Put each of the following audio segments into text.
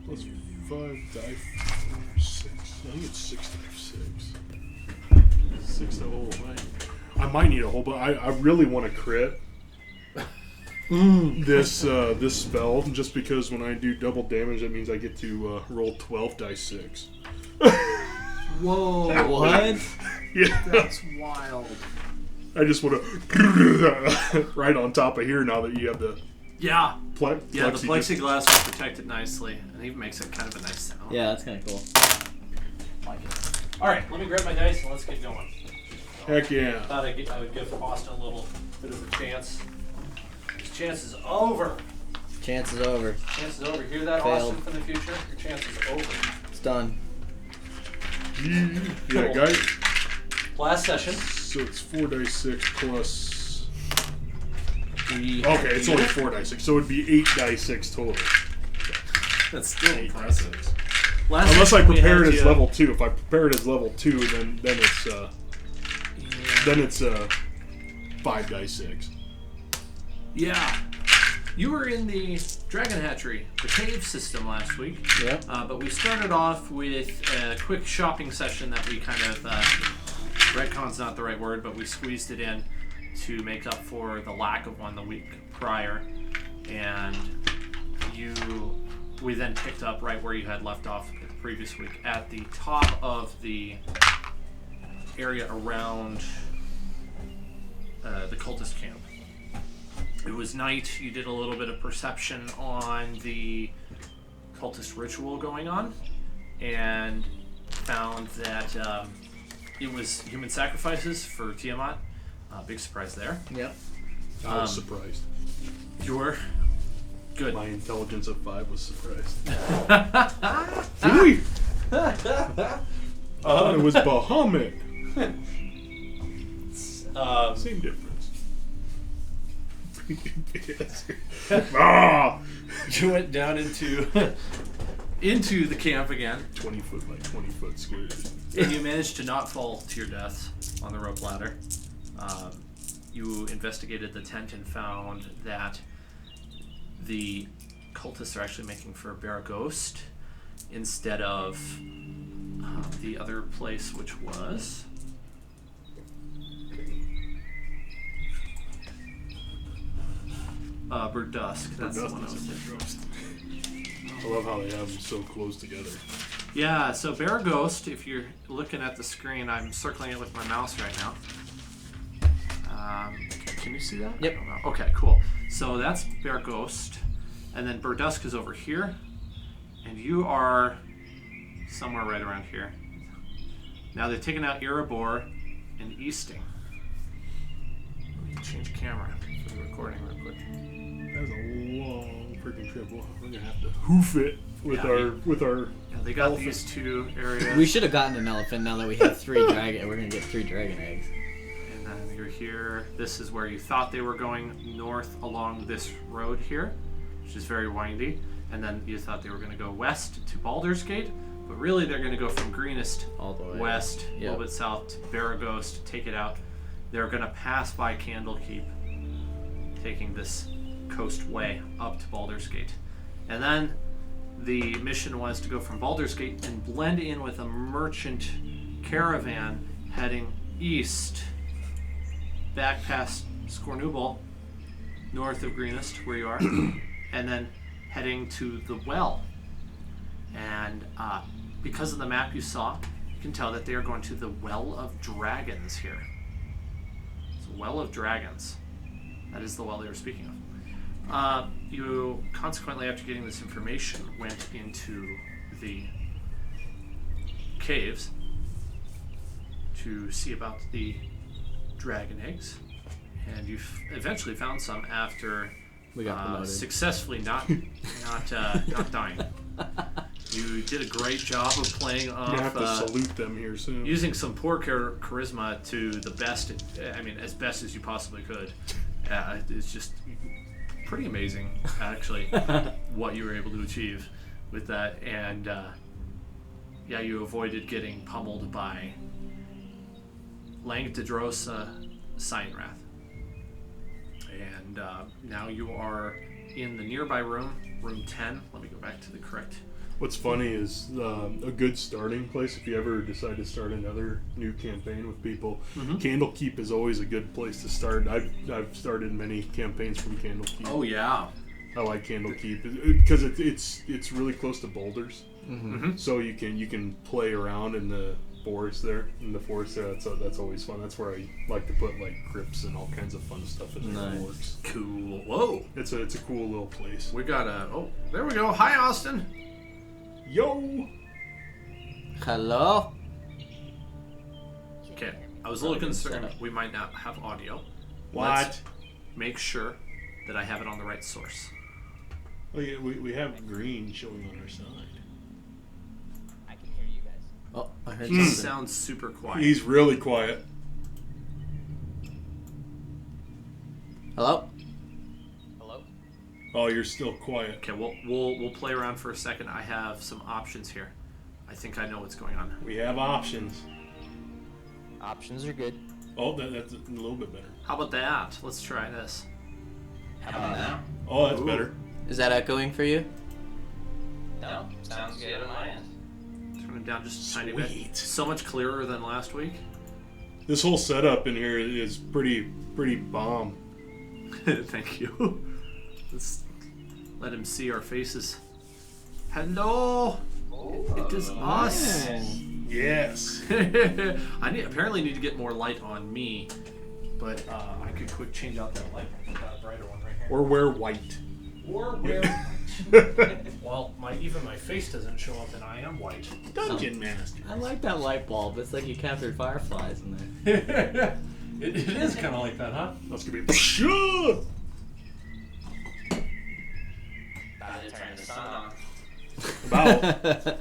Plus 5 die 4, 6. I think it's 6 die 6. 6 to hold. I might need a whole, but I really want to crit this spell just because when I do double damage, that means I get to roll 12 die 6. Whoa! What? Yeah, that's wild. I just want to right on top of here now that you have the the plexiglass will protect it nicely, and it even makes it kind of a nice sound. Yeah, that's kind of cool. Like it. All right, let me grab my dice and let's get going. Heck yeah! I thought I would give Boston a little bit of a chance. His chance is over. Chance is over. Chance is over. Hear that, Failed. Austin, from the future? Your chance is over. It's done. Yeah, guys. Last session. So it's 4 die 6 plus. 3. Okay, it's only 4 die 6, so it'd be 8 die 6 total. That's still 8 die impressive. 6. Last Unless I session we prepare it had as you- level 2. If I prepare it as level 2, then it's 5 die 6. Yeah. You were in the Dragon Hatchery, the cave system last week. Yep. But we started off with a quick shopping session that we kind of, retcon's not the right word, but we squeezed it in to make up for the lack of one the week prior. And we then picked up right where you had left off the previous week at the top of the area around the cultist camp. It was night. You did a little bit of perception on the cultist ritual going on and found that it was human sacrifices for Tiamat. Big surprise there. Yep. I was surprised. You were? Good. My intelligence of 5 was surprised. Really? I thought it was Bahamut. Same difference. You went down into the camp again. 20 foot by 20 foot squares. And you managed to not fall to your death on the rope ladder. You investigated the tent and found that the cultists are actually making for Beregost instead of the other place, which was... Beregost. That's the one I was thinking. I love how they have them so close together. Yeah, so Beregost, if you're looking at the screen, I'm circling it with my mouse right now. Can you see that? Yep. I don't know. Okay, cool. So that's Beregost, and then Beregost is over here, and you are somewhere right around here. Now they've taken out Erebor and Easting. Let me change camera for the recording real quick. That was a long freaking trip. We're gonna have to hoof it with our. Yeah, they got elephant. these two areas. We should have gotten an elephant now that we have 3 dragon. We're gonna get 3 dragon eggs. And then you're here. This is where you thought they were going north along this road here, which is very windy. And then you thought they were going to go west to Baldur's Gate, but really they're going to go from Greenest All the way west, a Yep. little bit south to Beregost, take it out. They're going to pass by Candlekeep, taking this coast way up to Baldur's Gate. And then the mission was to go from Baldur's Gate and blend in with a merchant caravan heading east, back past Scornubal, north of Greenest, where you are, and then heading to the well. And because of the map you saw, you can tell that they are going to the Well of Dragons here. It's a Well of Dragons. That is the well they were speaking of. You, consequently, after getting this information, went into the caves to see about the dragon eggs, and you eventually found some after We got promoted. successfully not dying. You did a great job of playing I'm gonna have to off salute them here soon. using some poor charisma to the best. I mean, as best as you possibly could. It's just pretty amazing, actually, what you were able to achieve with that. And yeah, you avoided getting pummeled by Langdedrosa Cyanrath. And now you are in the nearby room, room 10. Let me go back to the correct What's funny is a good starting place if you ever decide to start another new campaign with people. Candlekeep is always a good place to start. I've started many campaigns from Candlekeep. Oh yeah. I like Candlekeep because it's really close to boulders, so you can play around in the forest there. That's always fun. That's where I like to put like crypts and all kinds of fun stuff in there. Nice. Cool. Whoa. It's a cool little place. We got there we go. Hi, Austin. Yo. Hello. Okay. I was a little concerned we might not have audio. What? Let's make sure that I have it on the right source. Oh yeah, we have green showing on our side. I can hear you guys. Oh, I heard He something. sounds super quiet. He's really quiet. Hello. Hello? Oh, you're still quiet. Okay, we'll play around for a second. I have some options here. I think I know what's going on. We have options. Options are good. Oh, that's a little bit better. How about that? Let's try this. How about now? Oh, that's Ooh. better. Is that echoing for you? No, sounds good on my end. Turn it down just a tiny bit. Sweet. So much clearer than last week. This whole setup in here is pretty bomb. Thank you. Let's let him see our faces. Hello. It is us. Yes. I apparently need to get more light on me, but I could quick change out that light. I've got a brighter one right here. Or wear white. Or where? Well, even my face doesn't show up, and I am white. Dungeon Master. I like that light bulb. It's like you captured fireflies in there. It is kind of like that, huh? That's gonna be. Sure. About to turn the sun on. About.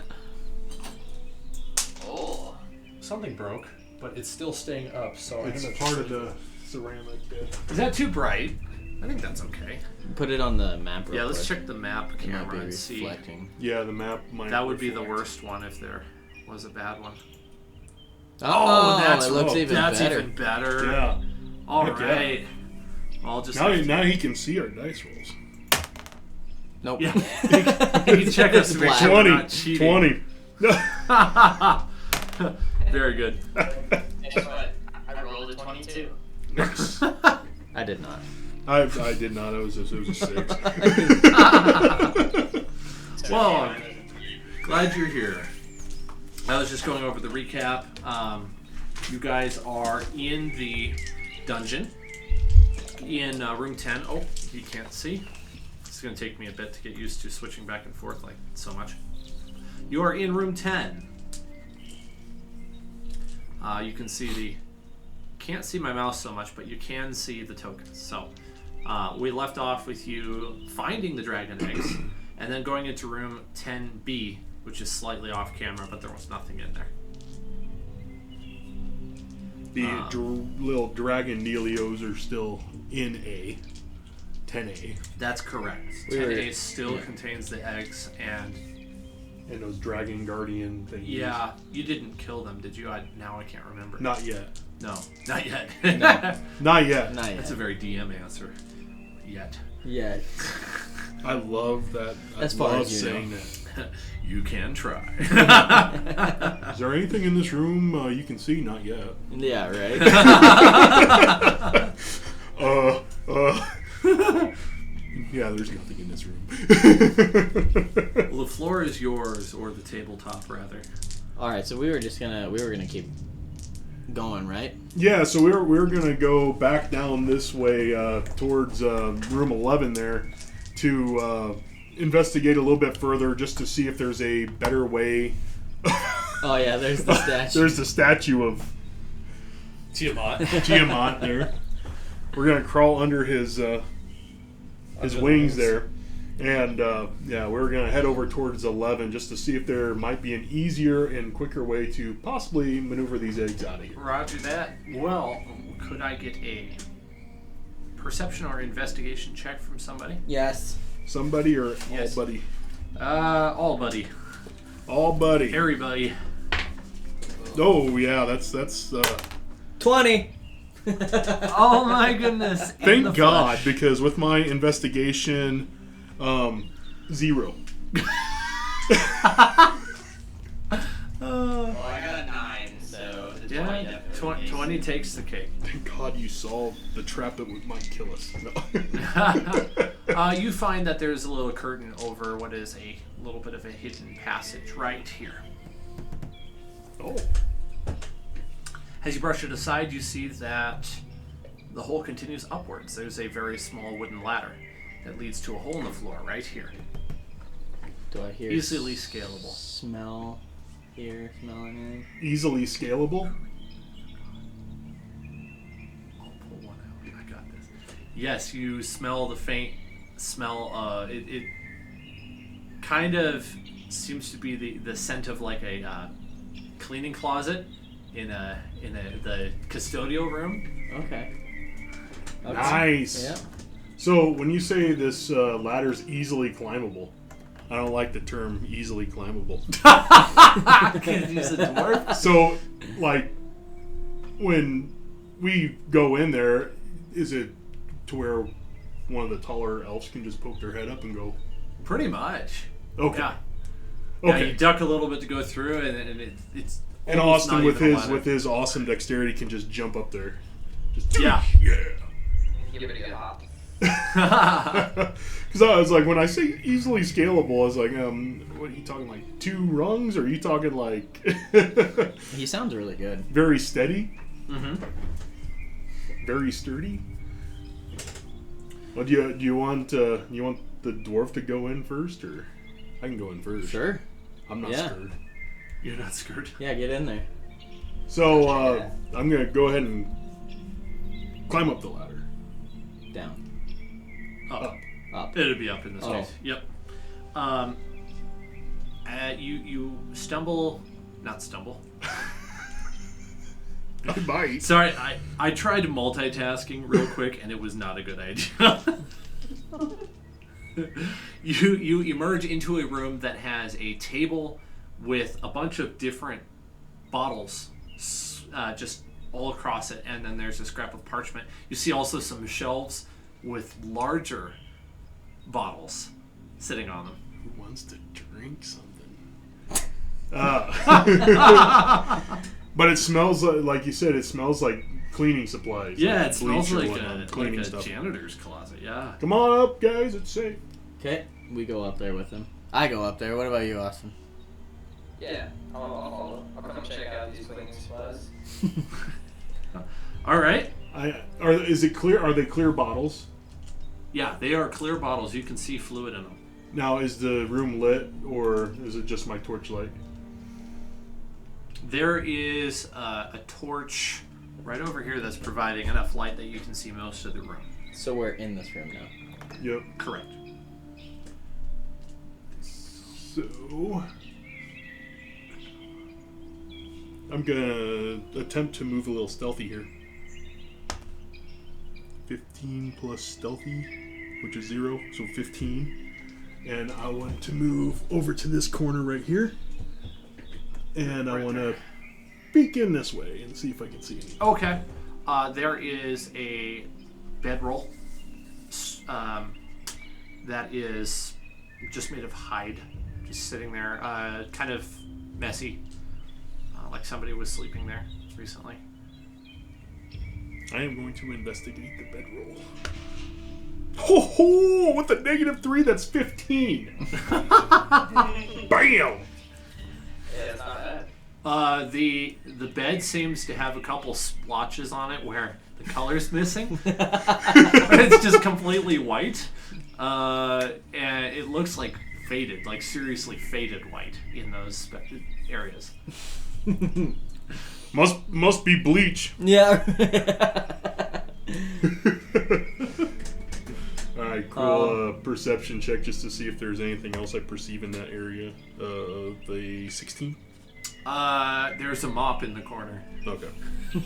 Oh. Something broke, but it's still staying up. So It's part of the ceramic bit. Is that too bright? I think that's okay. Put it on the map real Yeah, let's quick. check the map It might camera be and see. reflecting. Yeah, the map might. That would be the reflect. worst one if there was a bad one. Oh, that's it looks oh, even That's better. even better. Yeah. All Heck yeah. right. I'll just Now he can see our dice rolls. Nope. Yeah. You can check us to make Black. sure we're 20. not cheating. 20. Very good. Guess what? I rolled a 22. I did not. I did not. It was a 6. Well, glad you're here. I was just going over the recap. You guys are in the dungeon in room 10. Oh, you can't see. It's going to take me a bit to get used to switching back and forth like so much. You are in room 10. You can see the... Can't see my mouse so much, but you can see the tokens. So we left off with you finding the dragon eggs and then going into room 10B, which is slightly off camera, but there was nothing in there. The little dragon Nelios are still in A. 10A. That's correct. We were- 10A still contains the eggs, and And those dragon guardian things. yeah, you didn't kill them, did you? Now I can't remember. Not yet. No, not yet. Not yet. Not yet. That's a very DM answer. Yet. Yeah. I love that. As I far love as you saying know. that. You can try. Is there anything in this room you can see? Not yet. Yeah, right? Yeah, there's nothing in this room. Well, the floor is yours, or the tabletop, rather. Alright, so we were gonna keep going, right? Yeah, so we're gonna go back down this way towards room 11 there to investigate a little bit further, just to see if there's a better way. Oh yeah, there's the statue. There's the statue of Tiamat there. We're gonna crawl under his wings there, and yeah, we're gonna head over towards 11 just to see if there might be an easier and quicker way to possibly maneuver these eggs out of here. Roger that. Well, could I get a perception or investigation check from somebody? Yes. Somebody or Yes. all buddy? All buddy. All buddy. Everybody. Oh yeah, that's 20. Oh my goodness. In the thank God, flesh. because with my investigation 0. Well, I got a 9, so the 20 Yeah, definitely 20 takes the cake. Thank God you solved the trap that might kill us. No. You find that there's a little curtain over what is a little bit of a hidden passage right here. Oh. As you brush it aside, you see that the hole continues upwards. There's a very small wooden ladder that leads to a hole in the floor right here. Do I hear Easily scalable. Smell anything? Easily scalable? I'll pull one out. I got this. Yes, you smell the faint smell. It kind of seems to be the scent of like a cleaning closet in the custodial room. Okay. Nice. Yeah. So when you say this ladder's easily climbable, I don't like the term easily climbable. Can use a dwarf. So, like, when we go in there, is it to where one of the taller elves can just poke their head up and go? Pretty much. Okay. Yeah. Okay. Yeah, you duck a little bit to go through, and it's And almost Austin, not with even a his ladder. with his awesome dexterity, can just jump up there. Just Yeah. yeah. give it a good hop. Because I was like, when I say easily scalable, I was like, what are you talking, like 2 rungs, or are you talking like He sounds really good. very steady, Mm-hmm. very sturdy? Well, do you want the dwarf to go in first, or I can go in first? Sure. I'm not Yeah. scared. You're not scared. Yeah, get in there. So I'm gonna go ahead and climb up the ladder. Down. Up. Up. It'd be up in this Oh. case. Yep. You not stumble. I might. Sorry, I tried multitasking real quick, and it was not a good idea. You emerge into a room that has a table with a bunch of different bottles just all across it, and then there's a scrap of parchment. You see also some shelves with larger bottles sitting on them. Who wants to drink something? But it smells like you said. It smells like cleaning supplies. Yeah, like it smells bleach or like whatnot, a cleaning stuff. janitor's closet. Yeah. Come on up, guys. It's safe. Okay, we go up there with him. I go up there. What about you, Austin? Yeah, I'll follow. I'll come check out these cleaning supplies. All right. Is it clear? Are they clear bottles? Yeah, they are clear bottles. You can see fluid in them. Now, is the room lit, or is it just my torchlight? There is a torch right over here that's providing enough light that you can see most of the room. So we're in this room now. Yep. Correct. So I'm gonna attempt to move a little stealthy here. 15 plus stealthy, which is 0, so 15. And I want to move over to this corner right here. And I want to peek in this way and see if I can see anything. Okay. There is a bedroll that is just made of hide, just sitting there, kind of messy, like somebody was sleeping there recently. I am going to investigate the bedroll. Ho ho! With a -3, that's 15. Bam! Yeah, it's not bad. The bed seems to have a couple splotches on it where the color's missing. It's just completely white, and it looks like faded, like seriously faded white in those areas. Must be bleach. Yeah. Alright, cool. Perception check just to see if there's anything else I perceive in that area. The 16? There's a mop in the corner. Okay.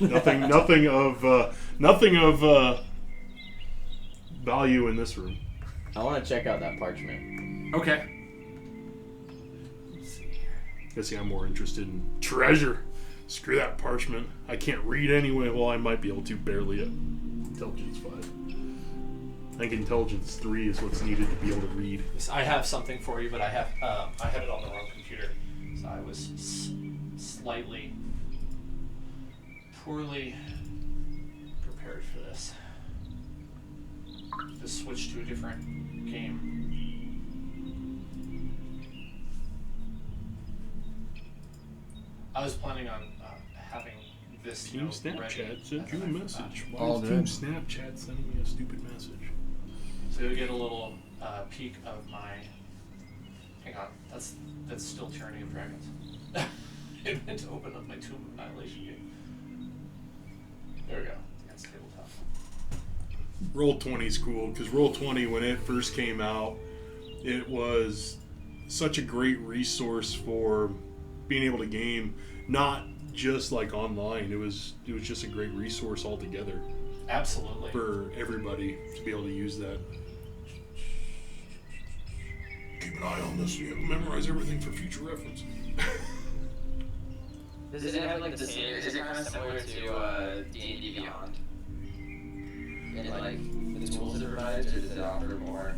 Nothing of value in this room. I want to check out that parchment. Okay. Let's see here. Guess I'm more interested in treasure. Screw that parchment. I can't read anyway. Well, I might be able to barely at intelligence 5. I think intelligence 3 is what's needed to be able to read. I have something for you, but I have it on the wrong computer, so I was slightly poorly prepared for this. Just switch to a different game. I was planning on having this Team note ready, Snapchat sent you a and then I message. forgot. Why All is Team good. Snapchat sending me a stupid message? So you'll get a little peek of my. Hang on, that's still Tyranny of Dragons. It meant to open up my Tomb of Annihilation game. There we go. That's tabletop. Roll20 is cool because Roll20, when it first came out, it was such a great resource for being able to game, not just like online. It was just a great resource altogether Absolutely. for everybody to be able to use that. Keep an eye on this. You have to memorize everything for future reference. Does it have like the same? Is it kind of similar to D&D Beyond? In like the tools it provides, or does it offer more?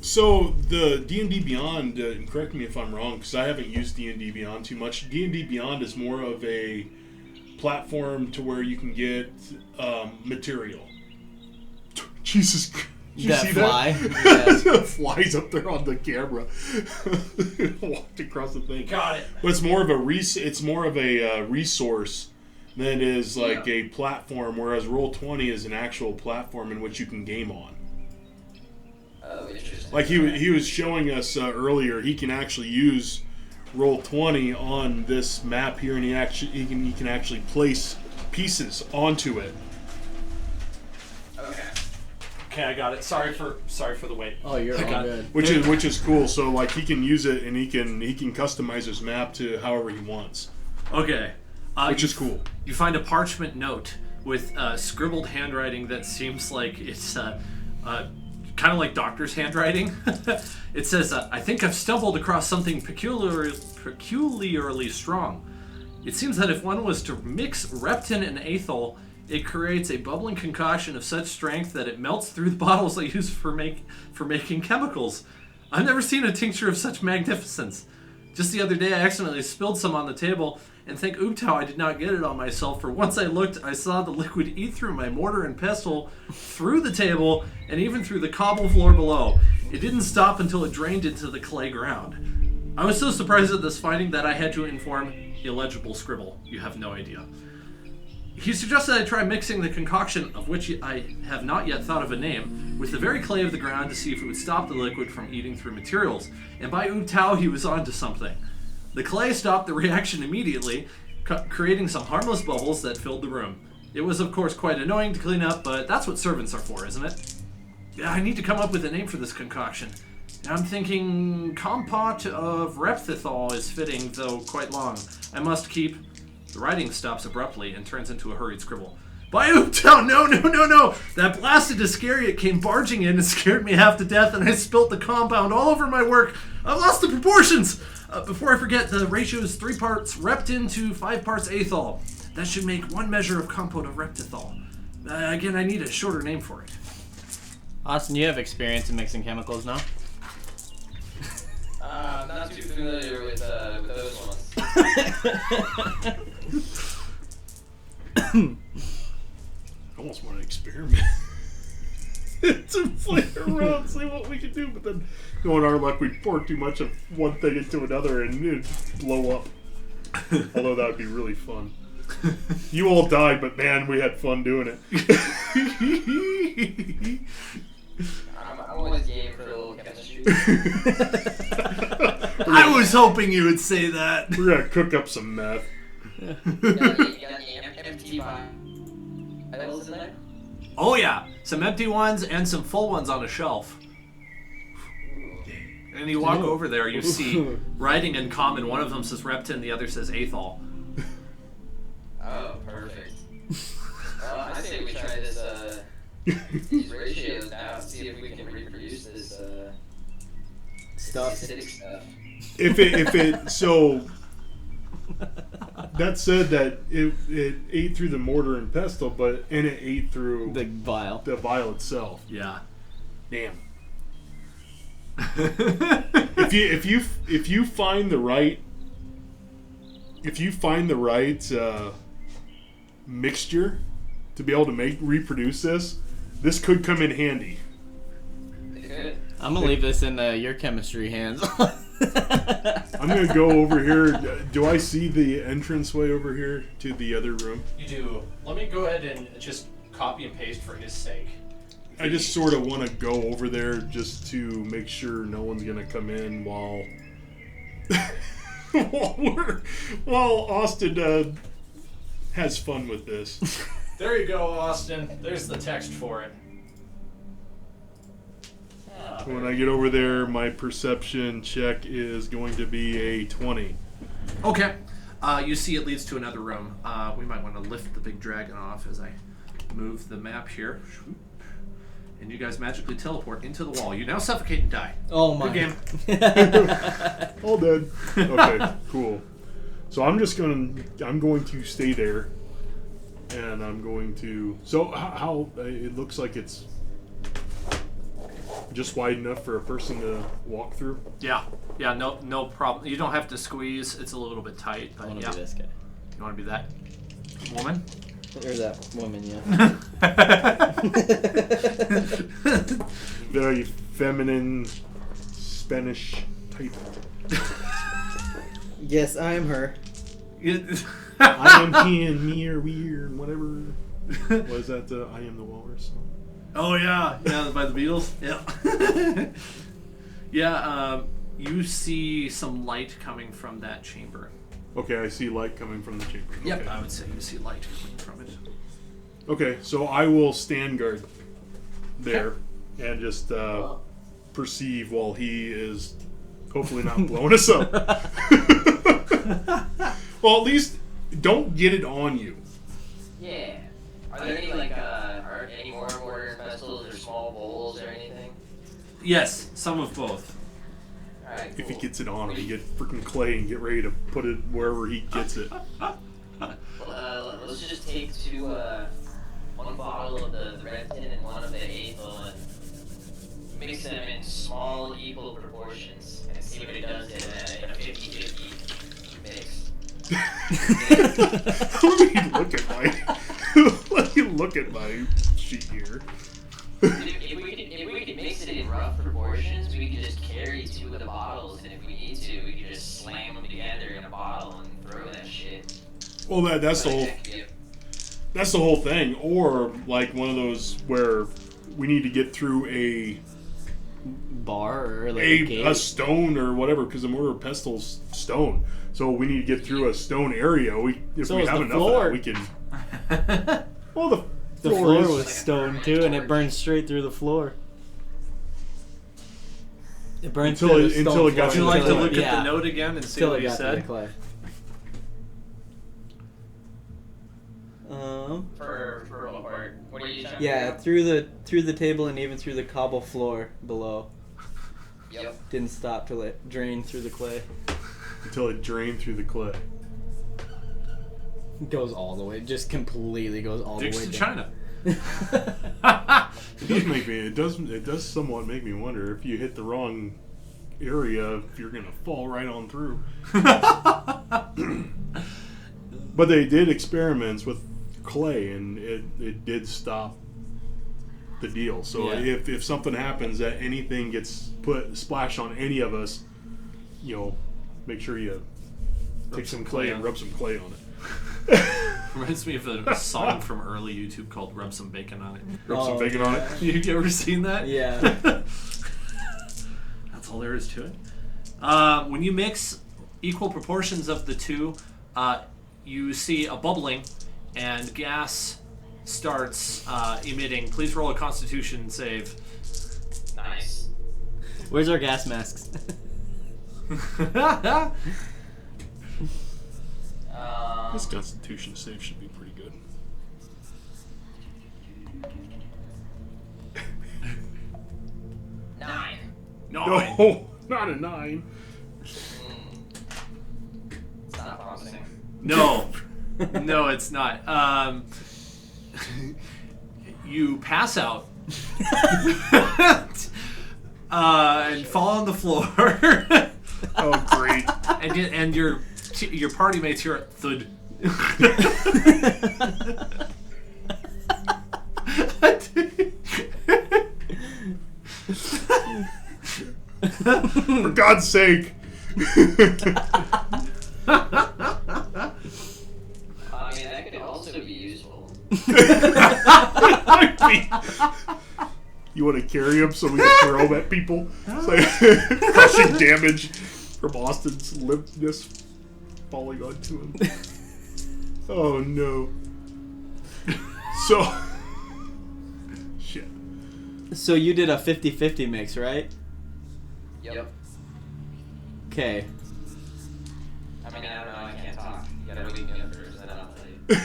So the D&D Beyond, and correct me if I'm wrong, because I haven't used D&D Beyond too much. D&D Beyond is more of a platform to where you can get material. Jesus Christ. Did you That see fly? That? The fly's up there on the camera. Walked across the thing. Got it. But it's more of a resource than it is like a platform, whereas Roll20 is an actual platform in which you can game on. Oh, interesting. Like he was showing us earlier, he can actually use Roll20 on this map here, and he can actually place pieces onto it. Okay. Okay, I got it. Sorry for the wait. Oh, you're I all got good. Which is cool. So like he can use it, and he can customize his map to however he wants, Okay. which is cool. You find a parchment note with scribbled handwriting that seems like it's kind of like doctor's handwriting. It says, I think I've stumbled across something peculiarly strong. It seems that if one was to mix reptin and aethol, it creates a bubbling concoction of such strength that it melts through the bottles I use for making chemicals. I've never seen a tincture of such magnificence. Just the other day, I accidentally spilled some on the table, and thank Ooptow I did not get it on myself, for once I looked, I saw the liquid eat through my mortar and pestle, through the table, and even through the cobble floor below. It didn't stop until it drained into the clay ground. I was so surprised at this finding that I had to inform illegible scribble. You have no idea. He suggested I try mixing the concoction, of which I have not yet thought of a name, with the very clay of the ground to see if it would stop the liquid from eating through materials. And by Ooptow, he was onto something. The clay stopped the reaction immediately, creating some harmless bubbles that filled the room. It was, of course, quite annoying to clean up, but that's what servants are for, isn't it? Yeah, I need to come up with a name for this concoction. I'm thinking compote of repthithol is fitting, though quite long. I must keep... The writing stops abruptly and turns into a hurried scribble. By Ooptown, no! That blasted Iscariot came barging in and scared me half to death, and I spilt the compound all over my work. I've lost the proportions! Before I forget, the ratio is 3 parts reptin to 5 parts aethol. That should make 1 measure of compote of reptithol. Again, I need a shorter name for it. Austin, you have experience in mixing chemicals now? Not too familiar with those ones. I almost want to experiment. To play around, see what we can do, but then knowing our luck, we'd pour too much of one thing into another and it'd blow up. Although that would be really fun. You all died, but man, we had fun doing it. I'm always game for a little chemistry. I was hoping you would say that. We're gonna cook up some meth. You got any empty bottles in there? Oh yeah, some empty ones and some full ones on a shelf. And you walk over there, you see writing in common. One of them says reptin, the other says aethol. Oh, perfect. Well, I say we try this, these ratios now and see if we can reproduce this, Stuff. acidic stuff. If it so that said that it ate through the mortar and pestle, and it ate through The vial. the vial itself. Yeah. Damn. if you find the right mixture to be able to reproduce this could come in handy. Good. I'm gonna leave this in your chemistry hands. I'm gonna go over here. Do I see the entranceway over here to the other room? You do. Let me go ahead and just copy and paste for his sake. I just sort of want to go over there just to make sure no one's gonna come in while while Austin has fun with this. There you go, Austin. There's the text for it. When I get over there, my perception check is going to be a 20. Okay. You see it leads to another room. We might want to lift the big dragon off as I move the map here. And you guys magically teleport into the wall. You now suffocate and die. Oh my. Good game. All dead. Okay, cool. So I'm going to stay there. And I'm going to... So how it looks like it's just wide enough for a person to walk through? Yeah, no problem. You don't have to squeeze. It's a little bit tight, but I want to yeah. be this guy. You want to be that woman? Or that woman, yeah. Very feminine Spanish type. Yes, I am her. I am he and me or we or whatever. Was that the I Am the Walrus song? Oh yeah, by the Beatles. Yeah. Yeah. You see some light coming from that chamber. Okay, I see light coming from the chamber. Yep. Okay. I would say you see light coming from it. Okay, so I will stand guard there and just perceive while he is hopefully not blowing us up. Well, at least don't get it on you. Yeah. Are there any are any more mortar and vessels or small bowls or anything? Yes, some of both. All right. If he Cool. gets it on him, you get freaking clay and get ready to put it wherever he gets it. Let's just take one bottle of the Redton and one of the Aethel and mix them in small, equal proportions and see what it does in a 50-50 mix. Let me look at my sheet here. If we could mix it in rough proportions, we could just carry 2 of the bottles, and if we need to, we could just slam them together in a bottle and throw that shit. Well, that's the whole thing. Or like one of those where we need to get through a Bar or like a gate? a stone or whatever, because the mortar and pestle's stone. So we need to get through a stone area. If So we is have the enough floor. of that, we can. Well, The floor is- was stone too, and it burned straight through the floor. It burned Until through it- the until stone it got floor Would you like to until look it- at yeah, the note again and see until what it he got to the said? clay. For what part? What are you talking Yeah, about? through the table and even through the cobble floor below. Yep. Didn't stop till it drained through the clay. until it drained through the clay. It goes all the way, just completely goes all Dicks the way to down. China. It does somewhat make me wonder if you hit the wrong area, if you're gonna fall right on through. But they did experiments with clay, and it did stop the deal. So Yeah. if something happens that anything gets splashed on any of us, make sure you take some clay and rub some clay on it. Reminds me of a song from early YouTube called "Rub Some Bacon on It." Rub some bacon on it. You ever seen that? Yeah. That's all there is to it. When you mix equal proportions of the two, you see a bubbling, and gas starts emitting. Please roll a Constitution save. Nice. Where's our gas masks? This Constitution save should be pretty good. Nine. No, not a 9. It's not promising. No, no, it's not. You pass out. and fall on the floor. Oh, great. and your party mates hear a thud. For God's sake. I mean, that could also be useful. You want to carry him so we can throw him at people? It's like crushing damage from Austin's limpness falling onto him. Oh no. So. Shit. So you did a 50-50 mix, right? Yep. Okay. I mean, I don't know, I can't talk. You gotta wake me up first, and then I'll tell you.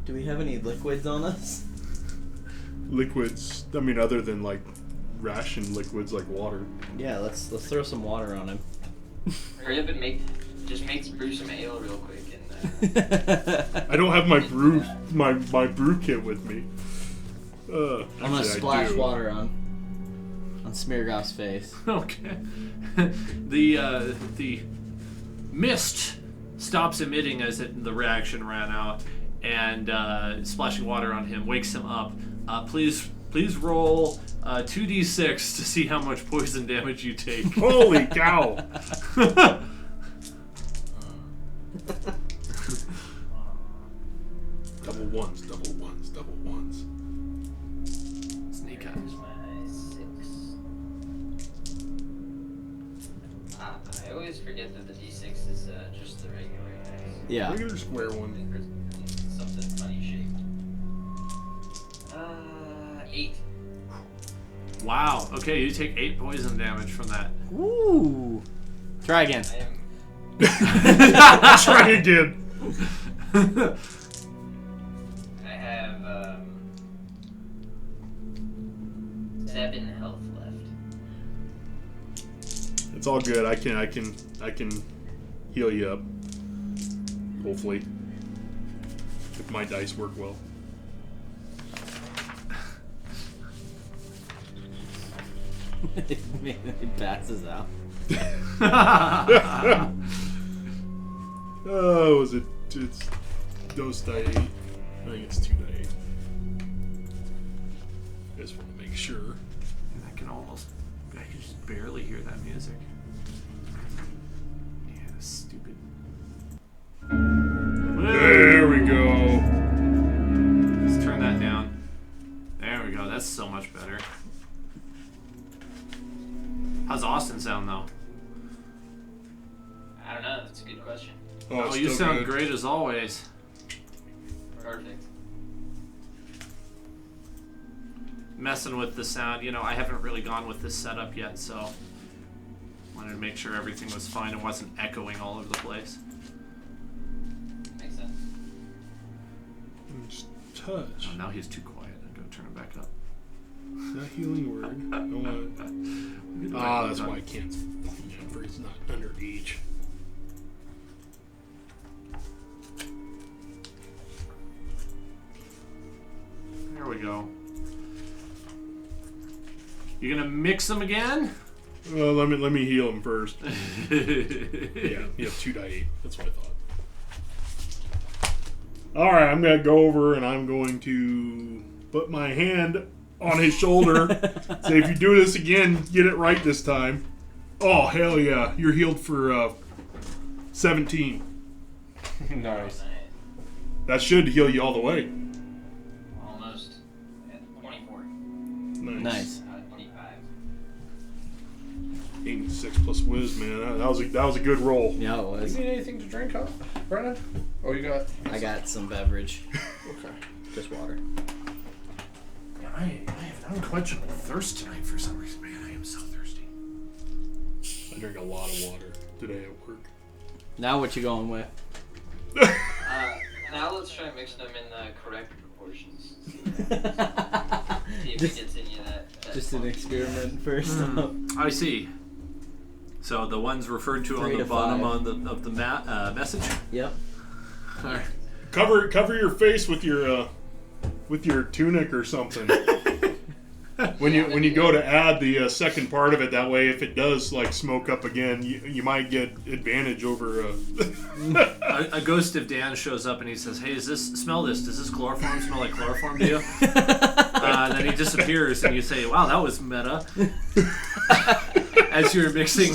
Do we have any liquids on us? Liquids. I mean, other than like ration liquids like water. Yeah, let's throw some water on him. Hurry up and brew some ale real quick. I don't have my brew kit with me. I'm gonna splash water on Smeargoff's face. Okay. The mist stops emitting as the reaction ran out, and splashing water on him wakes him up. Please roll 2d6 to see how much poison damage you take. Holy cow! Double ones. Sneak up. Here's my 6. I always forget that the d6 is just the regular dice. Yeah. Regular square one. Something funny shaped. 8. Wow. Okay, you take 8 poison damage from that. Ooh. Try again. I am. Try again. I have 7 health left. It's all good. I can heal you up. Hopefully, if my dice work well. It passes out. Oh, was it? It's dose die 8. I think it's 2 die 8. Just want to make sure. I can just barely hear that music. Yeah, stupid. There we go. Let's turn that down. There we go. That's so much better. How's Austin sound though? I don't know. That's a good question. Oh, you sound great as always. Perfect. Messing with the sound. I haven't really gone with this setup yet, so wanted to make sure everything was fine and wasn't echoing all over the place. Makes sense. Just touch. Oh, now he's too quiet. I'm gonna turn him back up. Not healing word. I want. That's why I can't. Jennifer, it's not under each. There we go. You gonna mix them again? Well, let me heal him first. Yeah, you have 2 die 8. That's what I thought. All right, I'm gonna go over and I'm going to put my hand on his shoulder. Say, if you do this again, get it right this time. Oh hell yeah! You're healed for 17. Nice. That should heal you all the way. Almost. 24. Nice. 25. 8 and 6 plus whiz, man. That was a good roll. Yeah, it was. You need anything to drink, huh, Brennan? Oh, you got. I got some beverage. Okay. Just water. Yeah, I have an unquenchable thirst tonight for some reason. Man, I am so thirsty. I drink a lot of water today at work. Now what you going with? Now let's try mixing them in the correct proportions. See if we get any of that Just an funky, experiment first. I see. So the ones referred to 3 on the to bottom 5. of the message. Yep. All right. Cover your face with your tunic or something. when you go to add the second part of it, that way if it does like smoke up again, you might get advantage over. A ghost of Dan shows up and he says, "Hey, smell this? Does this chloroform smell like chloroform to you?" And then he disappears, and you say, "Wow, that was meta." As you're mixing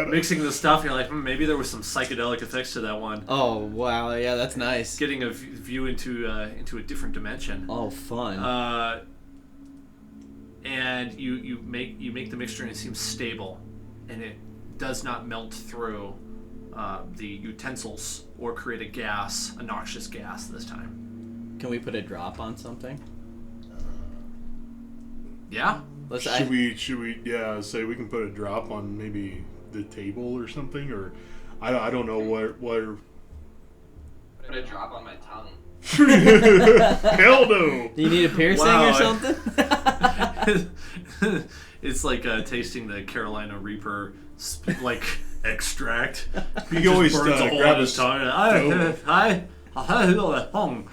mixing the stuff, you're like, maybe there was some psychedelic effects to that one. Oh wow, yeah, that's nice. Getting a view into a different dimension. Oh, fun. And you make the mixture and it seems stable, and it does not melt through the utensils or create a noxious gas this time. Can we put a drop on something? Yeah. Should we say we can put a drop on maybe the table or something, or I don't know what Put a drop on my tongue. Hell no. Do you need a piercing Wow. or something? It's like tasting the Carolina Reaper extract. You can always burns a hole grab in his tongue.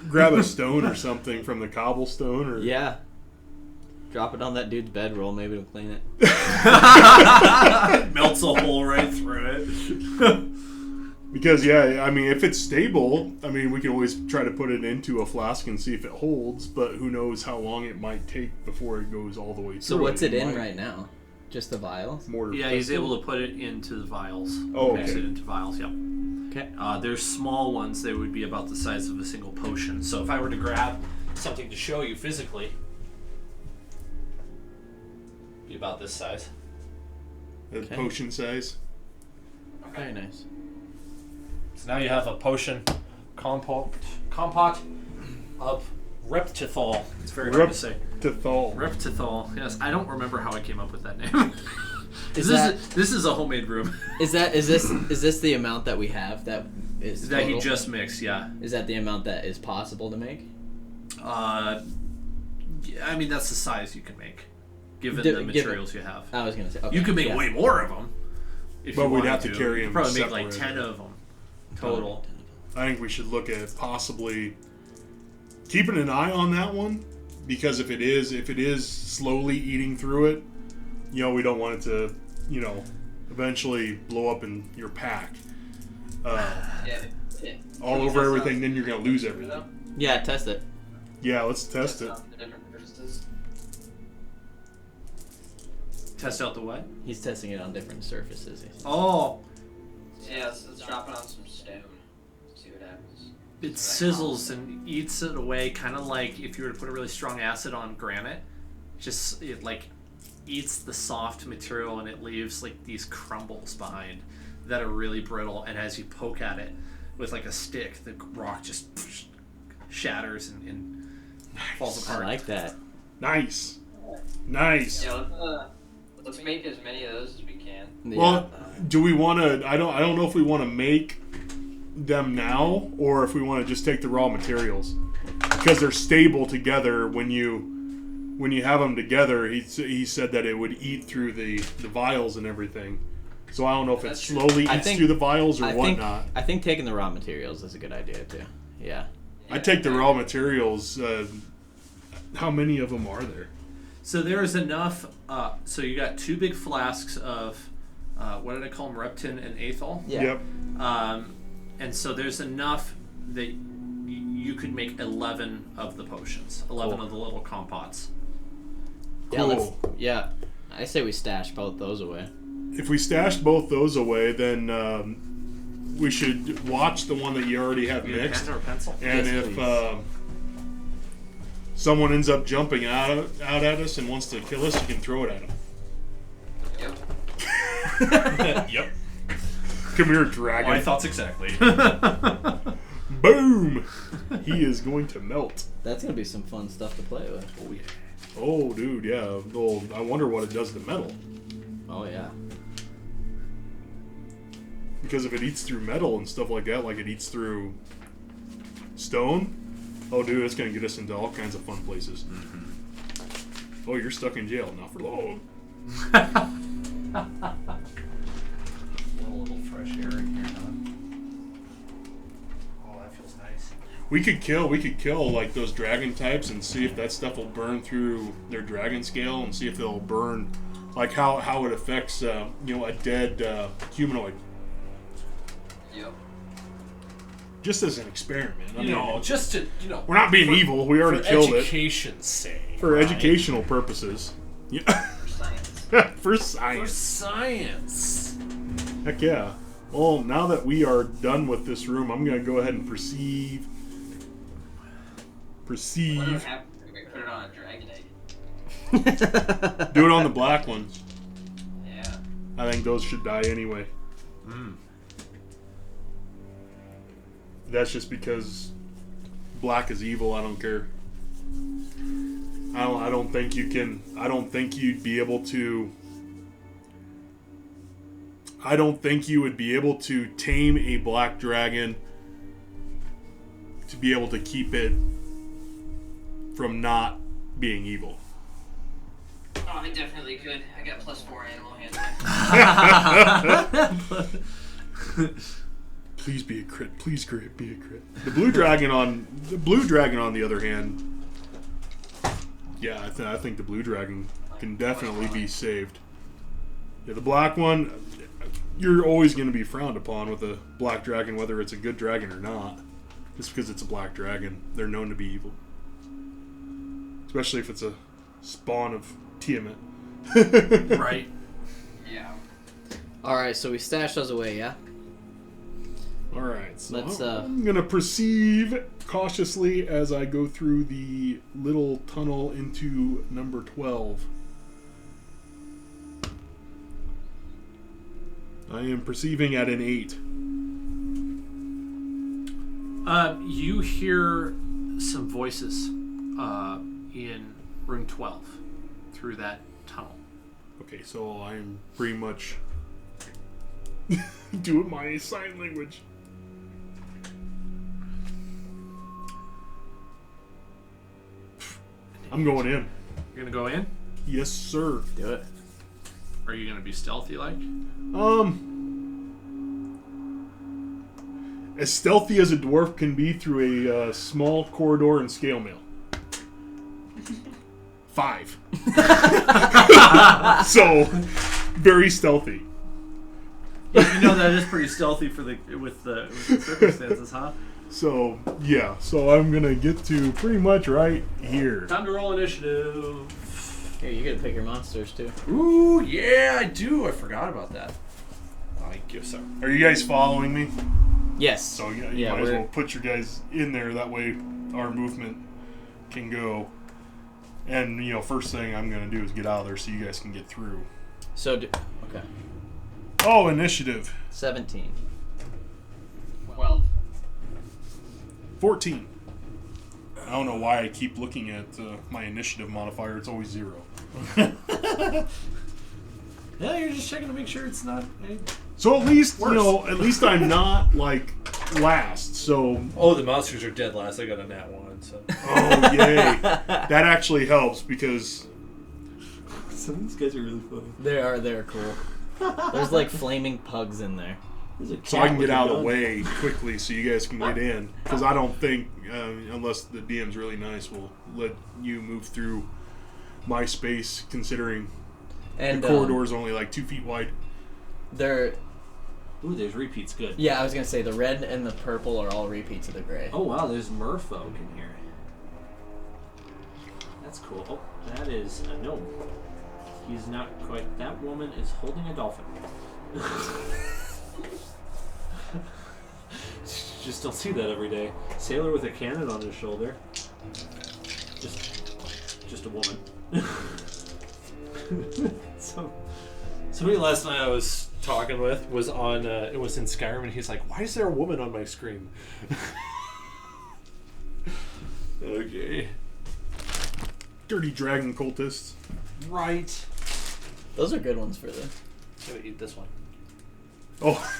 grab a stone or something from the cobblestone, or Yeah. Drop it on that dude's bedroll. Maybe it'll clean it. Melts a hole right through it. because I mean if it's stable, I mean we can always try to put it into a flask and see if it holds, but who knows how long it might take before it goes all the way through. So what's it in right now? Just the vials? Mortar Yeah, he's able to put it into the vials. Oh, Mix okay. it into vials. Yep. Okay. There's small ones. They would be about the size of a single potion. So if I were to grab something to show you physically, be about this size. Okay. Potion size. Very nice. So now you have a potion compote of Reptithol. It's very hard to say. Reptithol. Reptithol. Yes, I don't remember how I came up with that name. Is This is a homemade room. Is this the amount that we have that is That he total? just mixed, yeah. Is that the amount that is possible to make? Yeah, I mean, that's the size you can make, given Given- the materials you have. I was gonna say okay, You could make yeah. way more of them. If But you we'd wanted have to carry You them could probably make like separate. 10 of them total. I think we should look at possibly keeping an eye on that one, because if it is slowly eating through it, we don't want it to, eventually blow up in your pack. All over everything, then you're gonna lose everything. Yeah, test it. Yeah, let's test it. The different surfaces. Test out the what? He's testing it on different surfaces. Oh, Yeah, let's drop it on some stone. See what happens. it sizzles and eats it away, kind of like if you were to put a really strong acid on granite. It like eats the soft material and it leaves like these crumbles behind that are really brittle. And as you poke at it with like a stick, the rock just shatters and falls I apart. like that. Nice. Yeah, let's make as many of those as we can. Well, do we want to? I don't know if we want to make them now or if we want to just take the raw materials, because they're stable together. When you have them together, he said that it would eat through the vials and everything. So I don't know if it That's true. slowly I eats think- through the vials or I whatnot. think taking the raw materials is a good idea too. Yeah. I take the raw materials. How many of them are there? So there's enough. So you got 2 big flasks of what did I call them? Reptin and Aethol. Yeah. Yep. And so there's enough that you could make 11 of the potions, 11 Cool. of the little compots. Cool. Yeah. I say we stash both those away. If we stashed both those away, then we should watch the one that you already have You need a mixed. pen or a pencil? And Yes, if please. someone ends up jumping out at us and wants to kill us, you can throw it at them. Yep. Yep. Come here, dragon. My thoughts exactly. Boom! He is going to melt. That's gonna be some fun stuff to play with. Oh, yeah. Oh, dude, yeah. Well, I wonder what it does to metal. Oh yeah. Because if it eats through metal and stuff like that, like it eats through stone, oh, dude, it's going to get us into all kinds of fun places. Mm-hmm. Oh, you're stuck in jail. Not for long. A little fresh air in here, huh? Oh, that feels nice. We could kill like those dragon types and see if that stuff will burn through their dragon scale and see if it'll burn, like how it affects a dead humanoid. Yep. Just as an experiment. I You mean, know, just to we're not being evil. We already killed it education's sake. for right? educational purposes. Yeah, For science. for For science. science. Heck yeah. Well, now that we are done with this room, I'm gonna go ahead and perceive. What would happen if we put it on a dragonite? Do it on the black ones. Yeah. I think those should die anyway. That's just because black is evil. I don't care. I don't think you can. I don't think you'd be able to. I don't think you would be able to tame a black dragon to be able to keep it from not being evil. Oh, I definitely could. I got +4 animal handling. Please be a crit. Please be a crit. The blue dragon on the other hand, yeah, I think the blue dragon can definitely be saved. Yeah, the black one, you're always going to be frowned upon with a black dragon, whether it's a good dragon or not. Just because it's a black dragon, they're known to be evil. Especially if it's a spawn of Tiamat. Right. Yeah. Alright, so we stash those away, yeah? Alright, so Let's, I'm going to perceive cautiously as I go through the little tunnel into number 12. I am perceiving at an 8. You hear some voices in room 12 through that tunnel. Okay, so I am pretty much doing my sign language. I'm going in. You're gonna go in? Yes, sir. Do it. Are you gonna be stealthy like? As stealthy as a dwarf can be through a small corridor and scale mail. 5. So, very stealthy. You know that is pretty stealthy for with the circumstances, huh? So, yeah. So I'm going to get to pretty much right here. Time to roll initiative. Here, you gotta pick your monsters too. Ooh, yeah, I do. I forgot about that. Thank you, sir. Are you guys following me? Yes. So you Yeah, might as we're- well put your guys in there. That way our movement can go. And, first thing I'm going to do is get out of there so you guys can get through. So, okay. Oh, initiative. 17. 12. 14. I don't know why I keep looking at my initiative modifier. It's always 0. Yeah, you're just checking to make sure it's not. So at least, Worse. at least I'm not, last. So, Oh, the monsters are dead last. I got a nat 1, so. oh, yay. That actually helps because... Some of these guys are really funny. They're cool. There's flaming pugs in there. So I can get out of the way quickly so you guys can get in. Because I don't think, unless the DM's really nice, we'll let you move through my space, considering And the corridor's only 2 feet wide. they're Ooh, there's repeats. Good. yeah, I was gonna say the red and the purple are all repeats of the gray. Oh wow, there's merfolk in here. That's cool. Oh, that is a gnome. He's not quite. That woman is holding a dolphin. Just don't see that every day. Sailor with a cannon on his shoulder. Just a woman. Somebody last night I was talking with was on. It was in Skyrim, and he's like, "Why is there a woman on my screen?" Okay. Dirty dragon cultists. Right. Those are good ones for the. I'm gonna eat this one. Oh.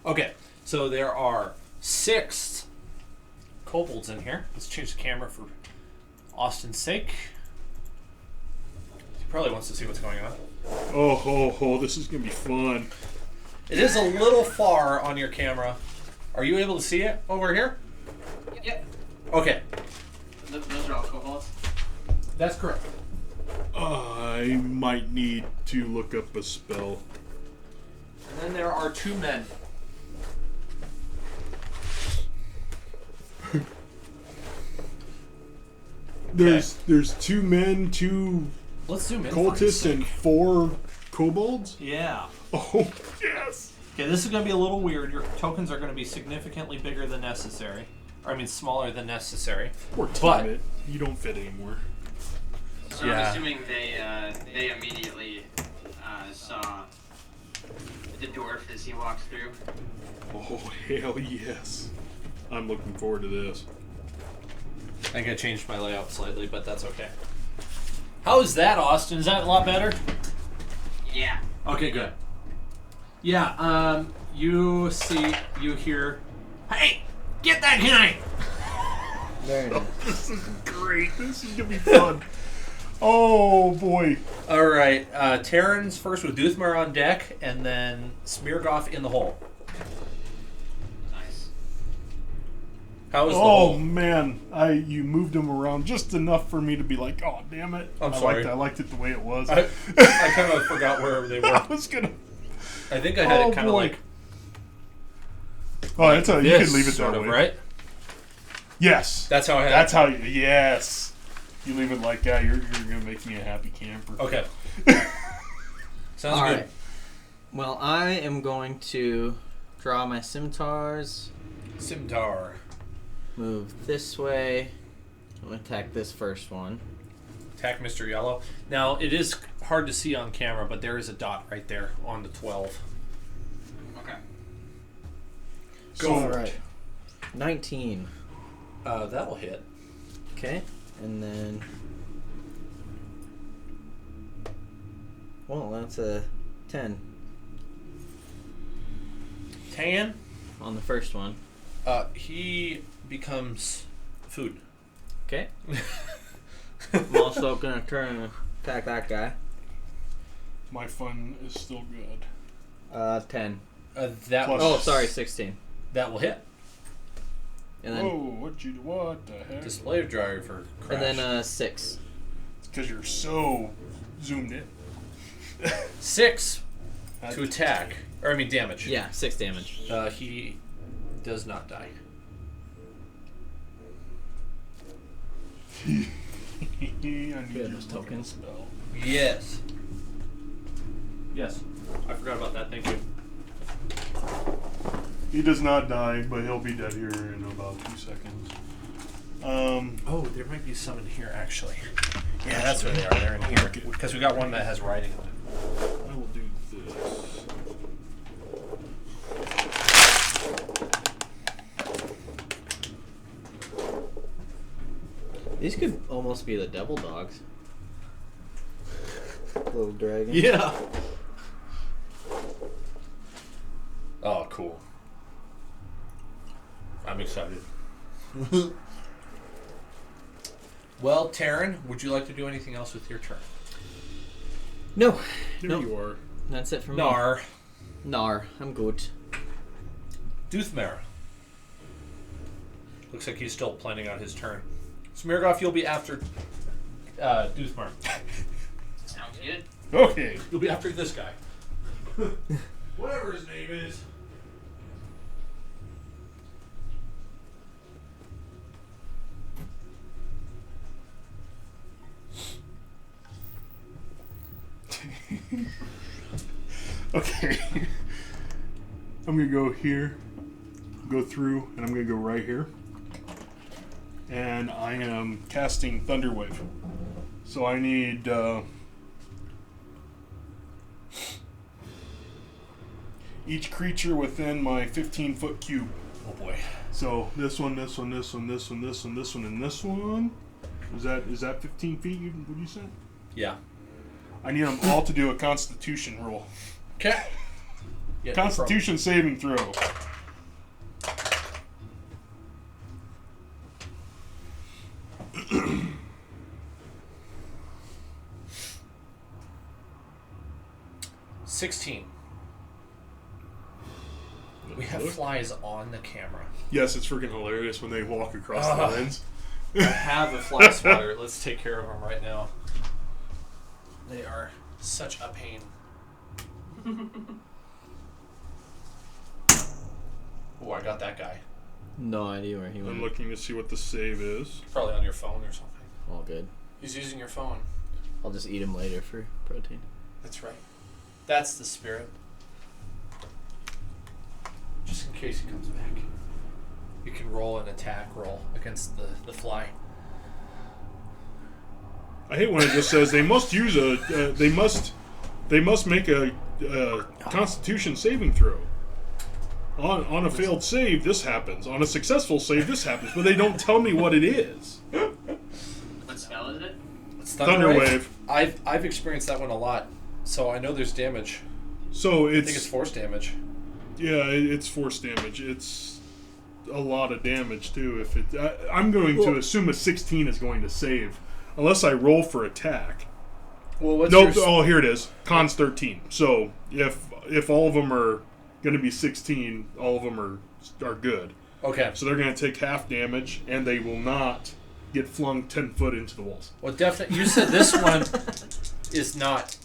Okay, so there are 6 kobolds in here. Let's change the camera for Austin's sake. Probably wants to see what's going on. Oh, this is gonna be fun. It is a little far on your camera. Are you able to see it over here? Yep. Okay. Those are all kobolds. That's correct. I might need to look up a spell. And then there are 2 men. There's 2 men, 2 Let's zoom in. cultists, and 4 kobolds. Yeah. Oh yes. Okay, this is going to be a little weird. Your tokens are going to be significantly bigger than necessary. Or, I mean, smaller than necessary. Or But- Timmit. You don't fit anymore. So Yeah. I'm assuming they immediately saw the dwarf as he walks through. Oh hell yes. I'm looking forward to this. I think I changed my layout slightly, but that's okay. How is that, Austin? Is that a lot better? Yeah. Okay, good. Yeah, you hear, hey, get that guy! Very nice. This is great. This is gonna be fun. Oh boy. All right, Terran's first with Duthmar on deck, and then Smeargoff in the hole. Nice. How is the Oh hole? man, you moved them around just enough for me to be like, oh damn it. I'm I sorry. I liked it the way it was. I kind of forgot where they were. I was gonna. I think I had Oh, it kind of boy. like Oh, that's how you this, can leave it sort that of, way, right? Yes. That's how I had That's it. how you. Yes. You leave it like that. You're gonna make me a happy camper. Okay. Sounds All good. right. Well, I am going to draw my scimitars, Simtar. move this way. I'm going to attack this first one. Attack Mr. Yellow. Now, it is hard to see on camera, but there is a dot right there on the 12. Okay. Go All for right. it. 19. That will hit. Okay. And then... Well, that's a 10 Tan, on the first one. he becomes food. Okay. I'm also going to turn and attack that guy. My fun is still good. 10. That Plus- Oh, sorry, 16. That will hit. And then What the heck? Display driver crash. and then 6. It's because you're so zoomed in. 6 to attack. Or, I mean, damage. Yeah, 6 damage. He does not die. I need Good, you those to look at tokens. the spell. Yes. Yes. I forgot about that. Thank you. He does not die, but he'll be dead here in about 2 seconds. Oh, there might be some in here, actually. Yeah, that's where they are. They're in here. Because we got one that has writing on it. I will do this. These could almost be the devil dogs. Little dragon. Yeah. Oh, cool. I'm excited. Well, Taryn, would you like to do anything else with your turn? No. There Nope. you are. That's it for me. Nar. Nar. I'm good. Duthmar. Looks like he's still planning on his turn. Smeargoff, you'll be after Duthmar. Sounds good. Okay. You'll be after this guy. Whatever his name is. Okay. I'm going to go here, go through, and I'm going to go right here. And I am casting Thunder Wave. So I need... each creature within my 15-foot cube. Oh boy. So this one, this one, this one, this one, this one, this one, and this one. Is that 15 feet? Would you say? Yeah. I need them all to do a Constitution roll. Okay. Yeah, no Constitution saving throw. 16. We have flies on the camera. Yes, it's freaking hilarious when they walk across the lens. I have a fly swatter. Let's take care of them right now. They are such a pain. Oh, I got that guy. No idea where he I'm went. looking to see what the save is. Probably on your phone or something. All good. He's using your phone. I'll just eat him later for protein. That's right. That's the spirit. Just in case he comes back. You can roll an attack roll against the fly. I hate when it just says they must use they must make a Constitution saving throw. On a failed save, this happens. On a successful save, this happens. But they don't tell me what it is. What spell is it? It's Thunderwave. I've experienced that one a lot, so I know there's damage. So I think it's it's force damage. yeah, it's force damage. It's a lot of damage too. If I'm going to assume a 16 is going to save, unless I roll for attack. Well, what's Nope. your... Oh, here it is. Con's 13. So if all of them are going to be 16, all of them are good. Okay. So they're going to take half damage, and they will not get flung 10 foot into the walls. Well, definitely. You said this one is not...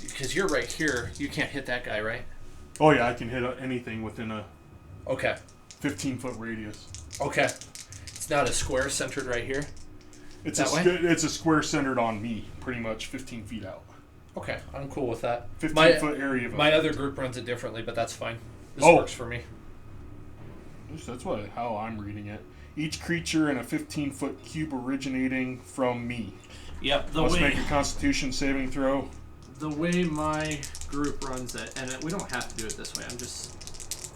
Because you're right here. You can't hit that guy, right? Oh yeah, I can hit anything within a Okay. 15-foot radius. Okay. It's not a square centered right here? It's That way? it's a square centered on me, pretty much 15 feet out. Okay. I'm cool with that. 15-foot area. My other group runs it differently, but that's fine. This Oh. works for me. That's how I'm reading it. Each creature in a 15-foot cube originating from me Yep, must make a Constitution saving throw. the way my group runs it, and we don't have to do it this way, I'm just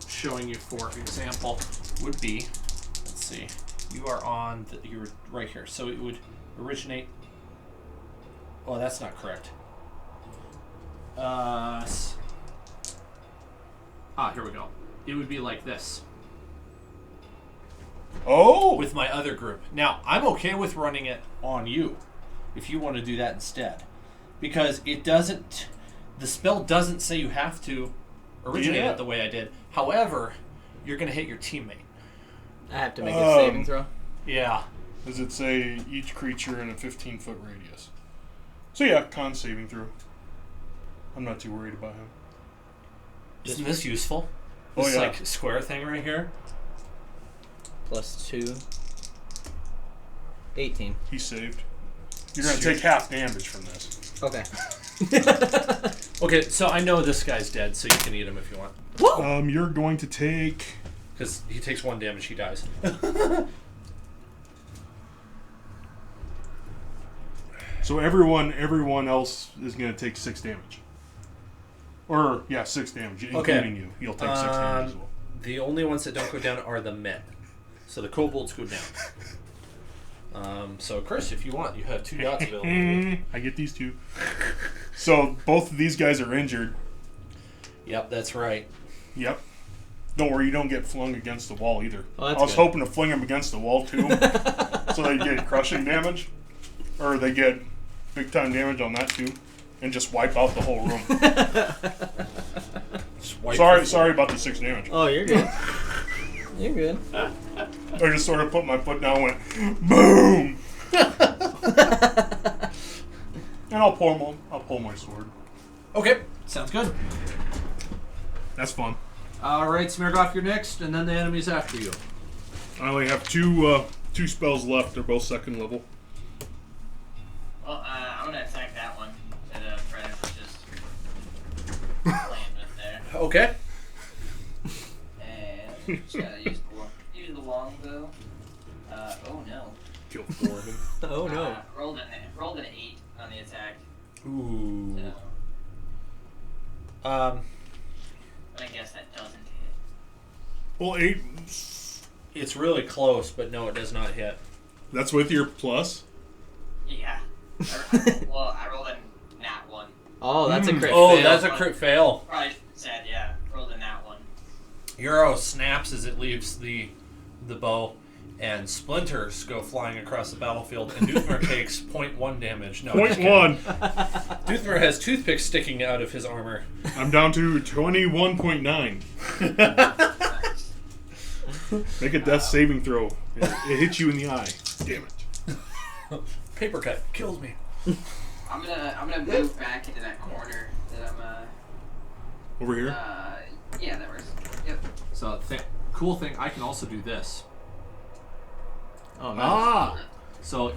showing you for example, would be, let's see, you are on, you're right here, so it would originate, oh, that's not correct. Here we go. It would be like this. Oh! With my other group. Now, I'm okay with running it on you, if you want to do that instead. Because it doesn't, the spell doesn't say you have to originate Yeah. it the way I did. However, you're going to hit your teammate. I have to make a saving throw. Yeah. Does it say each creature in a 15-foot radius? So yeah, con saving throw. I'm not too worried about him. Isn't this useful? Oh, This yeah. like square thing right here. Plus 2. 18. He's saved. You're going to take half damage from this. Okay. Okay, so I know this guy's dead, so you can eat him if you want. You're going to take... Because he takes 1 damage, he dies. So everyone else is going to take 6 damage. Or, yeah, 6 damage, including you. You'll take 6 damage as well. The only ones that don't go down are the men. So the kobolds go down. So Chris, if you want, you have 2 dots available. I get these 2. So both of these guys are injured. Yep, that's right. Yep. Don't worry, you don't get flung against the wall either. Oh, I that's was good. hoping to fling them against the wall too, so they get crushing damage, or they get big time damage on that too, and just wipe out the whole room. Just wipe Sorry about the 6 damage. Oh, you're good. You're good. I just sort of put my foot down, and went boom, and I'll pull my sword. Okay, sounds good. That's fun. Alright, Smirgoff, you're next, and then the enemy's after you. I only have two spells left. They're both 2nd level. Well, I'm gonna attack that one that Fred was just playing with there. Okay. And just gotta use the longbow. Oh no. Kill 4 of them. Oh no. Rolled an 8 on the attack. Ooh. So, but I guess that doesn't hit. Well, 8. It's really close, but no, it does not hit. That's with your plus. Yeah. I rolled a nat 1. Oh, that's a crit Oh, fail. that's a crit fail. Probably said, yeah. Rolled a nat 1. Your arrow snaps as it leaves the bow, and splinters go flying across the battlefield, and Duthmer takes 0.1 damage. No, Point just kidding. one. Duthmer has toothpicks sticking out of his armor. I'm down to 21.9. Make a death saving throw. It hits you in the eye. Damn it. Paper cut kills me. I'm gonna move back into that corner that I'm Over here? yeah, that works. Yep. So cool thing, I can also do this. Oh, nice. Ah! So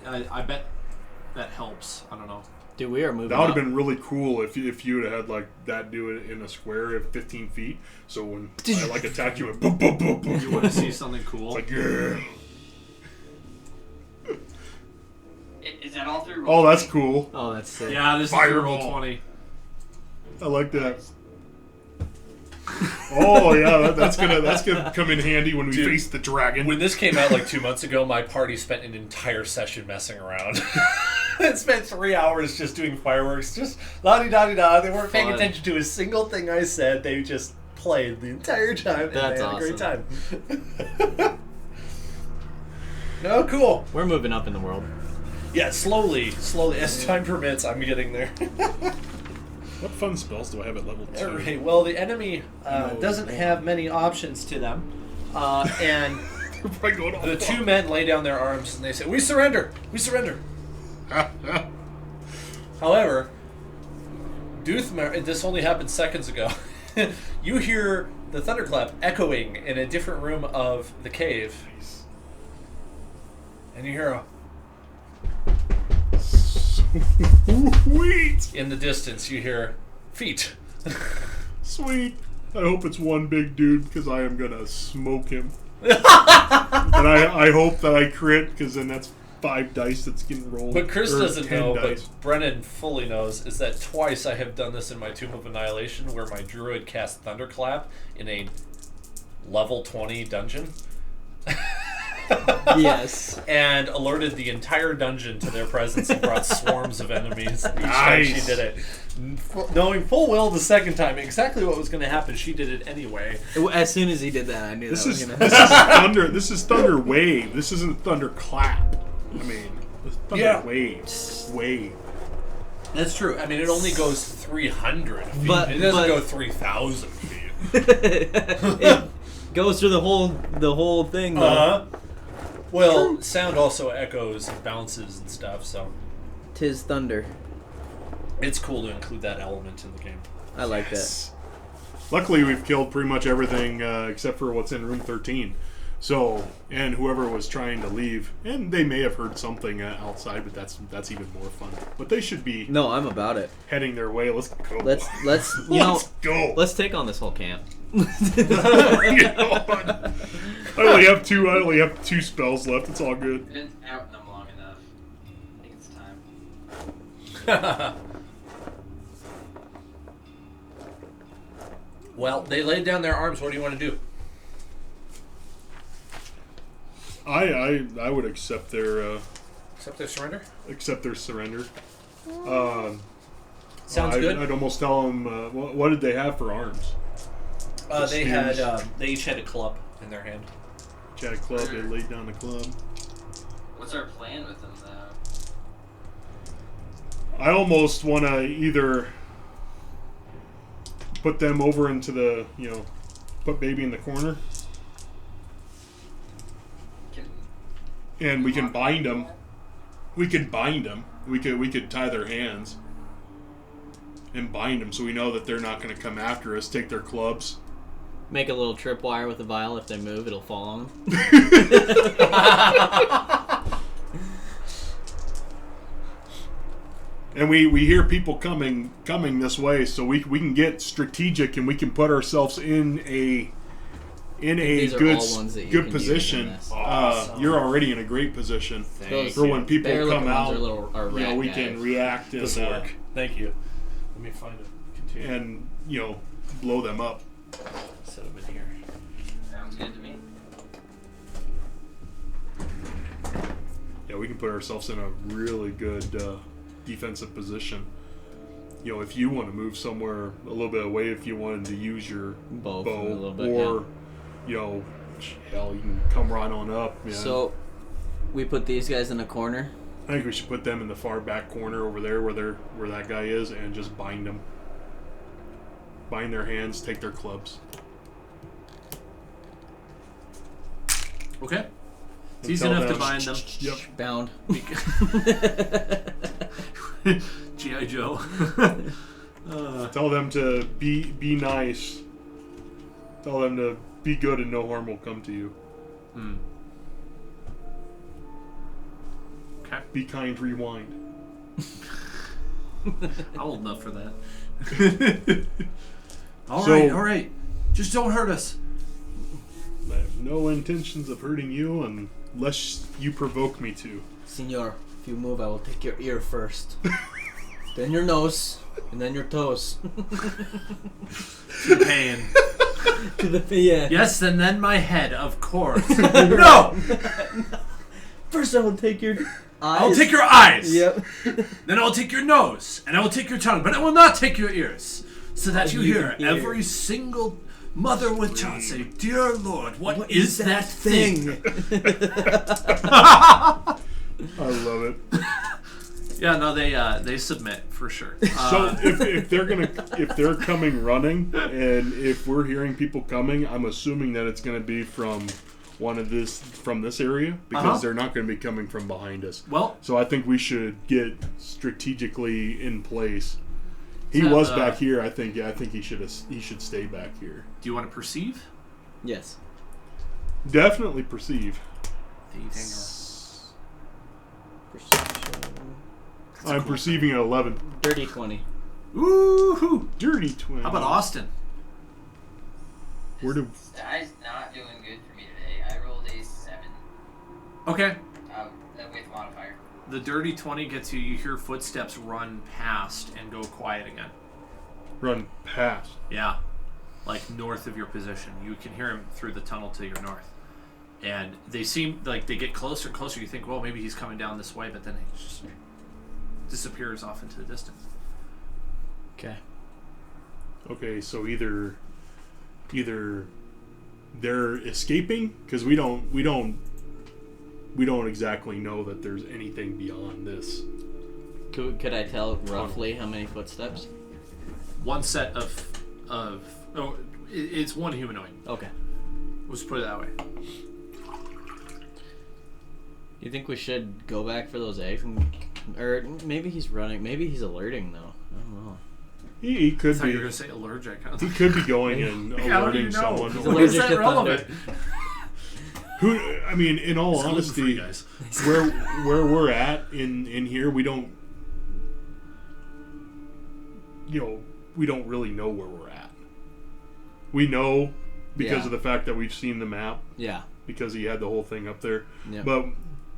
I bet that helps. I don't know. Dude, we are moving. That would have up. been really cool if you'd have had like that do it in a square of 15 feet. So when I like attack you, and boom, boom, boom, boom. You want to see something cool? It's like, yeah. Is that all through? Oh, that's cool. Oh, that's sick. Yeah, this is Fireball. roll 20. I like that. Oh yeah, that's gonna come in handy when we Dude, face the dragon. When this came out like 2 months ago, my party spent an entire session messing around. It spent 3 hours just doing fireworks, just la-di-da-di-da. They weren't paying Fun. attention to a single thing I said. They just played the entire time, and That's they had a great awesome. time. No, cool. We're moving up in the world. Yeah, slowly, as time permits, I'm getting there. What fun spells do I have at level 2? Alright, well, the enemy No, doesn't no. have many options to them. And We're probably going all the two men lay down their arms and they say, "We surrender! We surrender!" However, Duthmer, this only happened seconds ago. You hear the thunderclap echoing in a different room of the cave. And you hear Sweet! in the distance, you hear feet. Sweet. I hope it's one big dude because I am gonna smoke him. And I hope that I crit because then that's 5 dice that's getting rolled. What Chris or doesn't 10 know, dice. but Brennan fully knows, is that twice I have done this in my Tomb of Annihilation where my druid cast Thunderclap in a level 20 dungeon. Yes. And alerted the entire dungeon to their presence and brought swarms of enemies each time Nice. she did it. Knowing full well the second time exactly what was going to happen, she did it anyway. As soon as he did that, I knew This that is was this gonna. is thunder. This is thunder wave. This isn't thunder clap. I mean, it's thunder Yeah. wave. That's true. I mean, it only goes 300 feet. But- it doesn't but- go 3,000 feet. It goes through the whole thing. Though. Uh-huh. Well, sound also echoes and bounces and stuff, so 'Tis thunder. it's cool to include that element in the game. I like Yes. Luckily, we've killed pretty much everything except for what's in room 13. So, and whoever was trying to leave, and they may have heard something outside, but that's even more fun. But they should be that. No, I'm about it. heading their way. Let's go. Let's Let's go. let's take on this whole camp. I only have two spells left. It's all good. I've been out them long enough. I think it's time. Well, they laid down their arms. What do you want to do? I would accept their Accept their surrender? surrender. Sounds I'd, good. I'd almost tell them what did they have for arms? They had they each had a club in their hand. Chat a club. They laid down the club. What's our plan with them, though? I almost want to either put them over into the, put baby in the corner, and we can bind them. We could bind them. We could tie their hands and bind them so we know that they're not going to come after us. Take their clubs. Make a little tripwire with a vial. If they move, it'll fall on them. And we hear people coming this way, so we can get strategic and we can put ourselves in a These are good all ones that you good can use position. in this. Awesome. You're already in a great position Those for when people bear come looking ones out. are little- are rat we guys. can react and, This work. Thank you. Let me find it. Continue. and blow them up. Set them in here. Sounds good to me. Yeah, we can put ourselves in a really good defensive position. If you want to move somewhere a little bit away, if you wanted to use your Bow bow, for a little bit, or hell, you can come right on up, man. So, we put these guys in a corner. I think we should put them in the far back corner over there where that guy is and just bind them. Bind their hands, take their clubs. Okay. It's And easy tell enough to them- bind them. Yep. Bound. G.I. Joe. Tell them to be nice. Tell them to be good and no harm will come to you. Okay. Be kind, rewind. I'm old enough for that. So- all right. Just don't hurt us. I have no intentions of hurting you unless you provoke me to. Senor, if you move, I will take your ear first. Then your nose, and then your toes. To the pain. To the yeah. Yes, and then my head, of course. No! First, I will take your eyes. I'll take your eyes. Yep. Then I'll take your nose, and I will take your tongue, but I will not take your ears, so that you hear hear. every single mother with child say, "Dear Lord, what is that thing?" I love it. Yeah, no, they submit for sure. So if they're coming running, and if we're hearing people coming, I'm assuming that it's going to be from this area because they're not going to be coming from behind us. Well, So I think we should get strategically in place. He Have, was back here. I think he should stay back here. do you want to perceive? Yes. Definitely perceive. Perception. I'm perceiving an 11. Dirty 20. Woohoo! Dirty 20. How about Austin? Where do Die's not doing good for me today. I rolled a 7 Okay. with modifier. The dirty 20 gets you. You hear footsteps run past and go quiet again. run past? Yeah, like north of your position. You can hear him through the tunnel to your north. And they seem like they get closer and closer. You think, well, maybe he's coming down this way, but then he just disappears off into the distance. Okay. Okay, so either they're escaping because we don't exactly know that there's anything beyond this. Could I tell roughly how many footsteps? One set of it's one humanoid. Okay. Let's put it that way. You think we should go back for those eggs? Or maybe he's running. Maybe he's alerting, though. I don't know. He I could thought you were be. gonna say allergic. He could be going and How do you alerting know? someone. He's When allergic is that to relevant? Who? I mean, in all It's gluten-free, honesty, guys. where we're at in here, we don't really know where we're at. We know because Yeah. of the fact that we've seen the map Yeah, because he had the whole thing up there. yeah. But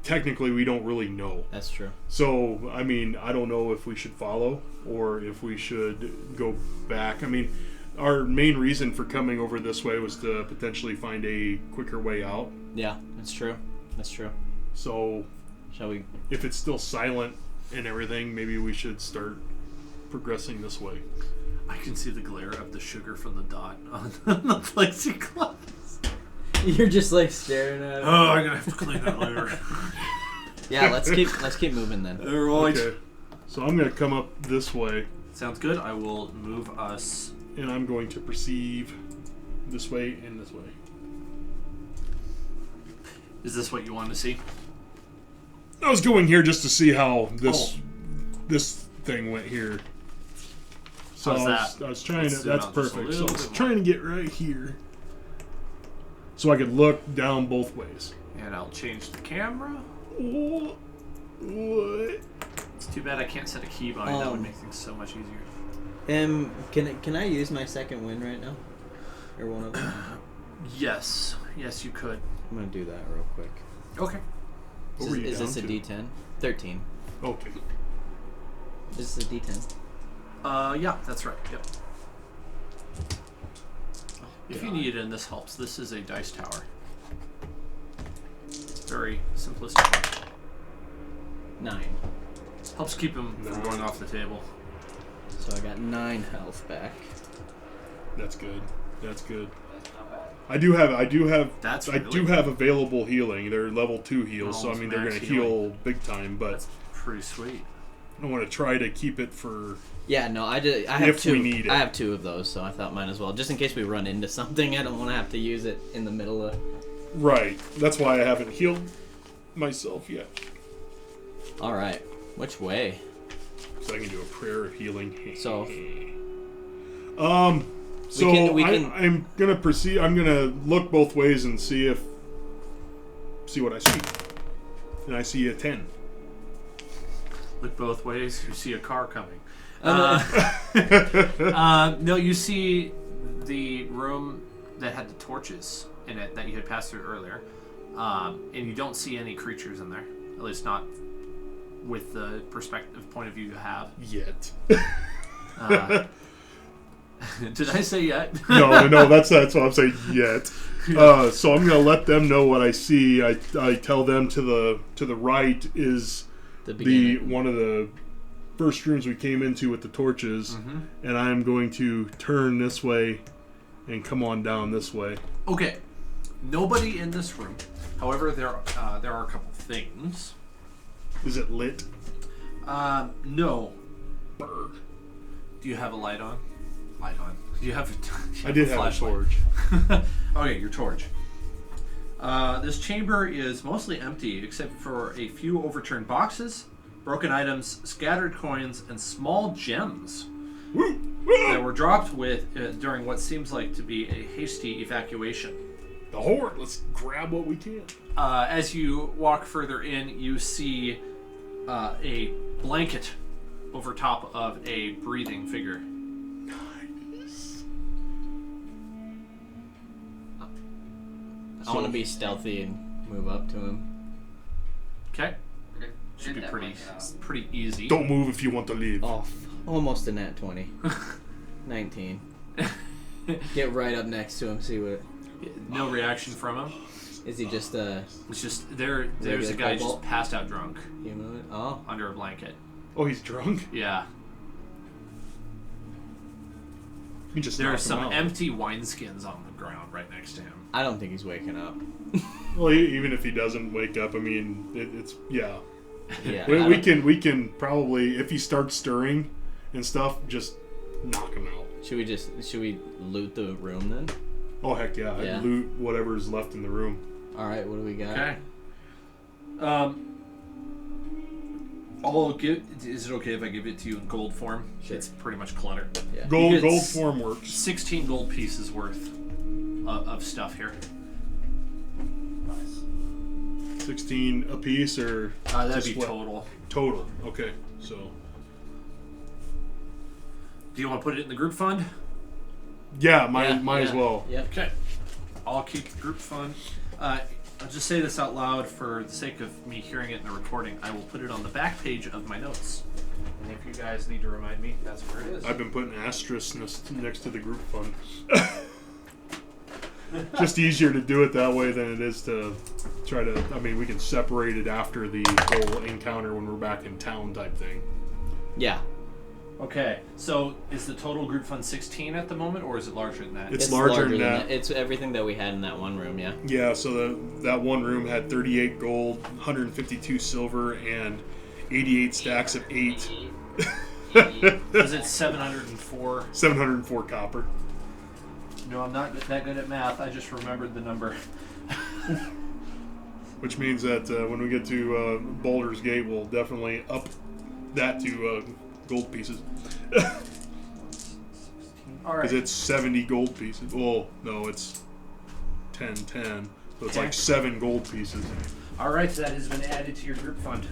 technically, we don't really know. That's true. So, I mean, I don't know if we should follow or if we should go back. I mean, our main reason for coming over this way was to potentially find a quicker way out. Yeah, that's true. That's true. So, Shall we? if it's still silent and everything, maybe we should start progressing this way. I can see the glare of the sugar from the dot on the plexiglass. You're just like staring at it. Oh, I'm gonna have to clean that later. Yeah, let's keep moving then. Alright. Okay. So I'm going to come up this way, Sounds good. I will move us. and I'm going to perceive this way and this way. Is this what you want to see? I was going here just to see how this thing went here. So How's I was trying Let's to. zoom That's out just a perfect. So I little was bit trying to get right here, so I could look down both ways. And I'll change the camera. What? It's too bad I can't set a keybind. That would make things so much easier. Can I use my second win right now, or one of them? Yes. Yes, you could. I'm gonna do that real quick. Okay. What were you Is this a down to? D10? 13. Okay. Is this a D10? Yeah, that's right. Yep. If you need it, and this helps, this is a dice tower. Very simplistic. 9. Helps keep him from Nice. going off the table. So I got 9 health back. That's good. That's good. That's not bad. I do have That's I do really- have available healing. They're level 2 heals, so I Almost mean they're max going to heal healing. big time. But That's pretty sweet. I want to try to keep it for. Yeah, no, I have If two. we need it. I have 2 of those, so I thought mine as well. Just in case we run into something, I don't want to have to use it in the middle of. Right. That's why I haven't healed myself yet. All right, which way? So I can do a prayer of healing. So- So we can- I'm gonna proceed. I'm gonna look both ways and see what I see. And I see a 10. Look both ways. You see a car coming. Uh, No, you see the room that had the torches in it that you had passed through earlier, and you don't see any creatures in there. At least not with the perspective point of view you have. Yet. Did I say yet? No. That's what I'm saying. Yet. So I'm gonna let them know what I see. I tell them to the right is the the beginning. one of the first rooms we came into with the torches, and I am going to turn this way and come on down this way. Okay. Nobody in this room. However, there are a couple things. Is it lit? No. Berg. Do you have a light on? Light on. Do you have? I did have a flashlight? torch. Okay, your torch. This chamber is mostly empty except for a few overturned boxes, broken items, scattered coins, and small gems that were dropped during what seems like to be a hasty evacuation. The horde. Let's grab what we can. As you walk further in, you see a blanket over top of a breathing figure. I want to be stealthy and move up to him. Okay, should be pretty easy. Don't move if you want to leave. Oh, almost a nat 20. 19. Get right up next to him, see what. No reaction from him. Is he just It's just there's a Regular guy just cobalt? passed out drunk human? Oh, under a blanket. Oh, he's drunk. Yeah. You just There are knocked him some out. empty wineskins on the ground right next to him. I don't think he's waking up. Well, even if he doesn't wake up, I mean, it's yeah. Yeah, We can probably, if he starts stirring and stuff, just knock him out. Should we loot the room then? Oh heck yeah! Yeah. I'd loot whatever's left in the room. All right, what do we got? Okay. Is it okay if I give it to you in gold form? Sure. It's pretty much clutter. Yeah. Gold You get gold form works. 16 gold pieces worth of stuff here. 16 a piece or That'd just be what? total. Total. Okay, so Do you want to put it in the group fund? yeah, might as well. Yep. Okay. I'll keep the group fund. I'll just say this out loud for the sake of me hearing it in the recording. I will put it on the back page of my notes. And if you guys need to remind me, that's where it is. I've been putting asterisks next to the group fund. Just easier to do it that way than it is to try to. I mean, we can separate it after the whole encounter when we're back in town type thing. Yeah. Okay, so is the total group fund 16 at the moment, or is it larger than that? It's larger than that. It's everything that we had in that one room. Yeah. Yeah, so that one room had 38 gold, 152 silver, and 88 stacks of 8. Is it 704? 704 copper. No, I'm not that good at math. I just remembered the number. Which means that when we get to Baldur's Gate, we'll definitely up that to gold pieces. All right. Because it's 70 gold pieces. Well, no, it's 10. So it's Okay. like 7 gold pieces. All right, that has been added to your group fund.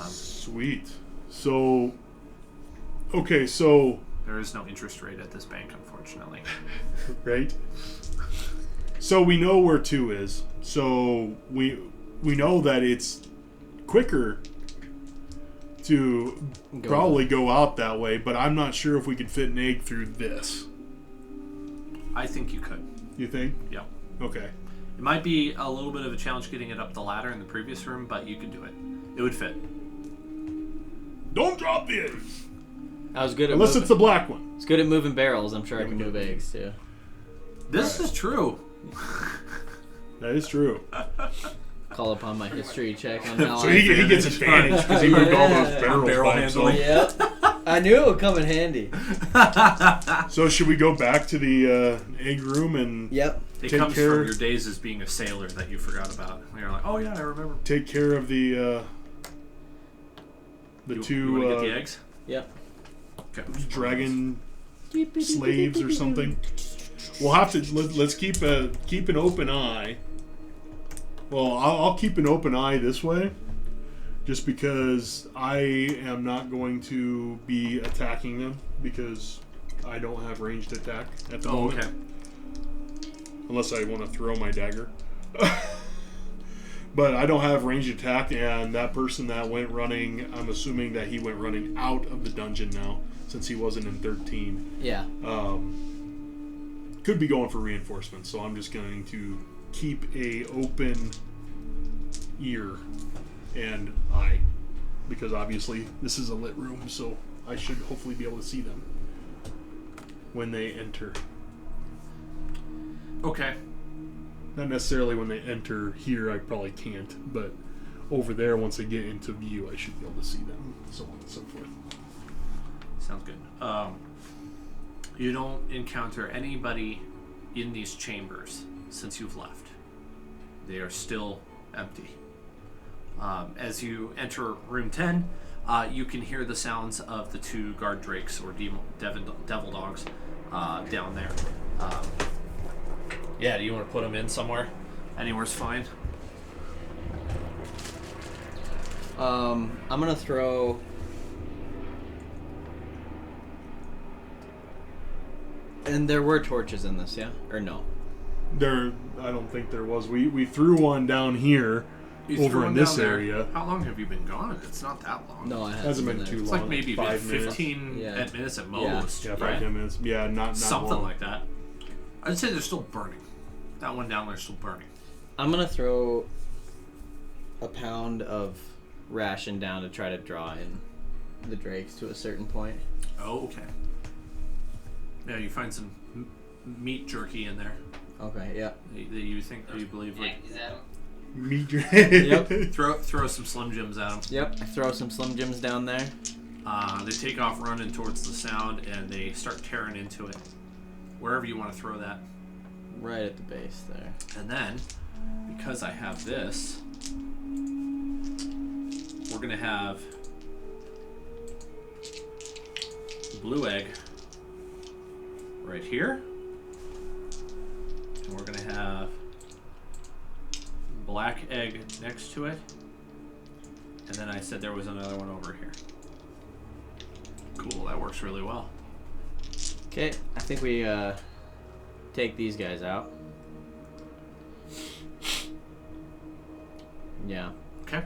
Sweet. So, okay, so, There is no interest rate at this bank, unfortunately. right? So we know where 2 is. So we know that it's quicker to probably go out that way, but I'm not sure if we could fit an egg through this. I think you could. You think? Yeah. Okay. It might be a little bit of a challenge getting it up the ladder in the previous room, but you could do it. It would fit. Don't drop the egg! I was good at Unless moving. it's the black one. It's good at moving barrels. I'm sure I can move eggs too. This is true. That is true. Call upon my history check on how So I he gets advantage because he moved all those Yeah. barrels Barrel by himself. handling. Yep. I knew it would come in handy. So should we go back to the egg room and Yep. It Take comes care- from your days as being a sailor that you forgot about. And you're like, oh yeah, I remember. take care of the You two want to get the eggs? Yep. Okay. dragon slaves or something? We'll have to let's keep an open eye. Well, I'll keep an open eye this way, just because I am not going to be attacking them because I don't have ranged attack at the Oh, moment. okay. Unless I want to throw my dagger. But I don't have ranged attack, and that person that went running, I'm assuming that he went running out of the dungeon now, since he wasn't in 13. Yeah. Could be going for reinforcements, so I'm just going to keep a open ear and eye, because obviously this is a lit room, so I should hopefully be able to see them when they enter. Okay. Not necessarily when they enter here, I probably can't, but over there, once they get into view, I should be able to see them, so on and so forth. Sounds good. You don't encounter anybody in these chambers since you've left. They are still empty. As you enter room 10, you can hear the sounds of the two guard drakes or devil dogs down there. Yeah, do you want to put them in somewhere? Anywhere's fine. I'm gonna throw. And there were torches in this, yeah? Or no? I don't think there was. We threw one down here You threw over one in this down there. How How long have you been gone? It's not that long. No, I haven't. Hasn't been there. too It's long. like maybe 5 minutes. 15 Yeah. minutes at Yeah. most. Yeah, 5 right? 10 minutes. Yeah, not Something long. like that. I'd say they're still burning. That one down there's still burning. I'm gonna throw a pound of ration down to try to draw in the drakes to a certain point. Oh, okay. Yeah, you find some meat jerky in there Okay, yeah. that you think, that you believe would Is that Meet your Yep. throw some Slim Jims at them. Yep, I throw some Slim Jims down there. They take off running towards the sound and they start tearing into it. Wherever you want to throw that. Right at the base there. And then, because I have this, we're going to have blue egg right here. And we're going to have black egg next to it. And then I said there was another one over here. Cool, that works really well. Okay, I think we take these guys out. Yeah. Okay.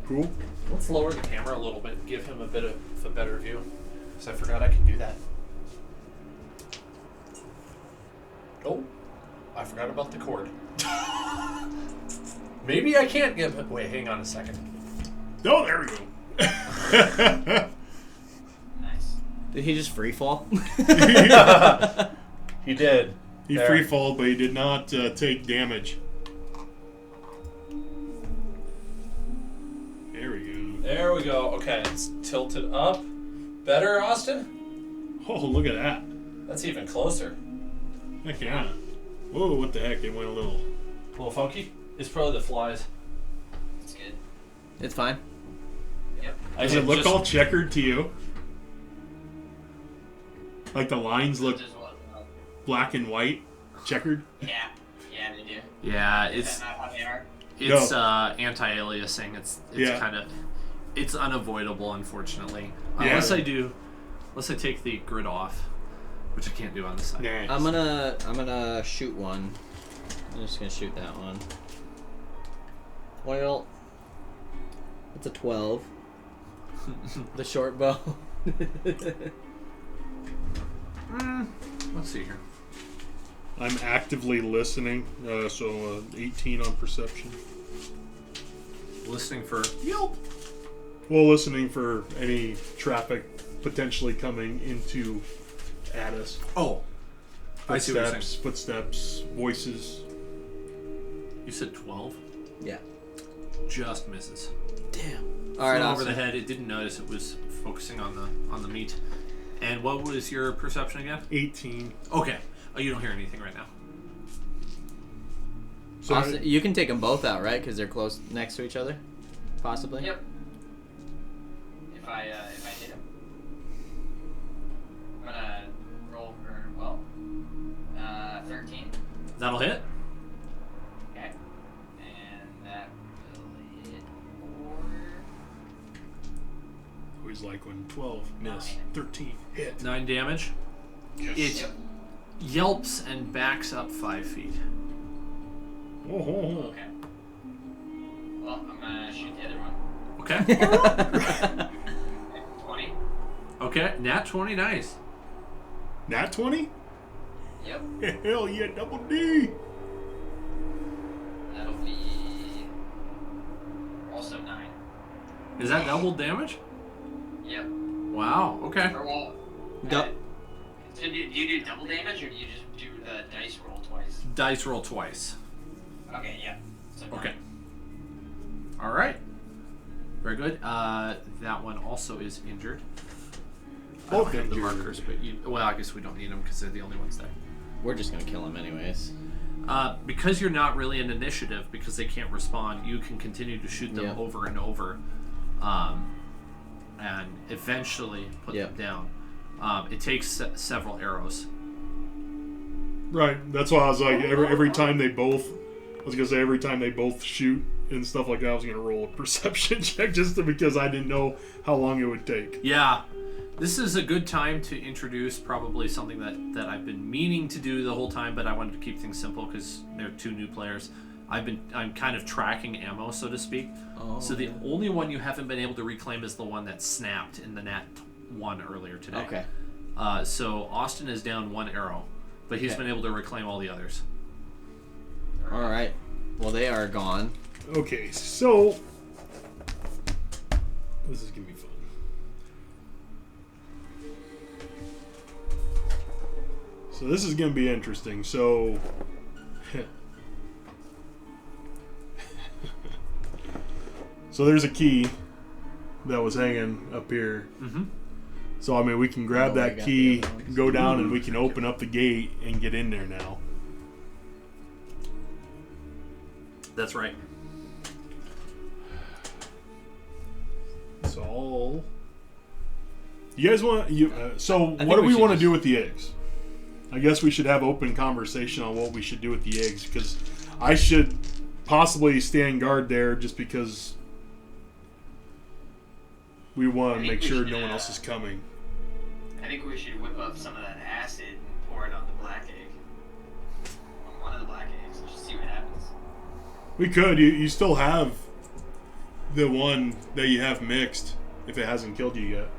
Cool. Let's lower the camera a little bit and give him a bit of a better view. Because I forgot I can do that. Oh, I forgot about the cord. Maybe I can't give it. Wait, hang on a second. Oh, there we go. nice? Did he just free fall? He did. He There. free falled, but he did not take damage. There we go. There we go. Okay, it's tilted up. Better, Austin? Oh, look at that. That's even closer. Heck yeah. Whoa, what the heck? It went a little... A little funky? It's probably the flies. It's good. It's fine. Yep. Does it look all checkered to you? Like the lines look Just one. black and white, checkered? Yeah. Yeah, they do. Yeah, Is it's that not how they are? it's anti-aliasing. It's Yeah. kind of it's unavoidable, unfortunately. Yeah. Unless I take the grid off, which I can't do on this side. Nice. I'm gonna shoot one. I'm just gonna shoot that one. Well, it's a 12. The short bow. Let's see here. I'm actively listening, so 18 on perception. Listening for yelp. Well, listening for any traffic potentially coming into at us. Oh, I see what you're Footsteps, voices. You said 12? Yeah. Just misses. Damn. All right, Flew over Austin. the head. It didn't notice. It was focusing on the meat. And what was your perception again? 18. Okay. Oh, you don't hear anything right now. So Austin, you can take them both out, right? Because they're close next to each other, possibly. Yep. If I hit him, I'm gonna roll for 13. That'll hit. Okay. And that will hit always like when 12 miss, 13 hit. 9 damage. Yes. It Yep. yelps and backs up 5 feet. Oh, oh, oh. Okay. Well, I'm gonna shoot the other one. Okay. 20. Okay. Nat 20. Nice. Nat 20? Yep. Hell yeah, double D. That'll be also 9. Is that double damage? Yep. Wow. Okay. Or well, Du- so do you do double damage or do you just do the dice roll twice? Dice roll twice. Okay, yeah. So Okay. All right. Very good. That one also is injured. I don't Both have the injured. markers, but well, I guess we don't need them because they're the only ones there. We're just gonna kill him anyways. Because you're not really an initiative, because they can't respond, you can continue to shoot them Yep. over and over, and eventually put Yep. them down. It takes several arrows. Right. That's why I was like, every time they both, I was gonna say every time they both shoot and stuff like that, I was gonna roll a perception check just because I didn't know how long it would take. Yeah. This is a good time to introduce probably something that I've been meaning to do the whole time, but I wanted to keep things simple because there are 2 new players. I'm kind of tracking ammo, so to speak. Oh, So the only one you haven't been able to reclaim is the one that snapped in the Nat 1 earlier today. Okay. So Austin is down 1 arrow, but he's Okay. been able to reclaim all the others. All right. Well, they are gone. Okay, so this is gonna be fun. So this is gonna be interesting. So so there's a key that was hanging up here. Mm-hmm. So I mean, we can grab Oh, I that got key, the other ones. go down, and we can open up the gate and get in there now. That's right. So all you guys want so think what do we we should want to just- do with the eggs? I guess we should have open conversation on what we should do with the eggs, because I should possibly stand guard there just because we want I to think make we sure should, no one else is coming. I think we should whip up some of that acid and pour it on the black egg. On one of the black eggs. Just see what happens. We could. You still have the one that you have mixed if it hasn't killed you yet.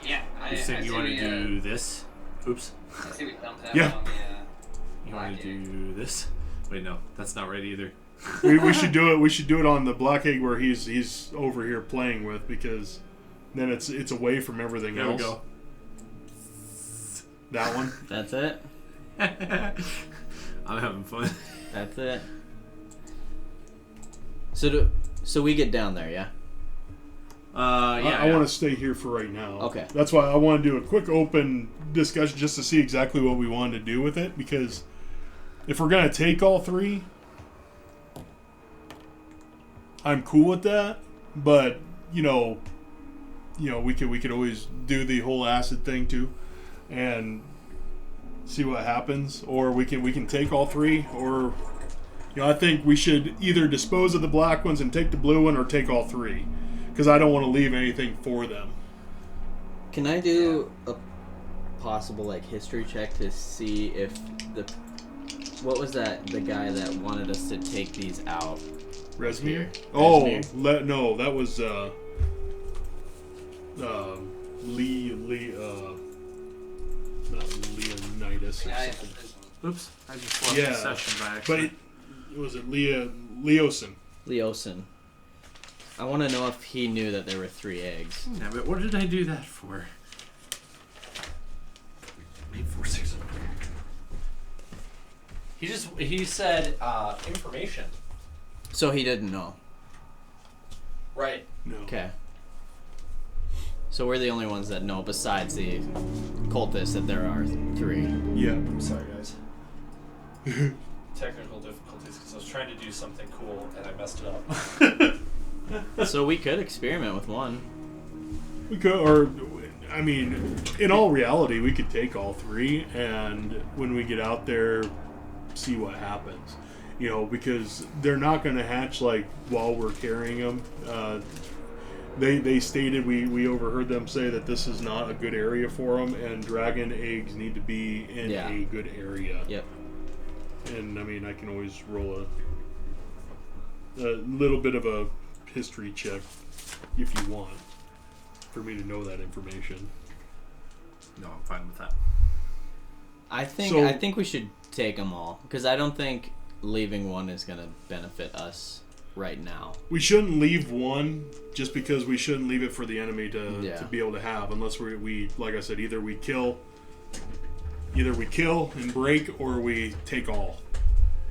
Yeah. You think you want to do this? Oops. I say we dump that Yeah. on the You want black to egg. do this? Wait, no, that's not right either. we should do it. We should do it on the black egg where he's over here playing with, because then it's away from everything There we else. go. That one. That's it. I'm having fun. That's it. So we get down there, yeah. I want to stay here for right now. Okay. That's why I want to do a quick open discussion just to see exactly what we wanted to do with it, because if we're gonna take all 3, I'm cool with that. But you know, we could always do the whole acid thing too, and see what happens. Or we can take all 3, or I think we should either dispose of the black ones and take the blue one, or take all 3. Because I don't want to leave anything for them. Can I do a possible history check to see if what was that the guy that wanted us to take these out? Resmir? Resmir. Oh, no, that was not Leonidas or Yeah, I- something. Oops, I just left Yeah, the session by But accident. was it Leosin? Leosin. I want to know if he knew that there were 3 eggs. Yeah, but what did I do that for? 8, 4, 6. He said information. So he didn't know. Right. No. Okay. So we're the only ones that know, besides the cultists, that there are 3. Yeah. I'm sorry, guys. Technical difficulties because I was trying to do something cool and I messed it up. So we could experiment with one. We could, or I mean, in all reality, we could take all 3, and when we get out there, see what happens. You know, because they're not going to hatch like while we're carrying them. They stated, we overheard them say that this is not a good area for them, and dragon eggs need to be in a good area. Yep. And I mean, I can always roll a little bit of a history check if you want for me to know that information. No, I'm fine with that. I think we should take them all, because I don't think leaving one is going to benefit us right now. We shouldn't leave one just because we shouldn't leave it for the enemy to be able to have, unless we like I said, either we kill and break, or we take all.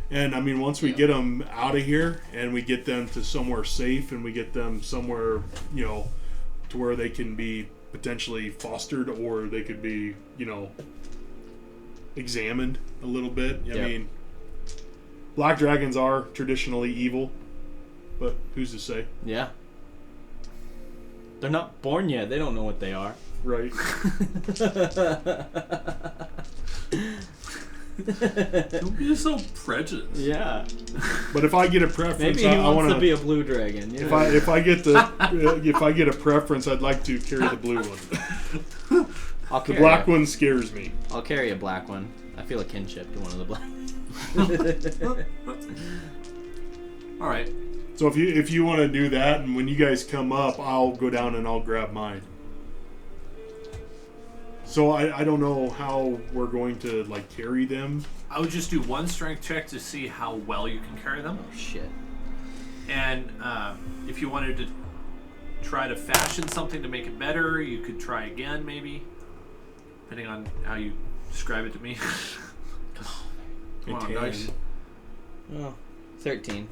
And I mean, once we get them out of here and we get them to somewhere safe and we get them somewhere, you know, to where they can be potentially fostered, or they could be, you know, examined a little bit. I mean, black dragons are traditionally evil, but who's to say? Yeah. They're not born yet. They don't know what they are. Right. Don't be so prejudiced. Yeah. But if I get a preference, Maybe he I wants want to be a blue dragon. You If know? I get if I get a preference, I'd like to carry the blue one. I'll The carry black a, one scares me. I'll carry a black one. I feel a kinship to one of the black. All right. So if you want to do that, and when you guys come up, I'll go down and I'll grab mine. So I don't know how we're going to like carry them. I would just do one strength check to see how well you can carry them. Oh shit. And if you wanted to try to fashion something to make it better, you could try again, maybe. Depending on how you describe it to me. Come on, dice. Oh, 13.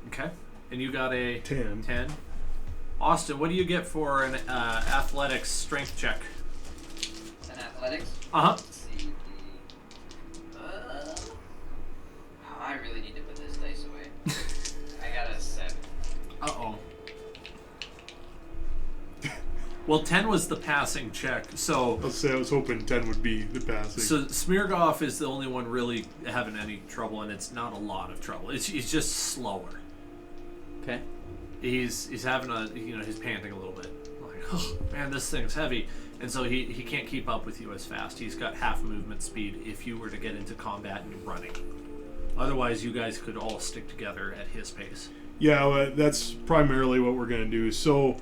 Okay. And you got a 10. 10. Austin, what do you get for an athletics strength check? An athletics? Uh-huh. Let's see. I really need to put this dice away. I got a 7. Uh-oh. Well, 10 was the passing check, so... I'll say I was hoping 10 would be the passing. So Smeargoff is the only one really having any trouble, and it's not a lot of trouble. He's just slower. Okay. He's having he's panting a little bit. Like, oh, man, this thing's heavy. And so he can't keep up with you as fast. He's got half movement speed if you were to get into combat and running. Otherwise, you guys could all stick together at his pace. Yeah, well, that's primarily what we're going to do. So,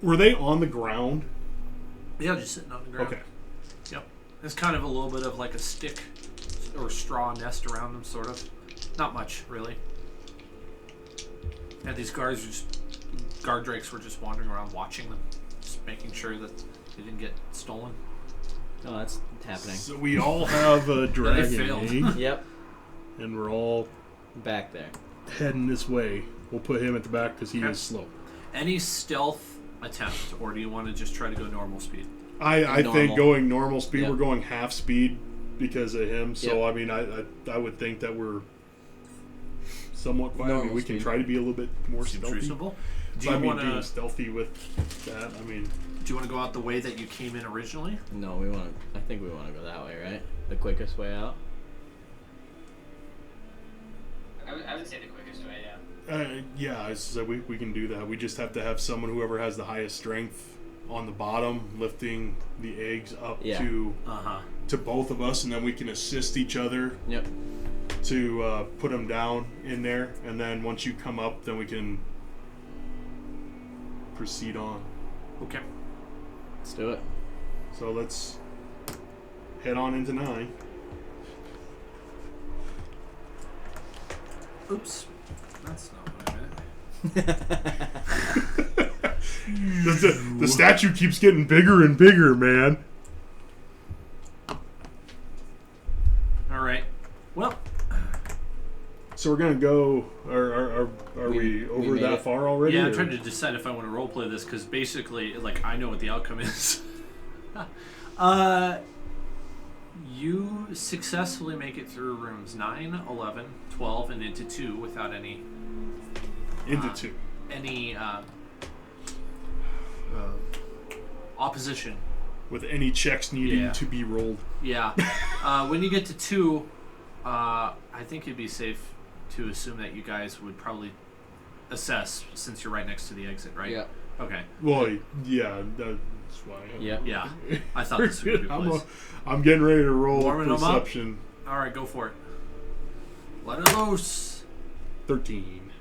were they on the ground? Yeah, just sitting on the ground. Okay. Yep. It's kind of a little bit of like a stick or straw nest around them, sort of. Not much, really. And these guard drakes were just wandering around watching them, just making sure that they didn't get stolen. Oh, that's happening. So we all have a dragon failed. egg, Yep. and we're all Back there. heading this way. We'll put him at the back because he Okay. is slow. Any stealth attempt, or do you want to just try to go normal speed? I think Normal. going normal speed, Yep. we're going half speed because of him. So, Yep. I mean, I would think that we're somewhat quiet. I mean, Normal we can speed. try to be a little bit more Seems stealthy. reasonable. Do So, you I mean, want being to stealthy with that, I mean... do you want to go out the way that you came in originally? No, I think we want to go that way, right? The quickest way out. I would say the quickest way, yeah. Yeah, so we can do that. We just have to have someone, whoever has the highest strength, on the bottom, lifting the eggs up Yeah. to both of us, and then we can assist each other Yep. to put them down in there. And then once you come up, then we can proceed on. Okay. Let's do it. So let's head on into 9. Oops. That's not what I meant. The statue keeps getting bigger and bigger, man. All right. Well, we're gonna go. Are we over made that it. far already? Yeah, I'm or- trying to decide if I want to roleplay this because basically, like, I know what the outcome is. You successfully make it through rooms 9, 11, 12, and into 2 without any into 2. Opposition. With any checks needing Yeah. to be rolled. Yeah. When you get to 2, I think it'd be safe to assume that you guys would probably assess since you're right next to the exit, right? Yeah. Okay. Well, yeah, that's why. Yeah. Yeah. I thought this would be a good place. I'm getting ready to roll Warming 'em up. perception. All right, go for it. Let it loose. 13.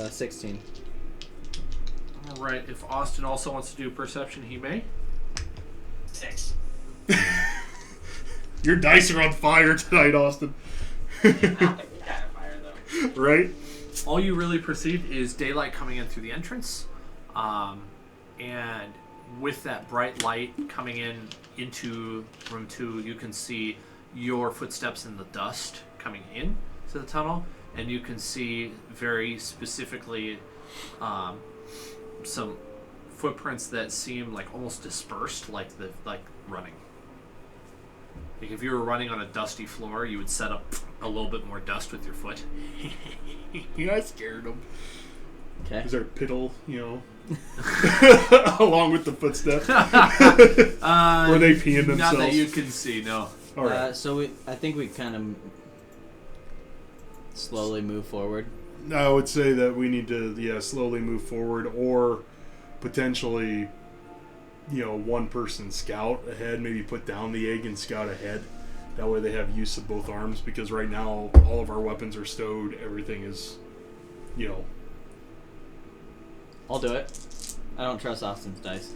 16. All right. If Austin also wants to do perception, he may. 6. Your dice are on fire tonight, Austin. I don't think we got a fire though. Right? All you really perceive is daylight coming in through the entrance, and with that bright light coming into room 2, you can see your footsteps in the dust coming in to the tunnel, and you can see very specifically some footprints that seem like almost dispersed, like running. Like if you were running on a dusty floor, you would set up a little bit more dust with your foot. I scared him. Okay. Is there a piddle, along with the footsteps? Were they peeing themselves? Not that you can see, no. All right. I think we kind of slowly move forward. I would say that we need to, slowly move forward, or potentially, one person scout ahead, maybe put down the egg and scout ahead. That way they have use of both arms, because right now all of our weapons are stowed. Everything is, I'll do it. I don't trust Austin's dice.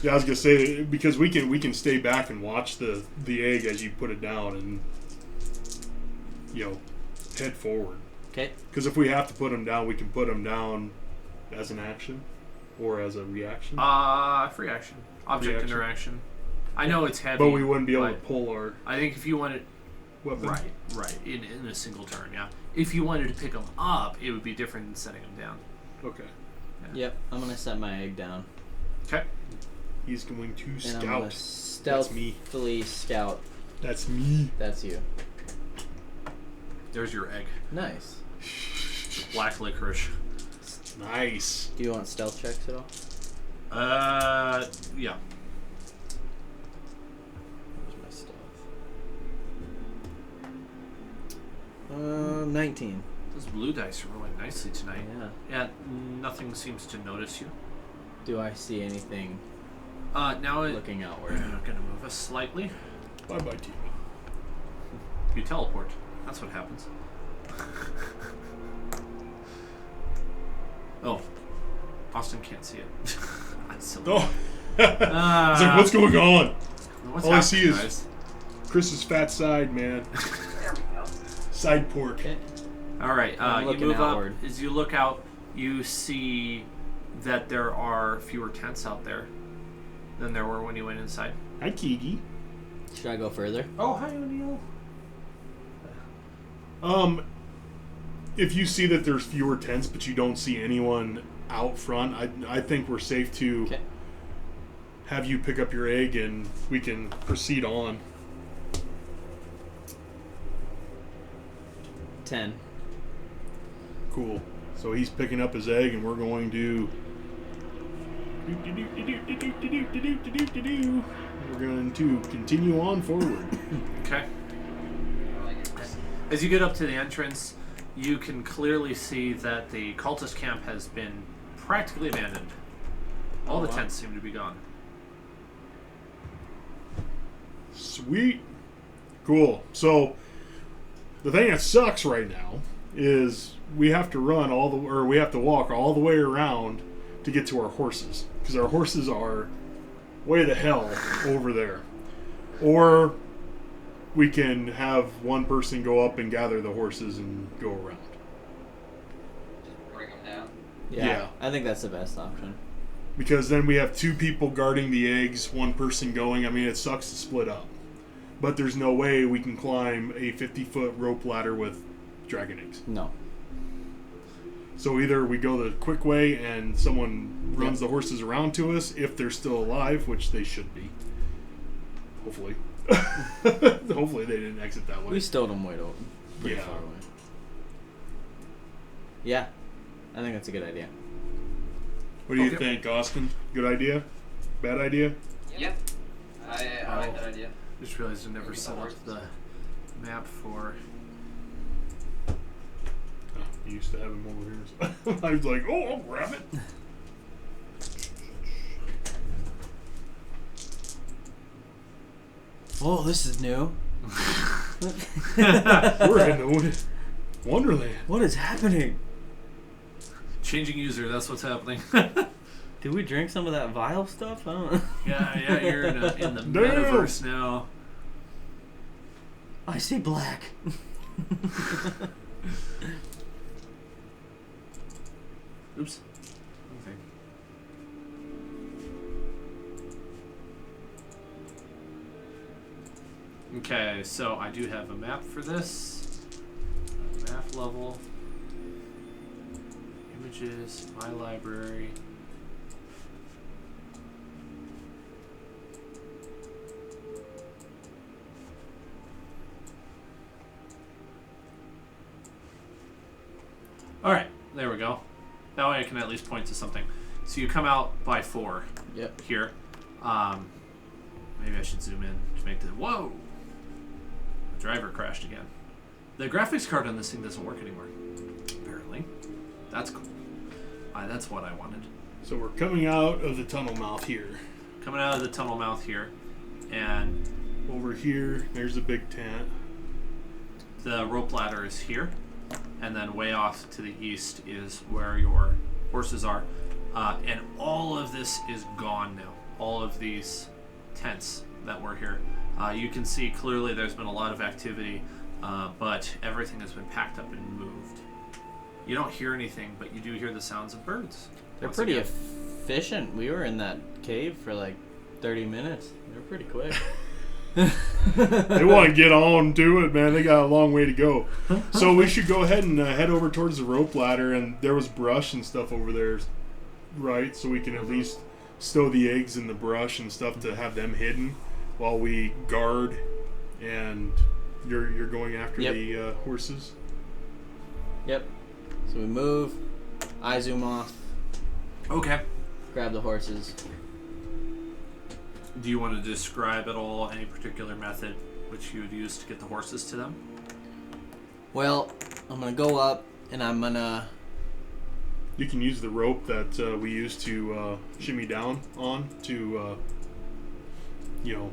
Yeah, I was gonna say, because we can stay back and watch the egg as you put it down and head forward. Okay. Because if we have to put them down, we can put them down as an action or as a reaction. Free action. Object Reaction. interaction. I know it's heavy. But we wouldn't be able to but pull our I think if you wanted... weapon. Right. In a single turn, yeah. If you wanted to pick them up, it would be different than setting them down. Okay. Yep. I'm gonna set my egg down. Okay. He's going to And I'm gonna scout. That's me. stealthily scout. That's me. That's you. There's your egg. Nice. Black licorice. Nice. Do you want stealth checks at all? Yeah. Where's my stealth? 19. Those blue dice are rolling nicely tonight. Yeah. Yeah, nothing seems to notice you. Do I see anything Now looking outward? I'm gonna move us slightly. Bye-bye, team. You teleport. That's what happens. Oh. Austin can't see it. That's so Oh. It's like, what's going on? What's all I see happening, is- guys? Chris's fat side, man. There we go. Side pork. Okay. All right, I'm you looking move outward. up. As you look out, you see that there are fewer tents out there than there were when you went inside. Hi, Kiki. Should I go further? Oh, hi, O'Neill. If you see that there's fewer tents, but you don't see anyone out front, I think we're safe to Okay. have you pick up your egg and we can proceed on. 10. Cool. So he's picking up his egg, and we're going to. We're going to continue on forward. Okay. As you get up to the entrance, you can clearly see that the cultist camp has been practically abandoned. All the wow. tents seem to be gone. Sweet. Cool. So the thing that sucks right now is we have to we have to walk all the way around to get to our horses, because our horses are way the hell over there. Or we can have one person go up and gather the horses and go around. Just bring them down. Yeah. I think that's the best option. Because then we have two people guarding the eggs, one person going. I mean, it sucks to split up. but there's no way we can climb a 50-foot rope ladder with dragon eggs. No. So either we go the quick way and someone runs the horses around to us if they're still alive, which they should be. Hopefully. Hopefully they didn't exit that way. We stowed them way over. Pretty Yeah. far away. Yeah. I think that's a good idea. What do you Okay. think, Austin? Good idea? Bad idea? Yep. I like that idea. Just realized I never set up the map for. Oh, you used to have him over here. So I was like, oh, I'll grab it. Oh, this is new. We're in the Wonderland. What is happening? Changing user, that's what's happening. Did we drink some of that vile stuff? I don't know. yeah, you're in the Damn. metaverse now. I see black. Oops. Okay. Okay, so I do have a map for this. Map level. Images, my library. Alright, there we go. That way I can at least point to something. So you come out by 4 Yep. here. Maybe I should zoom in to make the... Whoa! The driver crashed again. The graphics card on this thing doesn't work anymore. Apparently. That's cool. That's what I wanted. So we're coming out of the tunnel mouth here. Coming out of the tunnel mouth here. And Over here, there's a big tent. the rope ladder is here. And then way off to the east is where your horses are. And all of this is gone now. All of these tents that were here. You can see clearly there's been a lot of activity, but everything has been packed up and moved. You don't hear anything, but you do hear the sounds of birds. They're Once pretty again. efficient. We were in that cave for like 30 minutes. They're pretty quick. They want to get on to it, man. They got a long way to go. So we should go ahead and head over towards the rope ladder, and there was brush and stuff over there, right? So we can at least stow the eggs in the brush and stuff to have them hidden while we guard. And you're going after Yep. the horses. Yep. So we move. I zoom off. Okay. Grab the horses. Do you want to describe at all any particular method which you would use to get the horses to them? Well, I'm gonna go up and I'm gonna. You can use the rope that we used to shimmy down on to, not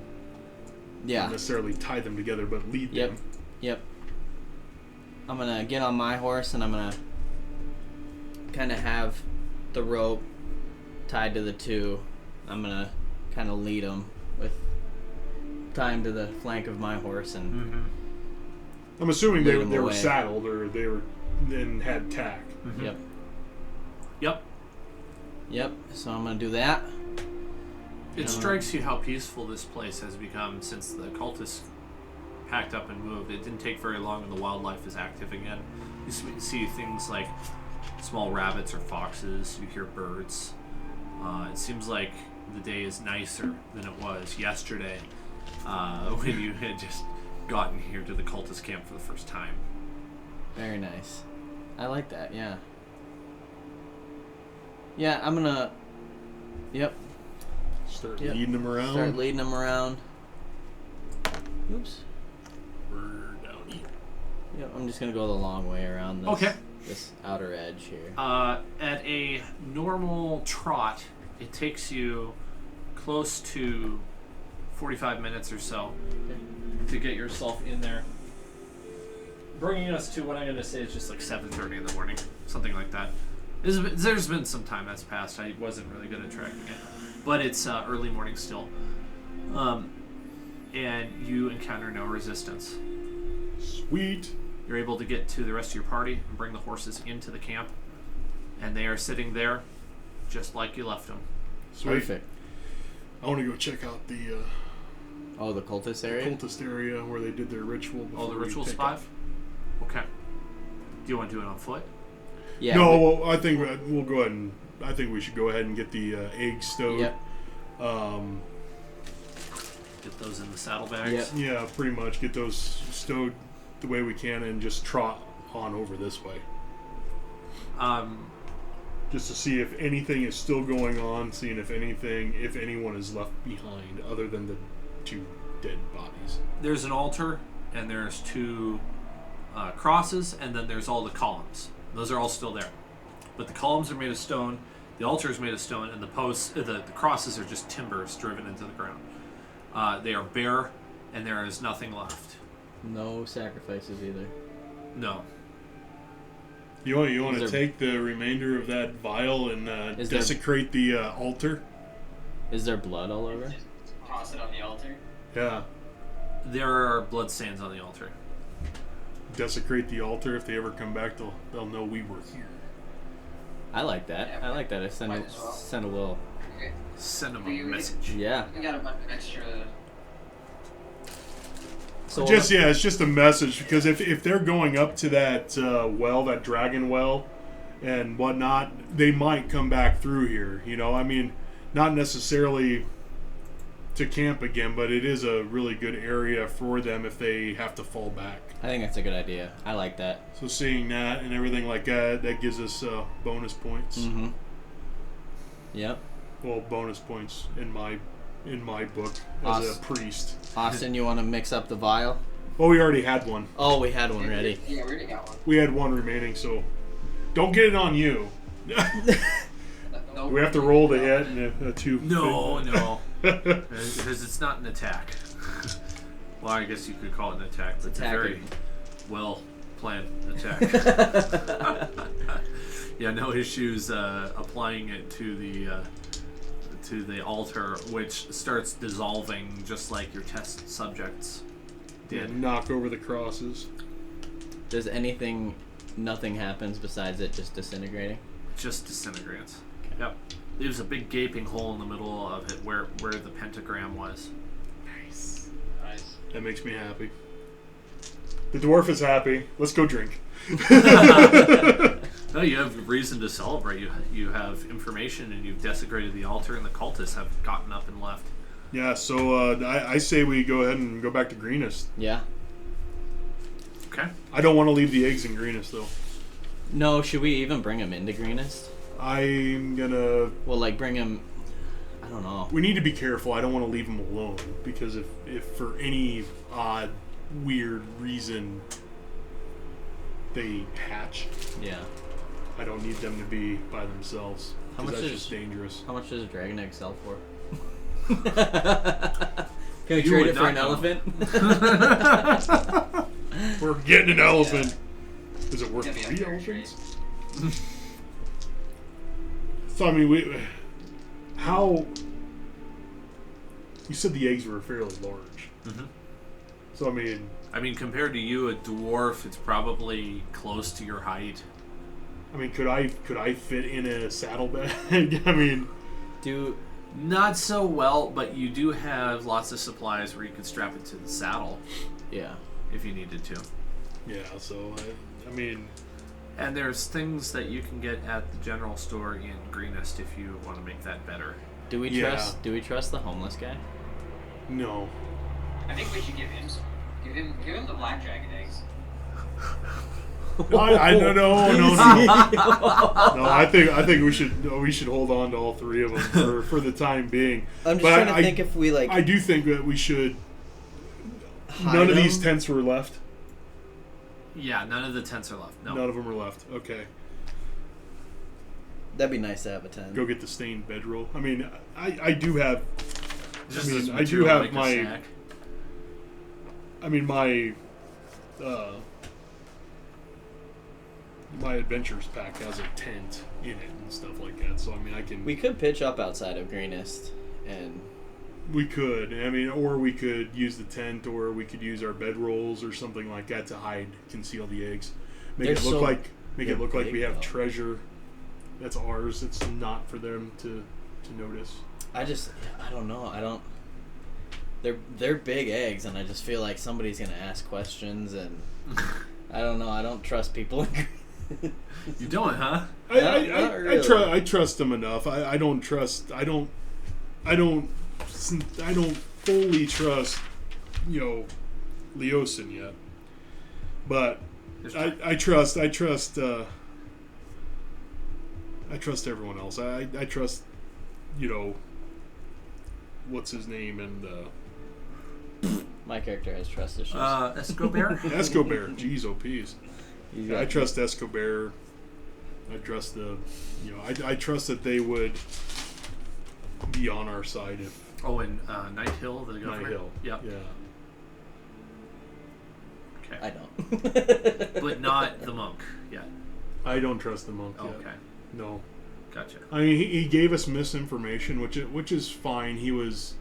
Yeah. necessarily tie them together, but lead Yep. them. Yep. I'm gonna get on my horse and I'm gonna kind of have the rope tied to the two. I'm gonna kind of lead them with time to the flank of my horse and Mm-hmm. I'm assuming Lead they 'em were away. saddled or they were then had tack. Mm-hmm. Yep. Yep. Yep. So I'm gonna do that. It strikes you how peaceful this place has become since the cultists packed up and moved. It didn't take very long and the wildlife is active again. You see things like small rabbits or foxes. You hear birds. It seems like the day is nicer than it was yesterday when you had just gotten here to the cultist camp for the first time. Very nice. I like that. Yeah. Yeah. I'm gonna. Yep. Start Yep. leading them around. Start leading them around. Oops. We're down here. Yep. I'm just gonna go the long way around this. Okay. This outer edge here. At a normal trot, it takes you close to 45 minutes or so to get yourself in there. Bringing us to what I'm going to say is just like 7:30 in the morning, something like that. There's been some time that's passed. I wasn't really good at tracking it, but it's early morning still. And you encounter no resistance. Sweet. You're able to get to the rest of your party and bring the horses into the camp, and they are sitting there just like you left them. Sweet. Perfect. I want to go check out the Oh, the cultist area? Cultist area where they did their ritual. Oh, the before we ritual pick spot? up. Okay. Do you want to do it on foot? Yeah. No, well, I think we'll go ahead and I think we should go ahead and get the eggs stowed. Yep. Get those in the saddlebags? Yep. Yeah, pretty much get those stowed the way we can and just trot on over this way. Just to see if anything is still going on, seeing if anyone is left behind other than the 2 dead bodies. There's an altar, and there's 2 crosses, and then there's all the columns. Those are all still there. But the columns are made of stone, the altar is made of stone, and the posts, the crosses are just timbers driven into the ground. They are bare, and there is nothing left. No sacrifices either. No. You want to Is there- take the remainder of that vial and Is there- desecrate the altar? Is there blood all over? Just toss it on the altar. Yeah. There are bloodstains on the altar. Desecrate the altar. If they ever come back, they'll know we were here. I like that. Yeah, I like that. I send might as well. send a will. Okay. Send them a We- message. Yeah. We got a bunch of extra. So It's just a message because if they're going up to that well, that dragon well, and whatnot, they might come back through here. You know, I mean, not necessarily to camp again, but it is a really good area for them if they have to fall back. I think that's a good idea. I like that. So seeing that and everything like that gives us bonus points. Mm-hmm. Yep. Well, bonus points in my book as Awesome. a priest. Austin, you want to mix up the vial? Well, we already had one. Oh, we had one ready. Yeah, we already got one. We had one remaining, so don't get it on you. No, We have to roll to hit and a 2. No. Because it's not an attack. Well, I guess you could call it an attack, but it's a very Attacking. well planned attack. Yeah, no issues applying it to the altar, which starts dissolving just like your test subjects did. Knock over the crosses. Does nothing happens besides it just disintegrating? Just disintegrates. Yep. Leaves a big gaping hole in the middle of it where the pentagram was. Nice. Nice. That makes me happy. The dwarf is happy. Let's go drink. No, you have reason to celebrate. You have information, and you've desecrated the altar, and the cultists have gotten up and left. Yeah, so I say we go ahead and go back to Greenest. Yeah. Okay. I don't want to leave the eggs in Greenest, though. No, should we even bring him into Greenest? I'm gonna... Well, like bring him. I don't know. We need to be careful. I don't want to leave them alone, because if for any odd, weird reason they hatch, Yeah. I don't need them to be by themselves. How 'Cause much that's is- just dangerous. How much does a dragon egg sell for? Can we You trade would it for not an know. elephant? We're getting an elephant. Is it worth It's gonna be 3 a fair elephants? So I mean, how? You said the eggs were fairly large. Mm-hmm. So I mean, compared to you, a dwarf, it's probably close to your height. could I fit in a saddlebag? I mean, Not so well, but you do have lots of supplies where you could strap it to the saddle Yeah. if you needed to. yeah. So I mean, And there's things that you can get at the general store in Greenest if you want to make that better. Do we Yeah. trust the homeless guy? no. I think we should give him some. Give him the black dragon eggs. No. No, I think we should hold on to all 3 of them for the time being. I'm just But trying to I- think if we like. I do think that we should. hide None of these them. tents were left. Yeah, none of the tents are left. No. None of them are left. Okay. That'd be nice to have a tent. Go get the stained bedroll. I mean, I do have. Just I mean, as I do material have to make a my. snack. I mean, my. My adventures pack has a tent in it and stuff like that. So I mean, I can. We could pitch up outside of Greenest, and We could. I mean, or we could use the tent, or we could use our bedrolls or something like that to conceal the eggs. Make it look like we big, have though. treasure. That's ours. It's not for them to notice. I don't know. they're big eggs, and I just feel like somebody's gonna ask questions, and I don't know. I don't trust people. You don't, huh? I trust him enough. I don't fully trust, Leosin yet. But I trust everyone else. I trust, what's his name, and My character has trust issues. Escobar? Escobar. Jeez, oh peas. I trust Escobar. I trust I trust that they would be on our side if Oh, and Night Hill, the government? Night Hill. Yep. Yeah. Okay. I don't. But not the monk yet. I don't trust the monk yet. Okay. No. Gotcha. I mean, he gave us misinformation, which is fine. He was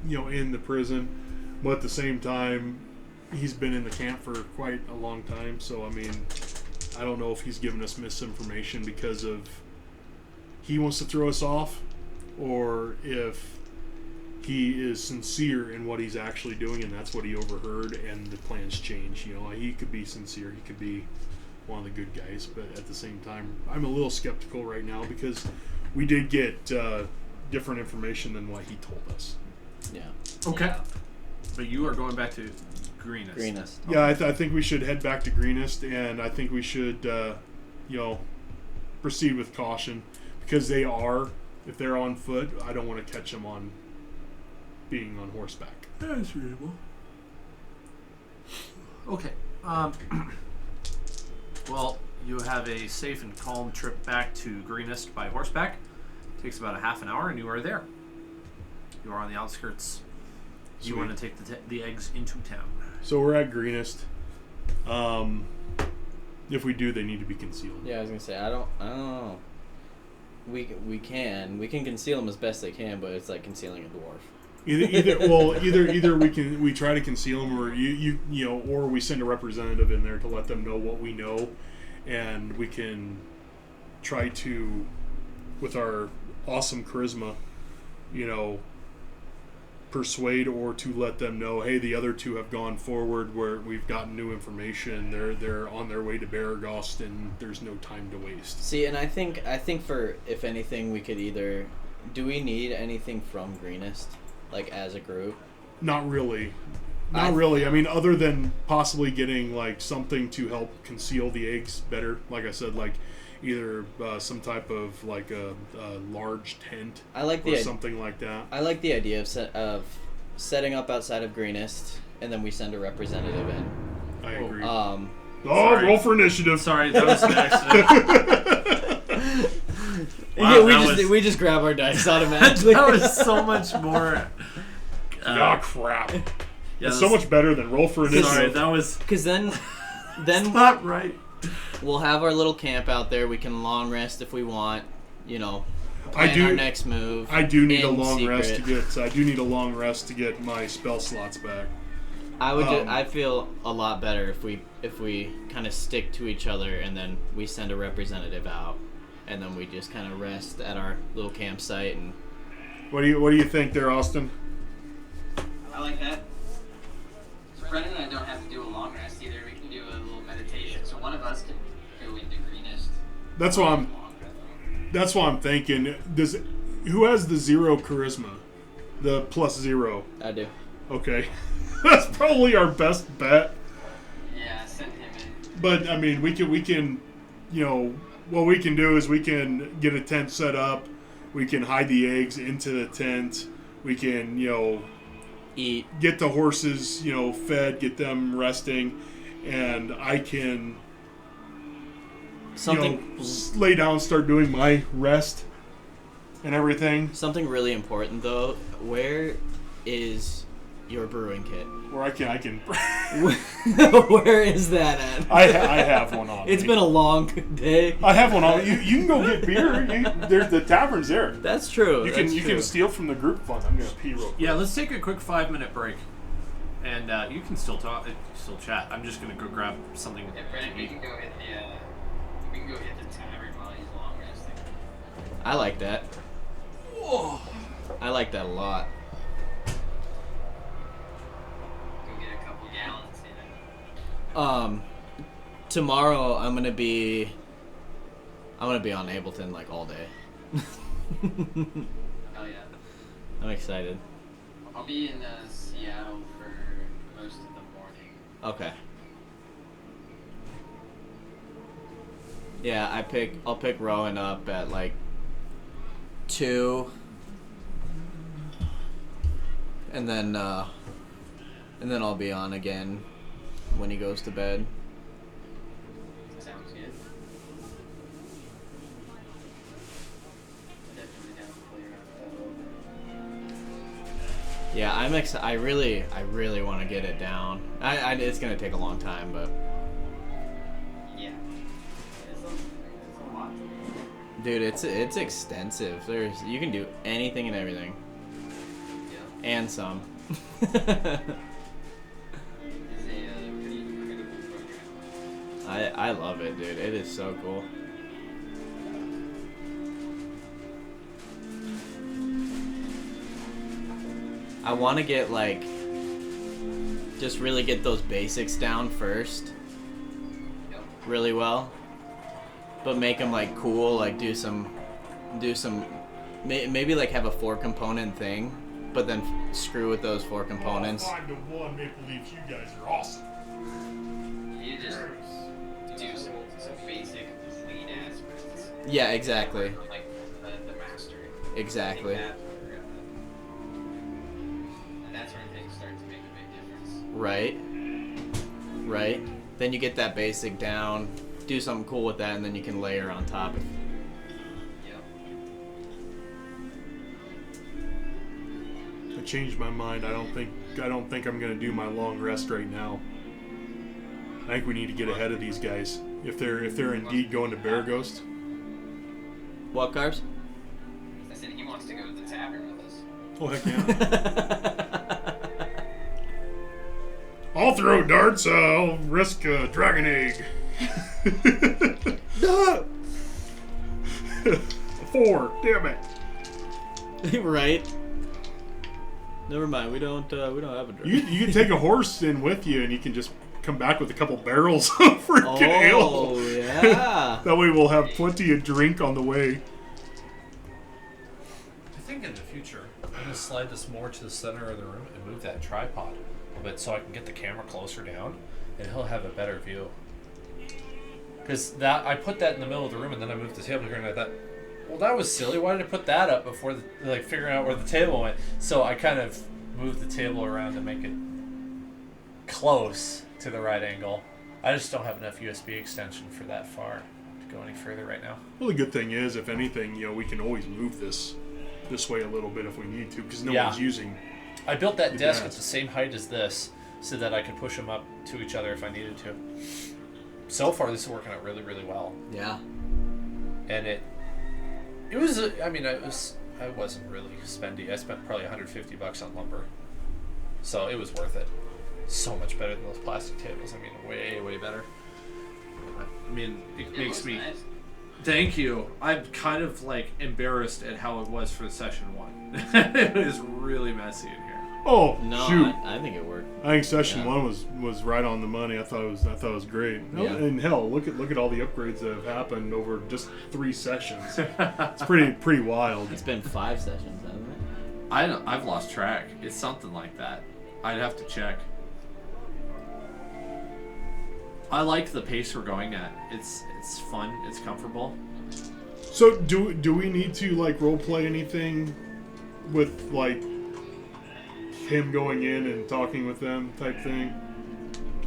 in the prison, but at the same time, he's been in the camp for quite a long time. So I mean, I don't know if he's giving us misinformation because of he wants to throw us off, or if he is sincere in what he's actually doing, and that's what he overheard, and the plans change. He could be sincere. He could be one of the good guys, but at the same time, I'm a little skeptical right now because we did get different information than what he told us. Yeah. Okay. But you are going back to Greenest. Greenest. Yeah, I think we should head back to Greenest, and I think we should, proceed with caution because if they're on foot, I don't want to catch them on being on horseback. That's reasonable. Okay. Well, you have a safe and calm trip back to Greenest by horseback. Takes about a half an hour, and you are there. You are on the outskirts. You Sweet. want to take the eggs into town. So we're at Greenest. If we do, they need to be concealed. Yeah, I was gonna say I don't know. We can conceal them as best they can, but it's like concealing a dwarf. Either we try to conceal them, or or we send a representative in there to let them know what we know, and we can try to, with our awesome charisma, persuade or to let them know, hey, the other two have gone forward where we've gotten new information. They're on their way to Beregost, and there's no time to waste. See, and I think for if anything, we could either. Do we need anything from Greenest, like as a group? Not really. Not really. I mean, other than possibly getting like something to help conceal the eggs better. Like I said, like either some type of like a large tent or something like that. I like the idea of setting up outside of Greenest, and then we send a representative in. I agree. Sorry. Roll for initiative. Sorry, that was an accident. Wow, yeah, we just grab our dice automatically. That was so much more. Crap. Yeah, it's so much better than roll for initiative. Sorry, that was. Because then Not right. We'll have our little camp out there. We can long rest if we want. Plan our next move. I do need a in long secret. rest to get. I do need a long rest to get my spell slots back. I feel a lot better if we kind of stick to each other, and then we send a representative out, and then we just kind of rest at our little campsite. And What do you think there, Austin? I like that. So Brendan and I don't have to do a long rest either. We can do a little meditation. So one of us can go into Greenest. That's what I'm thinking. Who has the 0 charisma? The +0. I do. Okay. That's probably our best bet. Yeah, send him in. But I mean, we can, what we can do is we can get a tent set up. We can hide the eggs into the tent. We can, Eat. get the horses, fed, get them resting, and I can, lay down, start doing my rest and everything. Something really important though. Where is your brewing kit? Where I can. Where is that at? I have one on. It's me. been a long day. I have one on. You can go get beer. There's the tavern's there. That's true. You can steal from the group fund. I'm gonna pee real quick. Yeah, let's take a quick 5-minute break, and you can still talk, still chat. I'm just gonna go grab something. Yeah, Brendan, we can go hit the tavern while he's long resting. I like that. I like that a lot. Tomorrow I'm gonna be on Ableton like all day. Oh yeah. I'm excited. I'll be in Seattle for most of the morning. Okay. Yeah, I'll pick Rowan up at like 2, and then I'll be on again when he goes to bed. Sounds good. Definitely down to play around with that. Yeah, I'm I really want to get it down. It's gonna take a long time, but Yeah. It's a lot. dude, it's extensive. You can do anything and everything, Yeah. and some. It's a pretty incredible program. I love it, dude. It is so cool. I want to get like just really get those basics down first Yep. really well, but make them like cool, like do some maybe like have a 4-component thing, but then screw with those 4 components. 5-1 Maple Leafs. You guys are awesome. You just do some basic lead aspects. Yeah, exactly. Like the mastery. Exactly. Take that for, and that's when things start to make a big difference. Right. Then you get that basic down, do something cool with that, and then you can layer on top. Yep. I changed my mind. I don't think I'm gonna do my long rest right now. I think we need to get ahead of these guys. If they're indeed going to Beregost. What, Carbs? I said he wants to go to the tavern with us. Oh heck yeah. I'll throw darts. I'll risk a dragon egg. No. 4. Damn it. Right. Never mind. We don't have a drink. You can take a horse in with you, and you can just come back with a couple barrels of freaking ale. Oh yeah. That way we'll have plenty of drink on the way. I think in the future, I'm going to slide this more to the center of the room and move that tripod a bit so I can get the camera closer down and he'll have a better view. Because I put that in the middle of the room and then I moved the table here and I thought, well, that was silly. Why did I put that up before figuring out where the table went? So I kind of moved the table around to make it close to the right angle. I just don't have enough USB extension for that far to go any further right now. Well, the good thing is, if anything, we can always move this way a little bit if we need to, because no one's using. I built that the desk at desk. the same height as this so that I could push them up to each other if I needed to. So far, this is working out really, really well. Yeah. And it was. I wasn't really spendy. I spent probably $150 on lumber, so it was worth it. So much better than those plastic tables. I mean, way, way better. I mean, it makes me. Nice. Thank you. I'm kind of embarrassed at how it was for session 1. It was really messy in here. Oh No, shoot! I think it worked. I think session Yeah. 1 was right on the money. I thought it was great. Yeah. And hell, look at all the upgrades that have happened over just 3 sessions. It's pretty wild. It's been 5 sessions, hasn't it? I've lost track. It's something like that. I'd have to check. I like the pace we're going at. It's fun. It's comfortable. So do we need to role play anything with him going in and talking with them type thing?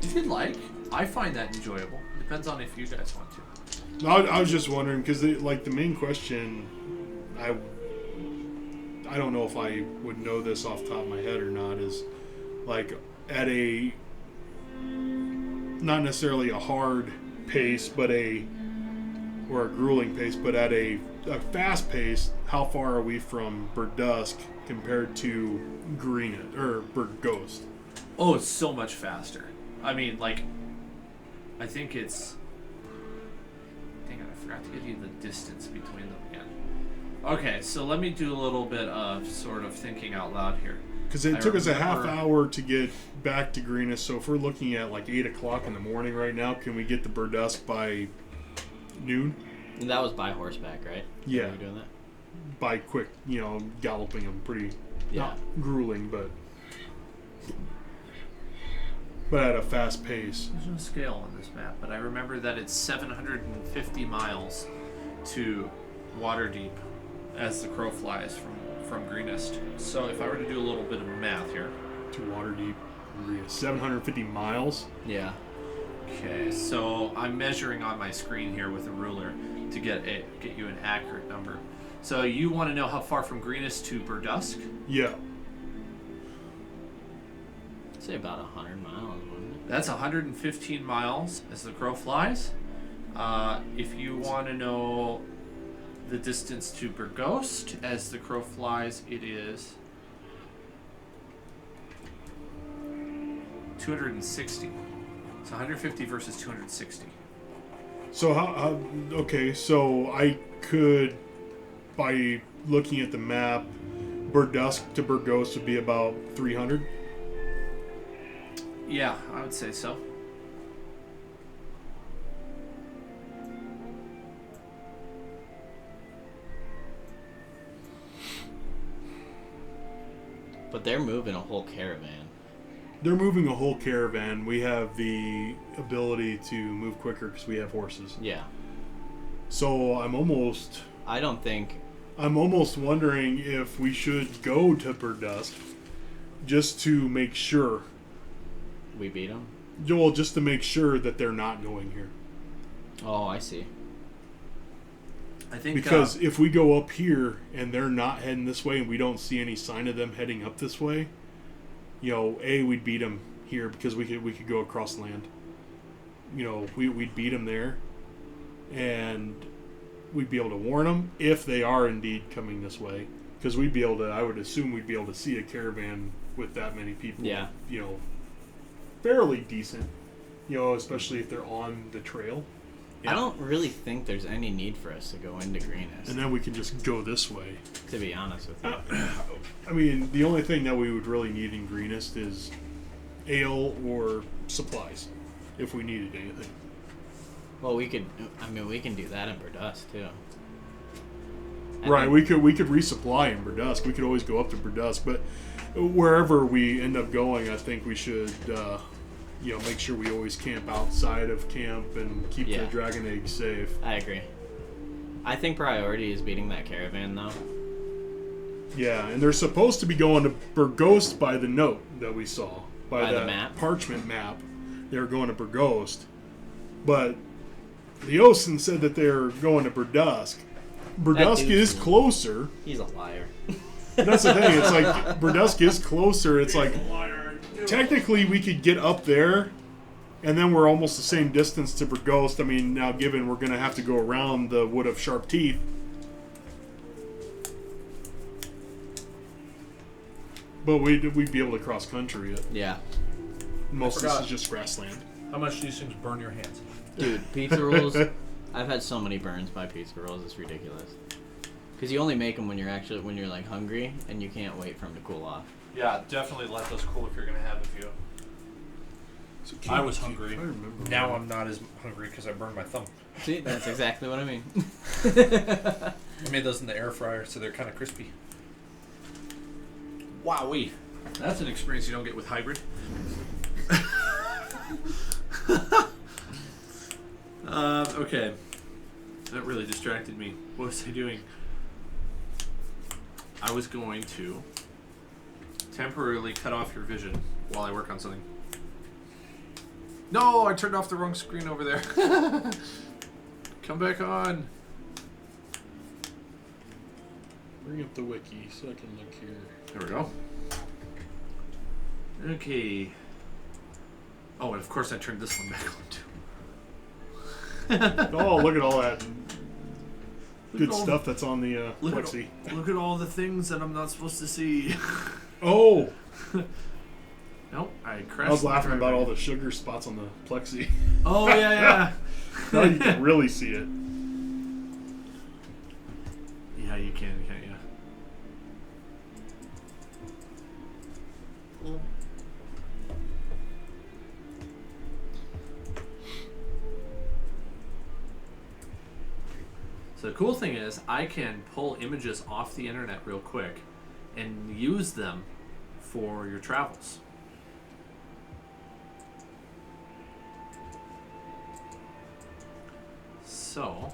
If you'd like, I find that enjoyable. Depends on if you guys want to. No, I was just wondering because the main question, I don't know if I would know this off the top of my head or not, is at a not necessarily a hard pace, but or a grueling pace, but at a fast pace, how far are we from Beregost compared to Beregost? Oh, it's so much faster. I mean, I think it's. Dang it, I forgot to give you the distance between them again. Okay, so let me do a little bit of sort of thinking out loud here. Because it took us a half remember- hour to get back to Greenest, so if we're looking at like 8 o'clock in the morning right now, can we get to Burdusk by noon? And that was by horseback, right? Yeah. Were you doing that? By quick, galloping them pretty, Yeah. not grueling, but at a fast pace. There's no scale on this map, but I remember that it's 750 miles to Waterdeep as the crow flies from Greenest. So if I were to do a little bit of math here. To Waterdeep, 750 miles. Yeah. Okay, so I'm measuring on my screen here with a ruler to get you an accurate number. So you want to know how far from Greenest to Burdusk? Yeah. I'd say about 100 miles, wouldn't it? That's 115 miles as the crow flies. If you want to know the distance to Beregost as the crow flies, it is 260. It's 150 versus 260. So how okay, so I could, by looking at the map, Burdusk to Beregost would be about 300. Yeah, I would say so. But they're moving a whole caravan. They're moving a whole caravan. We have the ability to move quicker because we have horses. Yeah. So I'm almost wondering if we should go to Burdusk just to make sure. We beat them? Well, just to make sure that they're not going here. Oh, I see. I think Because if we go up here and they're not heading this way and we don't see any sign of them heading up this way, we'd beat them here because we could go across land. We'd beat them there, and we'd be able to warn them if they are indeed coming this way. Because we'd be able to, I would assume we'd be able to see a caravan with that many people. Yeah. Fairly decent. Especially if they're on the trail. I don't really think there's any need for us to go into Greenest, And then we can just go this way. to be honest with you. I mean, the only thing that we would really need in Greenest is ale or supplies, if we needed anything. Well, we can do that in Burdusk, too. Right, we could resupply in Burdusk. We could always go up to Burdusk, but wherever we end up going, I think we should, make sure we always camp outside of camp and keep the dragon eggs safe. I agree. I think priority is beating that caravan, though. Yeah, and they're supposed to be going to Beregost by the note that we saw. By the that map? parchment map. They were going to Beregost. But the Osen said that they're going to Burdusk. Burdusk dude's is closer. He's a liar. That's the thing. It's like Burdusk is closer. It's like technically we could get up there, and then we're almost the same distance to Beregost. I mean, now given we're going to have to go around the Wood of Sharp Teeth. But we'd be able to cross country it. Yeah. Most of this forgot. is just grassland. How much do these things burn your hands? Dude, pizza rolls. I've had so many burns by pizza rolls. It's ridiculous. Because you only make them when you're like hungry and you can't wait for them to cool off. Yeah, definitely let those cool if you're gonna have a few. So I was hungry. I remember Now I'm not as hungry because I burned my thumb. See, that's exactly what I mean. I made those in the air fryer, so they're kind of crispy. Wowee. That's an experience you don't get with hybrid. Okay. That really distracted me. What was I doing? I was going to temporarily cut off your vision while I work on something. No, I turned off the wrong screen over there. Come back on. Bring up the wiki so I can look here. There we go. Okay. Oh, and of course I turned this one back on too. Oh, look at all that Look good at all stuff that's on the Look at, Plexi. look at all the things that I'm not supposed to see. Oh! Nope, I crashed. I was my laughing drive about back. all the sugar spots on the Plexi. Oh, yeah. Now you can really see it. Yeah, you can, can't you? So the cool thing is I can pull images off the internet real quick and use them for your travels. So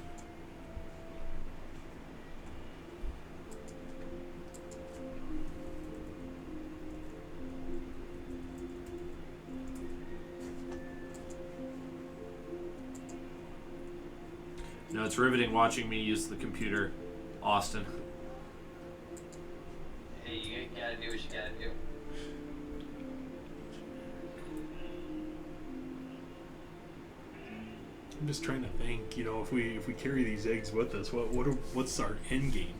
no, it's riveting watching me use the computer, Austin. Hey, you gotta do what you gotta do. I'm just trying to think, if we carry these eggs with us, what's our end game?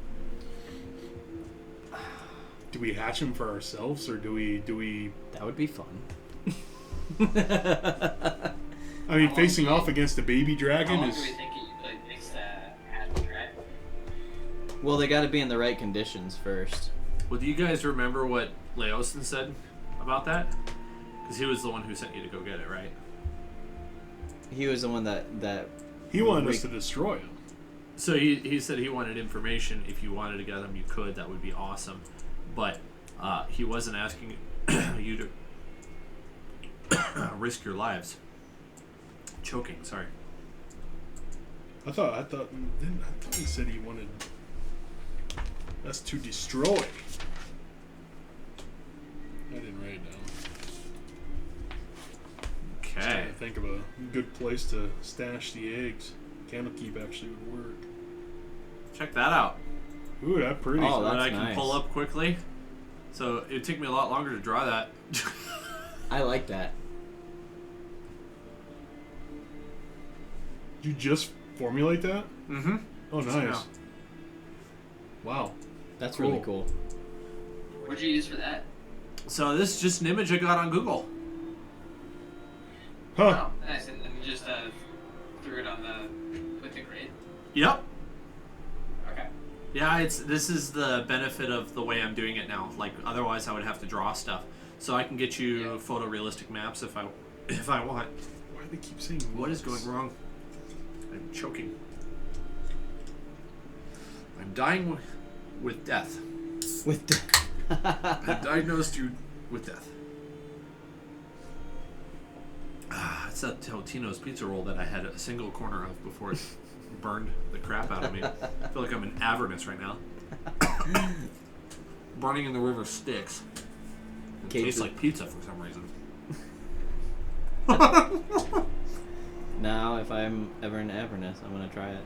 Do we hatch them for ourselves, or do we? That would be fun. I mean, facing off against a baby dragon How long is. do we think it takes to hatch a dragon? Well, they got to be in the right conditions first. Well, do you guys remember what Laosin said about that? Because he was the one who sent you to go get it, right? He was the one that He wanted us to destroy him. So he said he wanted information. If you wanted to get them, you could. That would be awesome. But he wasn't asking you to risk your lives. Choking, sorry. I thought he said he wanted us to destroy. I didn't write it down. Just Okay. trying to think of a good place to stash the eggs. Candlekeep actually would work. Check that out. Ooh, that's pretty. Oh, That that's I can nice. pull up quickly. So it'd take me a lot longer to draw that. I like that. You just formulate that? Mm-hmm. Oh, Just nice. now. Wow. That's Cool. really cool. What'd you use for that? So this is just an image I got on Google. Huh. Oh, nice. And you just threw it on with the grid? Yep. Okay. Yeah, this is the benefit of the way I'm doing it now. Like otherwise I would have to draw stuff. So I can get you Yeah. photorealistic maps if I want. Why do they keep saying What is this? going wrong? I'm choking. I'm dying with death. With I diagnosed you with death. It's that Totino's pizza roll that I had a single corner of before it burned the crap out of me. I feel like I'm in Avernus right now. Burning in the river sticks. It Kate, tastes like pizza for some reason. Now, if I'm ever in Avernus, I'm gonna try it.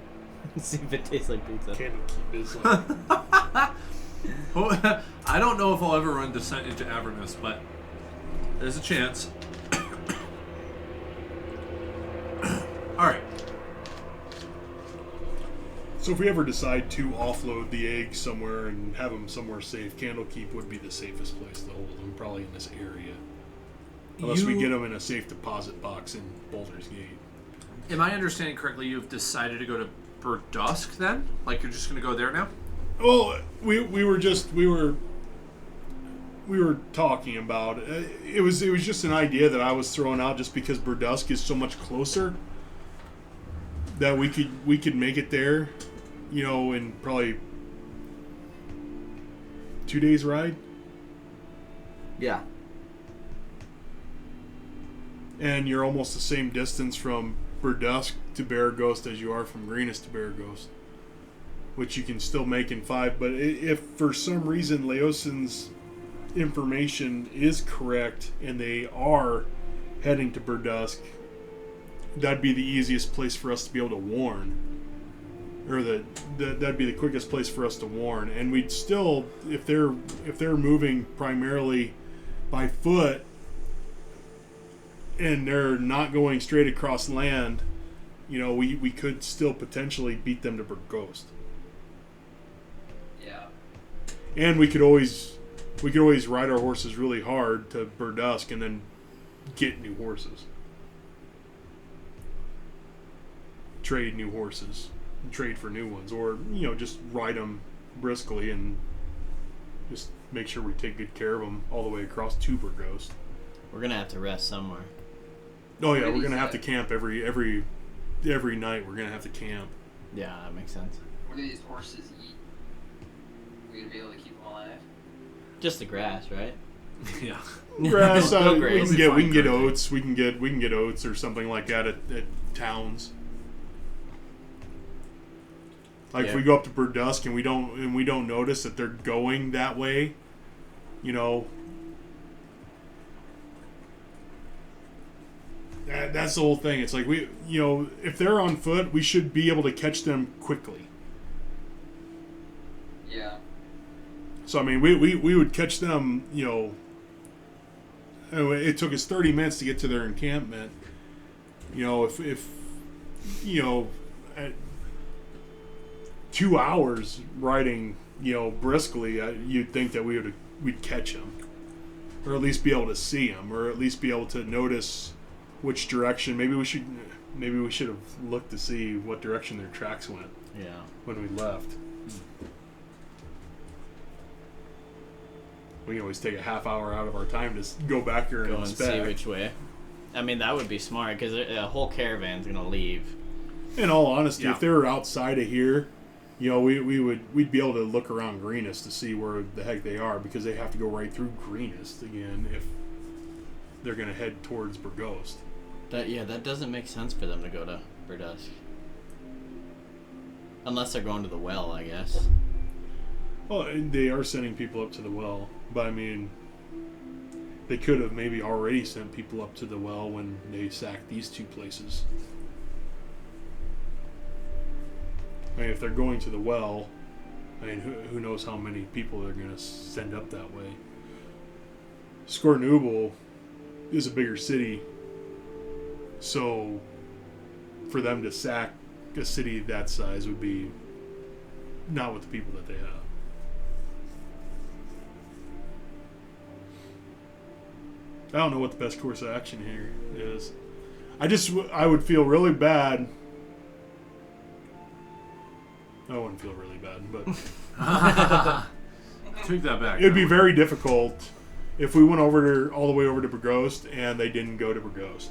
See if it tastes like pizza. Candlekeep is like. I don't know if I'll ever run Descent into Avernus, but there's a chance. Alright. So if we ever decide to offload the eggs somewhere and have them somewhere safe, Candlekeep would be the safest place to hold them, probably in this area. Unless we get them in a safe deposit box in Boulder's Gate. Am I understanding correctly you've decided to go to Beregost then? Like you're just going to go there now? Well, we were talking about it. It was just an idea that I was throwing out just because Beregost is so much closer that we could make it there, in probably 2 days ride. Yeah. And you're almost the same distance from Beregost to Beregost as you are from Greenest to Beregost, which you can still make in 5. But if for some reason Laosin's information is correct and they are heading to Beregost, that'd be the easiest place for us to be able to warn, or that'd be the quickest place for us to warn. And we'd still, if they're moving primarily by foot and they're not going straight across land, we could still potentially beat them to Beregost. Yeah. And we could always ride our horses really hard to Beregost and then get new horses. Trade new horses. Trade for new ones. Or, just ride them briskly and just make sure we take good care of them all the way across to Beregost. We're gonna have to rest somewhere. Oh yeah, Where we're is gonna have to that? camp every night. We're gonna have to camp. Yeah, that makes sense. What do these horses eat? We gonna be able to keep them alive? Just the grass, right? Yeah. Grass. No we grace. can get oats. We can get oats or something like that at towns. Like if Yeah. we go up to Beregost and we don't notice that they're going that way, you know. That's the whole thing. It's like if they're on foot, we should be able to catch them quickly. Yeah. So I mean, we would catch them. Anyway, it took us 30 minutes to get to their encampment. If at 2 hours riding, briskly, you'd think that we'd catch them, or at least be able to see them, or at least be able to notice which direction. Maybe we should have looked to see what direction their tracks went. Yeah. When we left. We can always take a half hour out of our time to go back here and Go and inspect. see which way. I mean, that would be smart because a whole caravan's gonna leave. In all honesty, Yeah. if they were outside of here, we'd be able to look around Greenest to see where the heck they are, because they have to go right through Greenest again if they're gonna head towards Beregost. That doesn't make sense for them to go to Beregost. Unless they're going to the well, I guess. Well, they are sending people up to the well, but I mean, they could have maybe already sent people up to the well when they sacked these two places. I mean, if they're going to the well, I mean, who knows how many people they're going to send up that way. Skornubel is a bigger city, so for them to sack a city that size would be not with the people that they have. I don't know what the best course of action here is. I would feel really bad. I wouldn't feel really bad, but Take that back. it'd be very difficult if we went all the way over to Beregost and they didn't go to Beregost.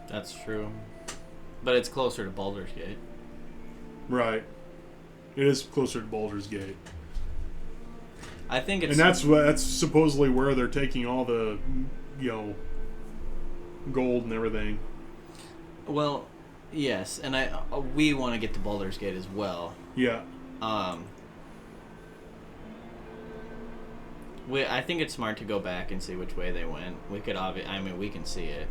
That's true. But it's closer to Baldur's Gate. Right. It is closer to Baldur's Gate. I think it's... And that's supposedly where they're taking all the, gold and everything. Well, yes, and we want to get to Baldur's Gate as well. Yeah. I think it's smart to go back and see which way they went. We could we can see it.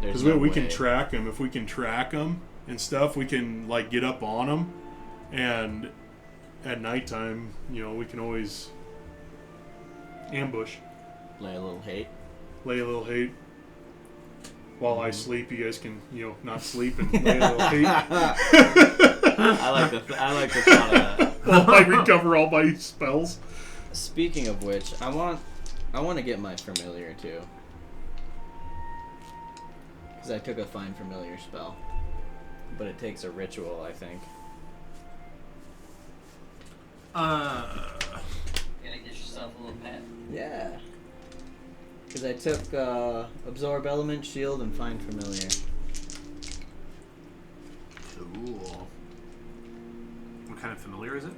Because we can track them. If we can track them and stuff, we can get up on them, and at nighttime, we can always ambush, Lay a little hate. While I sleep, you guys can not sleep and lay a little hate. I like the thought of that. While I recover all my spells. Speaking of which, I want to get my familiar too. Because I took a find familiar spell. But it takes a ritual, I think. Gonna get yourself a little pet. Yeah. Because I took Absorb Element, Shield, and Find Familiar. Cool. What kind of familiar is it?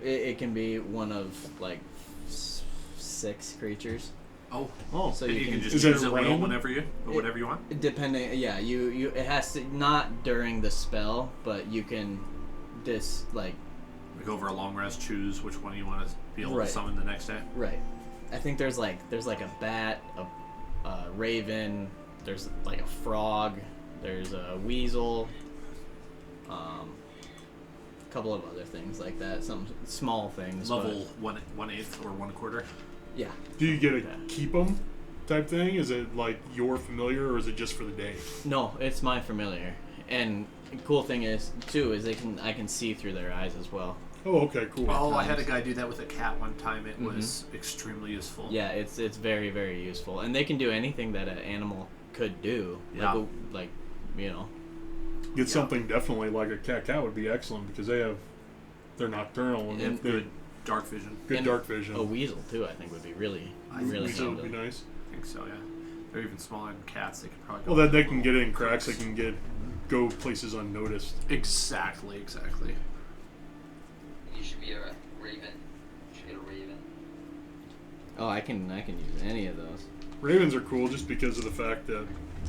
It can be one of 6 creatures. Oh, So and you you can can- just Is it choose it random? whenever you want. Depending, yeah, you it has to not during the spell, but you can Like over a long rest, choose which one you want to be able Right. to summon the next day. right. I think there's a bat, a raven, there's a frog, there's a weasel, a couple of other things like that, some small things. Level 1/8 or 1/4. Yeah. Do you get to Yeah. keep them type thing? Is it your familiar, or is it just for the day? No, it's my familiar, and the cool thing is I can see through their eyes as well. Oh, okay, cool. Oh, I had a guy do that with a cat one time. It was extremely useful. Yeah, it's very, very useful, and they can do anything that an animal could do. Yeah. Get something definitely like a cat would be excellent, because they're nocturnal and And they're good dark vision. good and dark vision. A weasel too, I think, would be really Weasel handy. would be nice. I think so, yeah. They're even smaller than cats. They could probably go. Well, then they can get in cracks. They can get go places unnoticed. Exactly. You should be a raven. You should get a raven. Oh, I can use any of those. Ravens are cool just because of the fact that,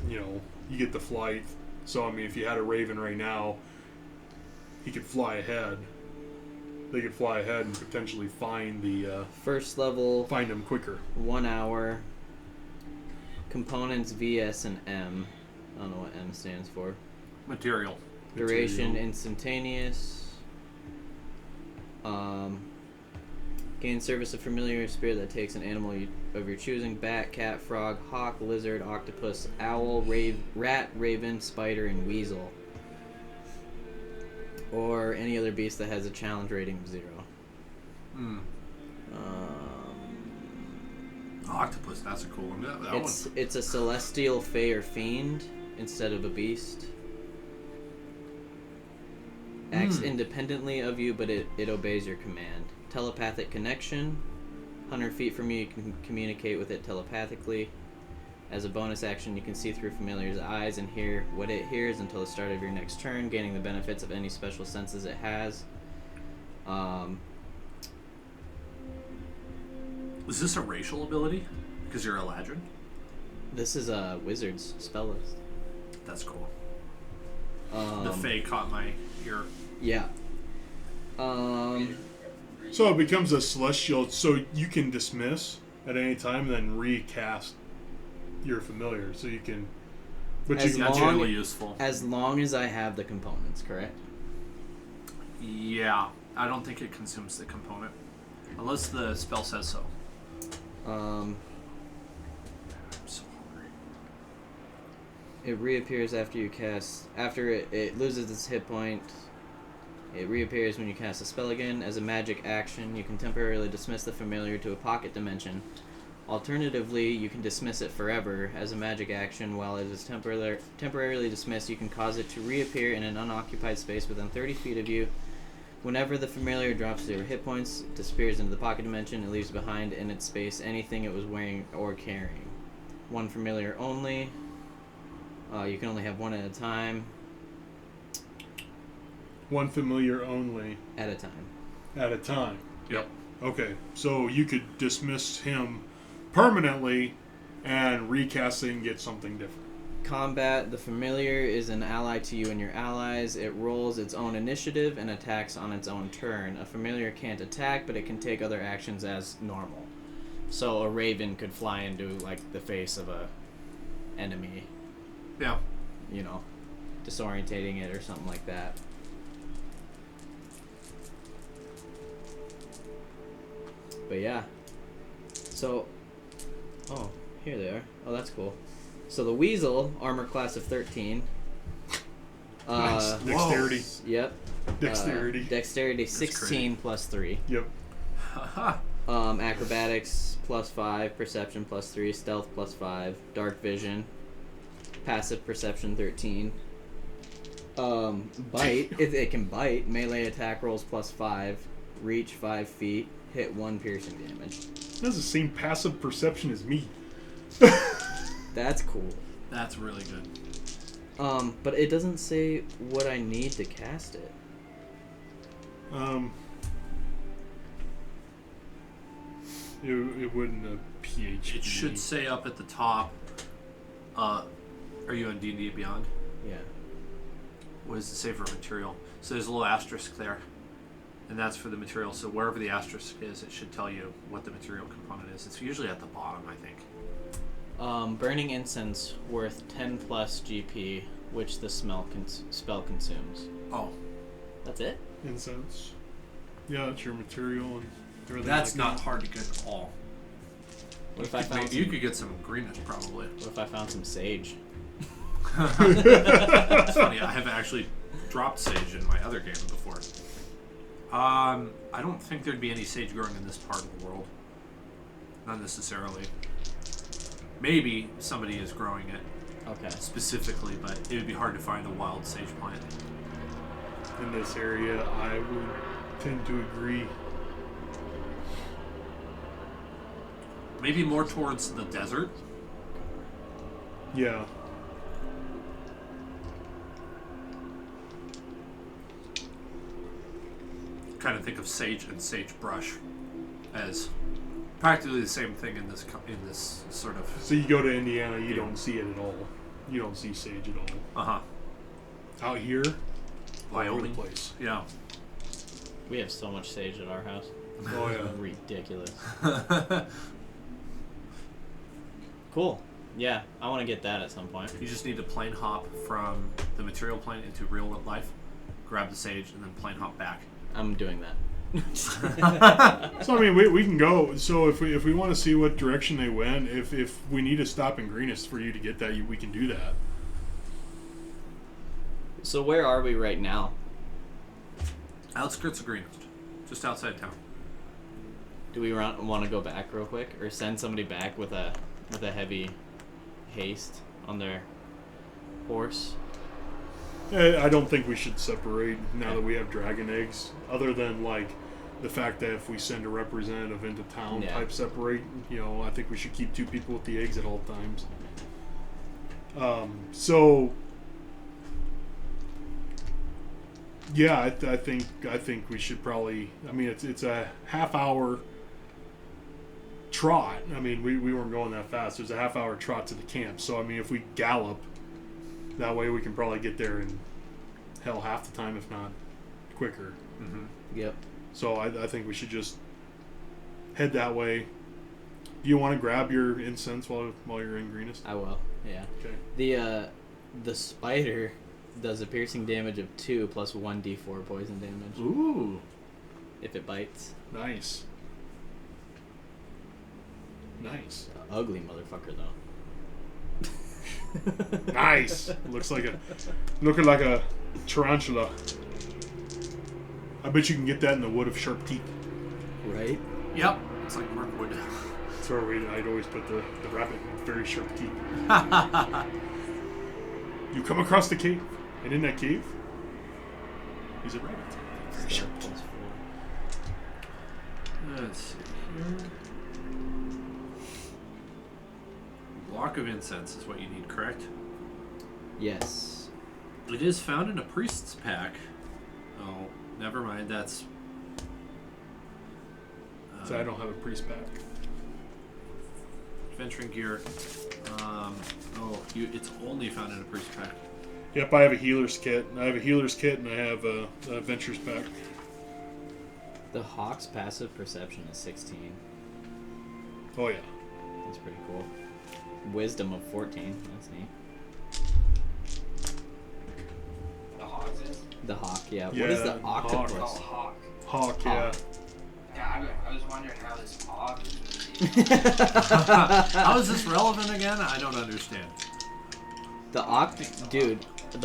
you know, you get the flight. So, I mean, if you had a raven right now, he could fly ahead. They could fly ahead and potentially find the First level, find them quicker. 1 hour. Components V, S, and M. I don't know what M stands for. Material. Duration Material. instantaneous. Gain service of familiar spirit that takes an animal of your choosing: bat, cat, frog, hawk, lizard, octopus, owl, rat, raven, spider, and weasel. Or any other beast that has a challenge rating of 0. Octopus, that's a cool one. That It's a celestial, fey, or fiend instead of a beast. Acts independently of you, but it obeys your command. Telepathic connection. 100 feet from you, you can communicate with it telepathically. As a bonus action, you can see through familiar's eyes and hear what it hears until the start of your next turn, gaining the benefits of any special senses it has. Is this a racial ability? Because you're a Eladrin? This is a wizard's spell list. That's cool. The Fae caught my ear. Yeah. So it becomes a celestial, so you can dismiss at any time, then recast your familiar. So you can, but As you That's can really useful. As long as I have the components, correct? Yeah, I don't think it consumes the component. Unless the spell says so. I'm so hungry. It reappears after you cast. After it loses its hit point, it reappears when you cast a spell again. As a magic action, you can temporarily dismiss the familiar to a pocket dimension. Alternatively, you can dismiss it forever. As a magic action, while it is temporarily dismissed, you can cause it to reappear in an unoccupied space within 30 feet of you. Whenever the familiar drops 0 hit points, disappears into the pocket dimension, it leaves behind in its space anything it was wearing or carrying. 1 familiar only. You can only have 1 at a time. 1 familiar only At a time. at a time. Yep. Okay, so you could dismiss him permanently and recasting get something different. Combat. The familiar is an ally to you and your allies. It rolls its own initiative and attacks on its own turn. A familiar can't attack, but it can take other actions as normal. So a raven could fly into like the face of a enemy, Yeah. you know, disorientating it or something like that. But yeah. So, oh, here they are. Oh, that's cool. So the weasel, armor class of 13. Nice. Dexterity. Yep. Dexterity. Dexterity That's 16 plus 3. Yep. Acrobatics plus 5, perception plus 3, stealth plus 5, dark vision, passive perception 13. Bite, it can bite, melee attack rolls plus 5, reach 5 feet, hit 1 piercing damage. It has the same passive perception as me. That's cool. That's really good. But it doesn't say what I need to cast it. It wouldn't a PhD. It should say up at the top. Are you on D&D Beyond? Yeah. What does it say for material? So there's a little asterisk there, and that's for the material. So wherever the asterisk is, it should tell you what the material component is. It's usually at the bottom, I think. Burning incense worth 10 plus GP, which the spell consumes. Oh, That's it? Incense. Yeah, it's your material and everything. that's like not that. hard to get at all. What if I found You some, could get some greenish probably. what if I found some sage? It's funny. I have actually dropped sage in my other game before. I don't think there'd be any sage growing in this part of the world. Not necessarily. Maybe somebody is growing it Okay. specifically, but it would be hard to find a wild sage plant. In this area, I would tend to agree. Maybe more towards the desert. Yeah. kind of think of sage and sagebrush as practically the same thing in this sort of. So you go to Indiana, you don't see it at all. You don't see sage at all. Out here, all over the Wyoming. place. Yeah. We have so much sage at our house. Oh yeah. Ridiculous. Cool. Yeah, I want to get that at some point. You just need to plane hop from the material plane into real life, grab the sage, and then plane hop back. I'm doing that. So I mean, we can go. So if we want to see what direction they went, if we need to stop in Greenest for you to get that, we can do that. So where are we right now? Outskirts of Greenest, just outside town. Do we want to go back real quick, or send somebody back with a heavy haste on their horse? I don't think we should separate now that we have dragon eggs. Other than like the fact that if we send a representative into town, type separate. You know, I think we should keep 2 people with the eggs at all times. So yeah, I think we should probably. I mean, it's a half-hour trot. I mean, we weren't going that fast. There's a half-hour trot to the camp. So I mean, if we gallop, that way we can probably get there in hell half the time, if not quicker. Mm-hmm. Yep. So I think we should just head that way. Do you want to grab your incense while you're in Greenest? I will. Yeah. Okay. The spider does a piercing damage of 2 plus 1d4 poison damage Ooh. if it bites. Nice. Nice. Ugly motherfucker though. Nice. Looking like a tarantula. I bet you can get that in the wood of sharp teeth. Right? Yep. It's like Mirkwood. That's where I'd always put the rabbit with very sharp teeth. You come across the cave, and in that cave, is a rabbit. Very sharp teeth. Let's see here. Block of incense is what you need, correct? Yes. It is found in a priest's pack. Oh, never mind. That's. So I don't have a priest pack. Adventuring gear. It's only found in a priest pack. Yep, I have a healer's kit. And I have a adventurer's pack. The hawk's passive perception is 16. Oh yeah. That's pretty cool. Wisdom of 14. That's neat. The Hogs is? The hawk, yeah. Yeah, What is the hawk. octopus? Oh, Hawk. Hawk, yeah. Yeah, I was wondering how this Hog is going to be. How is this relevant again? I don't understand. The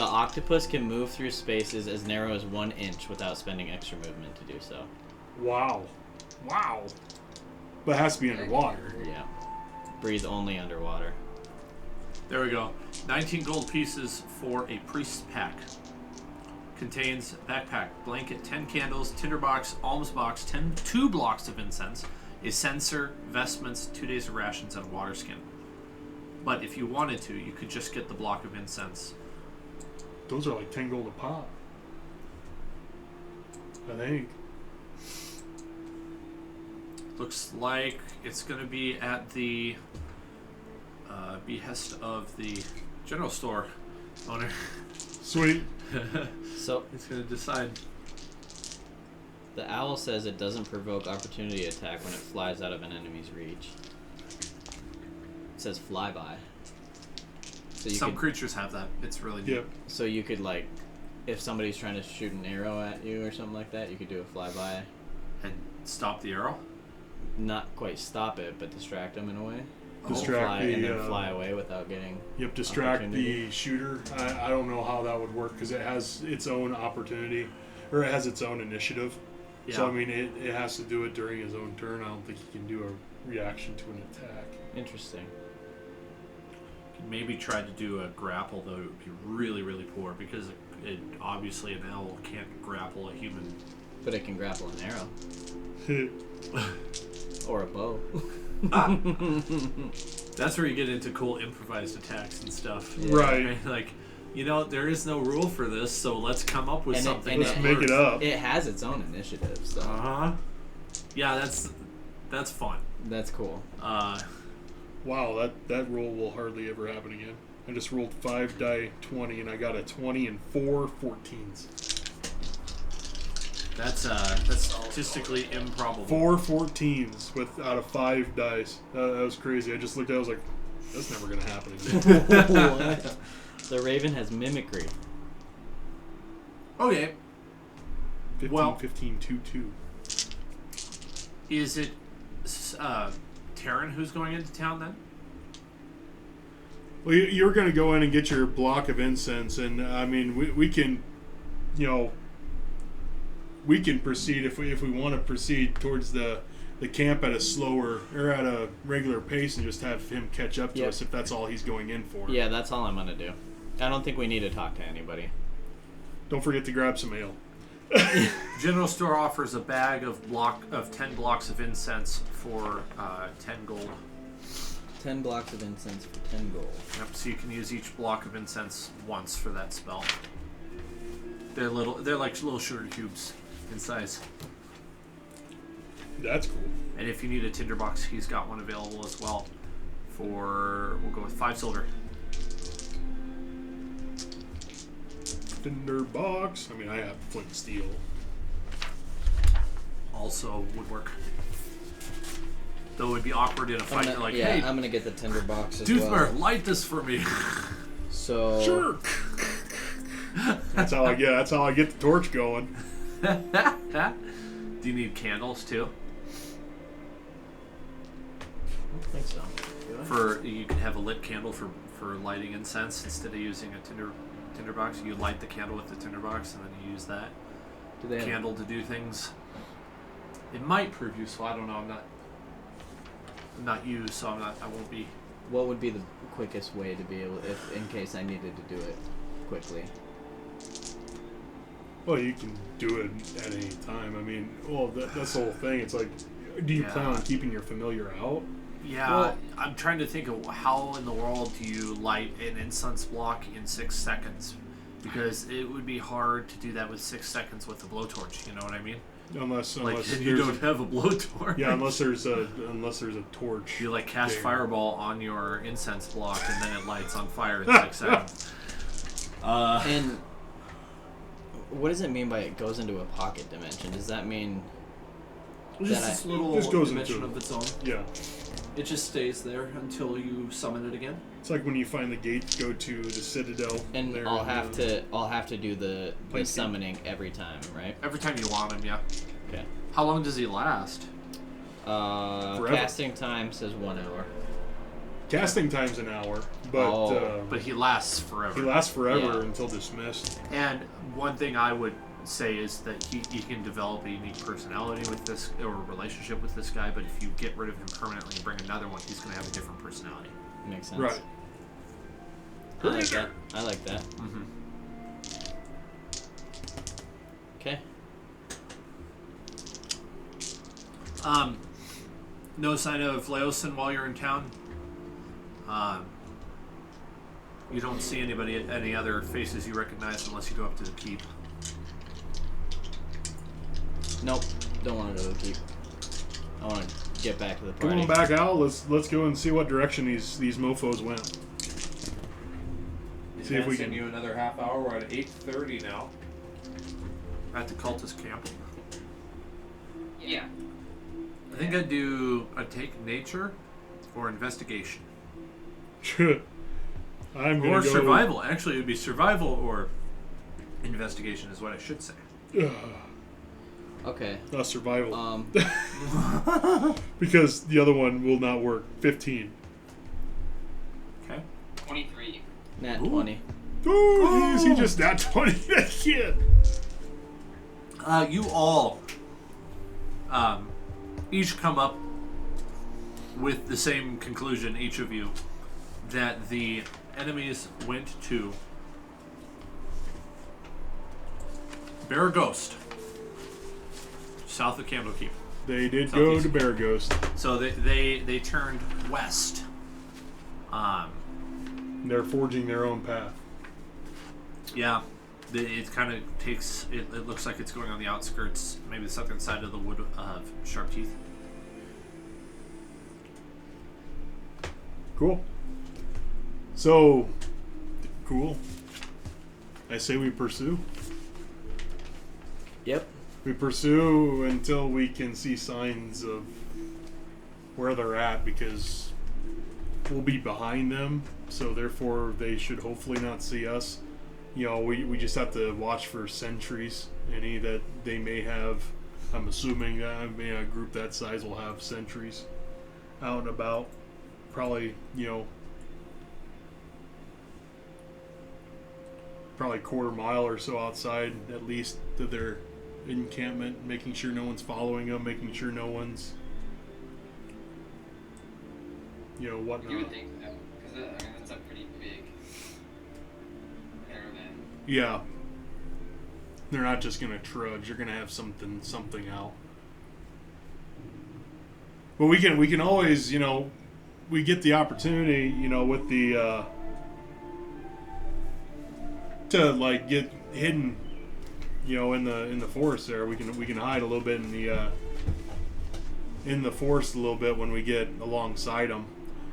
octopus can move through spaces as narrow as 1 inch without spending extra movement to do so. Wow. But it has to be underwater. Yeah. Breathe only underwater. There we go. 19 gold pieces for a priest's pack. Contains backpack, blanket, 10 candles, tinderbox, alms box, 2 blocks of incense, a censer, vestments, 2 days of rations, and a water skin. But if you wanted to, you could just get the block of incense. Those are like 10 gold a pop. I think. Looks like it's going to be at the behest of the general store owner. Sweet. So It's going to decide. the owl says it doesn't provoke opportunity attack when it flies out of an enemy's reach. It says flyby. So Some creatures have that. It's really neat. Yep. So you could, like, if somebody's trying to shoot an arrow at you or something like that, you could do a flyby. And stop the arrow. Not quite stop it, but distract them in a way. Distract and the. then fly away without getting. Yep, distract opportunity. the shooter. I don't know how that would work because it has its own opportunity, or it has its own initiative. Yeah. So I mean, it has to do it during his own turn. I don't think he can do a reaction to an attack. Interesting. Could maybe try to do a grapple, though it would be really, really poor because it obviously an owl can't grapple a human. But it can grapple an arrow. Or a bow. That's where you get into cool improvised attacks and stuff. Right. Like You know, there is no rule for this, so let's come up with something. Let's make it up. It has its own initiative, so Yeah, that's fun. that's cool. Wow, that roll will hardly ever happen again. I just rolled 5 die 20, and I got a 20 and 4 14s. That's statistically improbable. 4 14s out of 5 dice. That was crazy. I just looked at it, I was like, that's never going to happen again. What? The Raven has mimicry. Okay. 15, 15, 2, 2. Is it Terran who's going into town then? Well, you're going to go in and get your block of incense, and I mean, we can, we can proceed if we want to proceed towards the camp at a regular pace and just have him catch up to us if that's all he's going in for. Yeah, that's all I'm gonna do. I don't think we need to talk to anybody. Don't forget to grab some ale. General store offers a bag of 10 blocks of incense for 10 gold. 10 blocks of incense for 10 gold. Yep, so you can use each block of incense once for that spell. They're like little sugar cubes in size. That's cool. And if you need a tinderbox, he's got one available as well. We'll go with 5 silver. Tinderbox. I mean, I have flint and steel. Also woodwork. Though it would be awkward in a fight. Hey, I'm gonna get the tinderbox as Toothmer, well. light this for me. So Sure. That's how I get the torch going. Do you need candles too? I don't think so. Do I? You can have a lit candle for lighting incense instead of using a tinderbox. You light the candle with the tinderbox and then you use that Do they have candle to do things. It might prove useful. I don't know. I'm not used, so I won't be. What would be the quickest way to be able, in case I needed to do it quickly? Well, you can do it at any time. I mean, that's the whole thing. It's like, do you plan on keeping your familiar out? Yeah, Well, I'm trying to think of how in the world do you light an incense block in 6 seconds? Because it would be hard to do that with 6 seconds with a blowtorch. You know what I mean? Unless you don't have a blowtorch. Yeah, unless there's a torch. You cast there. fireball on your incense block and then it lights on fire in 6 seconds. And what does it mean by it goes into a pocket dimension? Does that mean Just this little Just goes dimension into- of its own. Yeah, It just stays there until you summon it again. it's like when you find the gate to go to the Citadel. and there I'll in have the- to do the Planking. summoning every time, right? Every time you want him, yeah. Okay. How long does he last? Forever. Casting time says 1 hour. Casting time's an hour, but But he lasts forever. he lasts forever Yeah. until dismissed. And one thing I would say is that he can develop a unique personality with this, or a relationship with this guy, but if you get rid of him permanently and bring another one, he's going to have a different personality. Makes sense. Right. I like that. I like that. Mm-hmm. Okay. No sign of Laosin while you're in town. You don't see any other faces you recognize unless you go up to the keep. Nope. Don't want to go to the keep. I want to get back to the Come party. on back out. Let's go and see what direction these mofos went. See if we can. you another half hour. We're at 8:30 now. At the cultist camp. Yeah. I think I'd take nature or investigation. I'm gonna Or go survival. Actually, it would be survival or investigation is what I should say. Okay. Survival. Because the other one will not work. 15. Okay. 23. Nat Ooh. 20. Oh, he just not 20. That shit. You all each come up with the same conclusion, each of you, that the enemies went to Beregost, south of Candlekeep. They did go Southeast. to Beregost. So they turned west. They're forging their own path. Yeah. It kind of takes. It looks like it's going on the outskirts, maybe the southern side of the wood of Sharp Teeth. Cool. So, cool. I say we pursue. Yep. We pursue until we can see signs of where they're at, because we'll be behind them, so therefore they should hopefully not see us. You know, we just have to watch for sentries, any that they may have. I'm assuming that a group that size will have sentries out and about. Probably, probably quarter mile or so outside, at least, to their encampment, making sure no one's following them, making sure no one's, whatnot. You would think so, because that's a pretty big caravan. Yeah. They're not just going to trudge. They're going to have something out. But we can always, we get the opportunity, with the to like get hidden, in the forest there. We can hide a little bit in the forest a little bit when we get alongside them,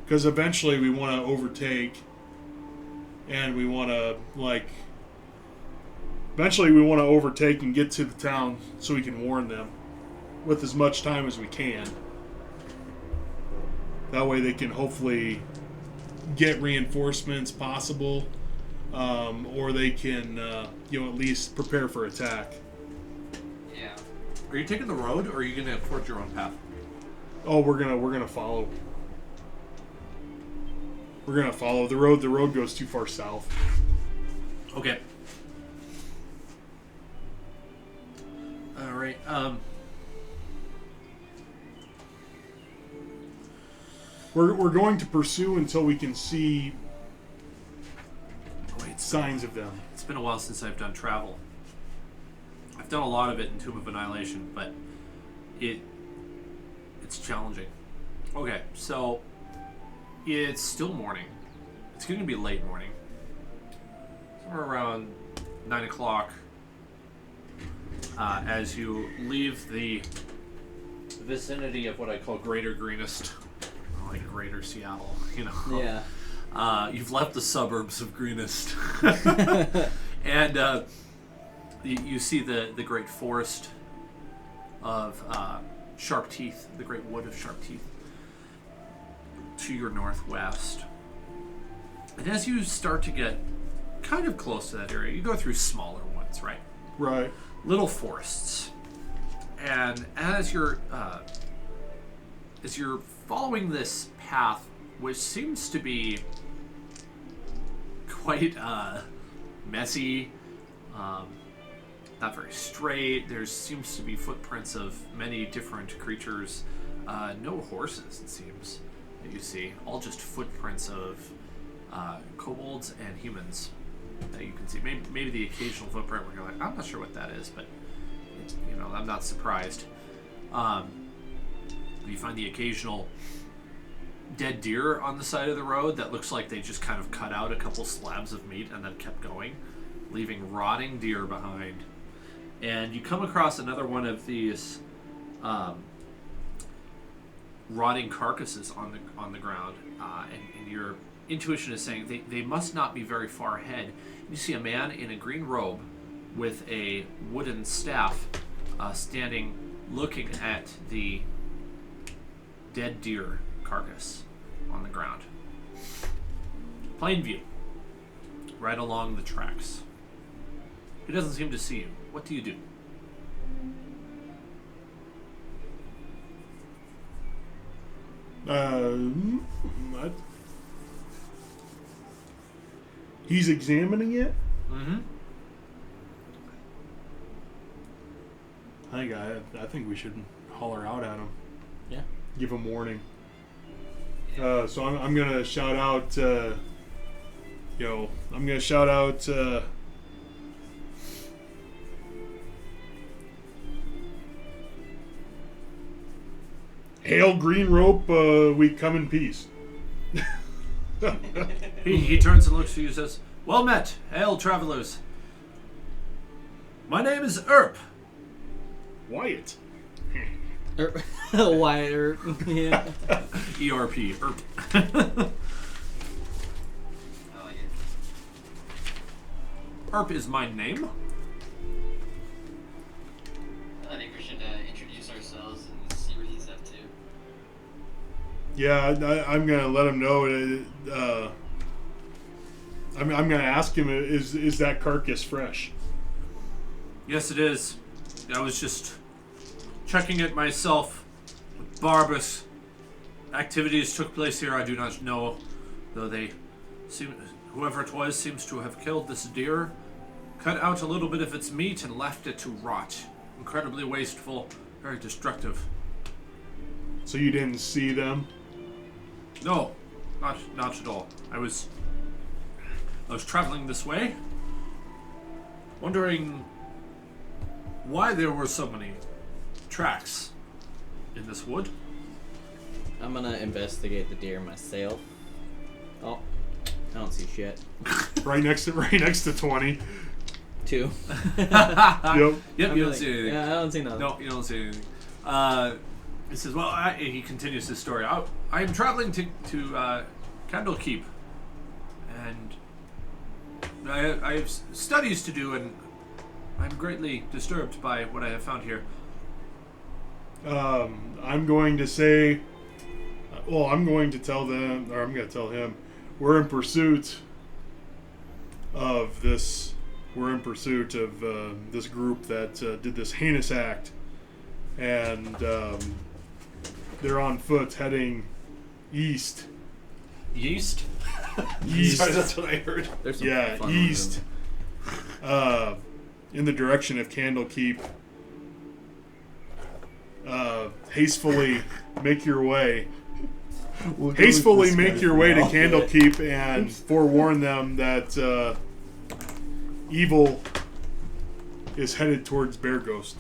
because eventually we want to overtake, and we want to overtake and get to the town so we can warn them with as much time as we can. That way they can hopefully get reinforcements possible, or they can, at least prepare for attack. Yeah. Are you taking the road, or are you going to forge your own path? Oh, we're gonna follow. We're gonna follow the road. The road goes too far south. Okay. All right. We're going to pursue until we can see signs of them. It's been a while since I've done travel. I've done a lot of it in Tomb of Annihilation, but it's challenging. Okay, so it's still morning. It's going to be late morning. Somewhere around 9 o'clock, as you leave the vicinity of what I call Greater Greenest, like Greater Seattle, Yeah. You've left the suburbs of Greenest. And you see the great forest of Sharp Teeth, the great wood of Sharp Teeth, to your northwest. And as you start to get kind of close to that area, you go through smaller ones, right? Right. Little forests. And as you're following this path, which seems to be quite messy, not very straight. There seems to be footprints of many different creatures. No horses, it seems, that you see. All just footprints of kobolds and humans that you can see. Maybe the occasional footprint where you're like, I'm not sure what that is, but I'm not surprised. You find the occasional dead deer on the side of the road that looks like they just kind of cut out a couple slabs of meat and then kept going, leaving rotting deer behind. And you come across another one of these rotting carcasses on the ground, and your intuition is saying they must not be very far ahead. You see a man in a green robe with a wooden staff standing looking at the dead deer carcass on the ground. Plain view, right along the tracks. He doesn't seem to see you. What do you do? He's examining it. Mm-hmm. I think we should holler out at him. Yeah. Give him warning. So I'm gonna shout out. I'm gonna shout out. Hail, Green Rope. We come in peace. He turns and looks to you and says, "Well met, hail, travelers. My name is Erp. Wyatt. Wire. Yeah. ERP. Erp. Oh, yeah. Erp is my name. I think we should introduce ourselves and see what he's up to. Yeah, I'm gonna let him know. I'm gonna ask him, is that carcass fresh? Yes, it is. I was just checking it myself. Barbarous activities took place here. I do not know, though whoever it was seems to have killed this deer, cut out a little bit of its meat and left it to rot. Incredibly wasteful, very destructive. So you didn't see them? No, not at all. I was traveling this way, wondering why there were so many tracks in this wood. I'm gonna investigate the deer myself. Oh, I don't see shit. Right next to 20. 2. Yep. Yep, you don't like, see anything. Yeah, I don't see nothing. No, you don't see anything. He says, well, he continues his story. I am traveling to Candlekeep, and I have studies to do, and I'm greatly disturbed by what I have found here. I'm going to say, I'm going to tell them, or I'm going to tell him, we're in pursuit of this. We're in pursuit of this group that did this heinous act, and they're on foot heading east. Yeast? East. Sorry, that's what I heard. There's some Yeah, fun east. In the direction of Candlekeep. Hastily make your way. Hastily make your way to Candlekeep and forewarn them that evil is headed towards Beregost.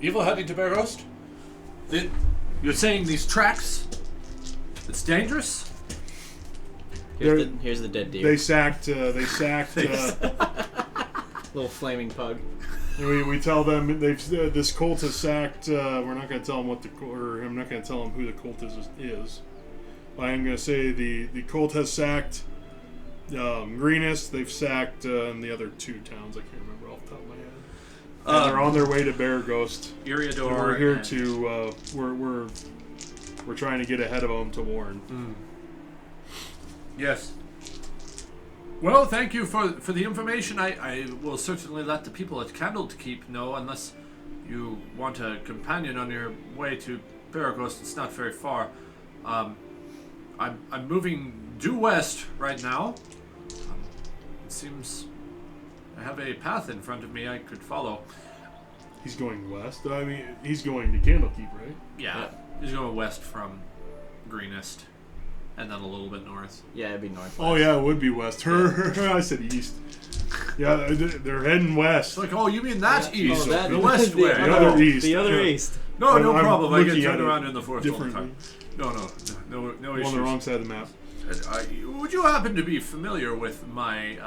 Evil heading to Beregost? You're saying these tracks? It's dangerous? Here's the dead deer. They sacked. Little flaming pug. We tell them this cult has sacked. We're not going to tell them I'm not going to tell them who the cult is. But I'm going to say the cult has sacked Greenest. They've sacked and the other 2 towns. I can't remember off the top of my head. And they're on their way to Beregost. Iriador. And we're here to we're trying to get ahead of them to warn. Yes. Well, thank you for the information. I will certainly let the people at Candlekeep know, unless you want a companion on your way to Beregost. It's not very far. I'm moving due west right now. It seems I have a path in front of me I could follow. He's going west. I mean, he's going to Candlekeep, right? Yeah, he's going west from Greenest, and then a little bit north. Yeah, it'd be north. Oh yeah, it would be west. I said east. Yeah, they're heading west. It's like, oh, you mean that Yeah. east? Oh, that- the west way. The other east. The other Yeah. east. No, no I'm problem. I get looking at turned it around in the forest all the differently. time. No I'm issues. on the wrong side of the map. Would you happen to be familiar with my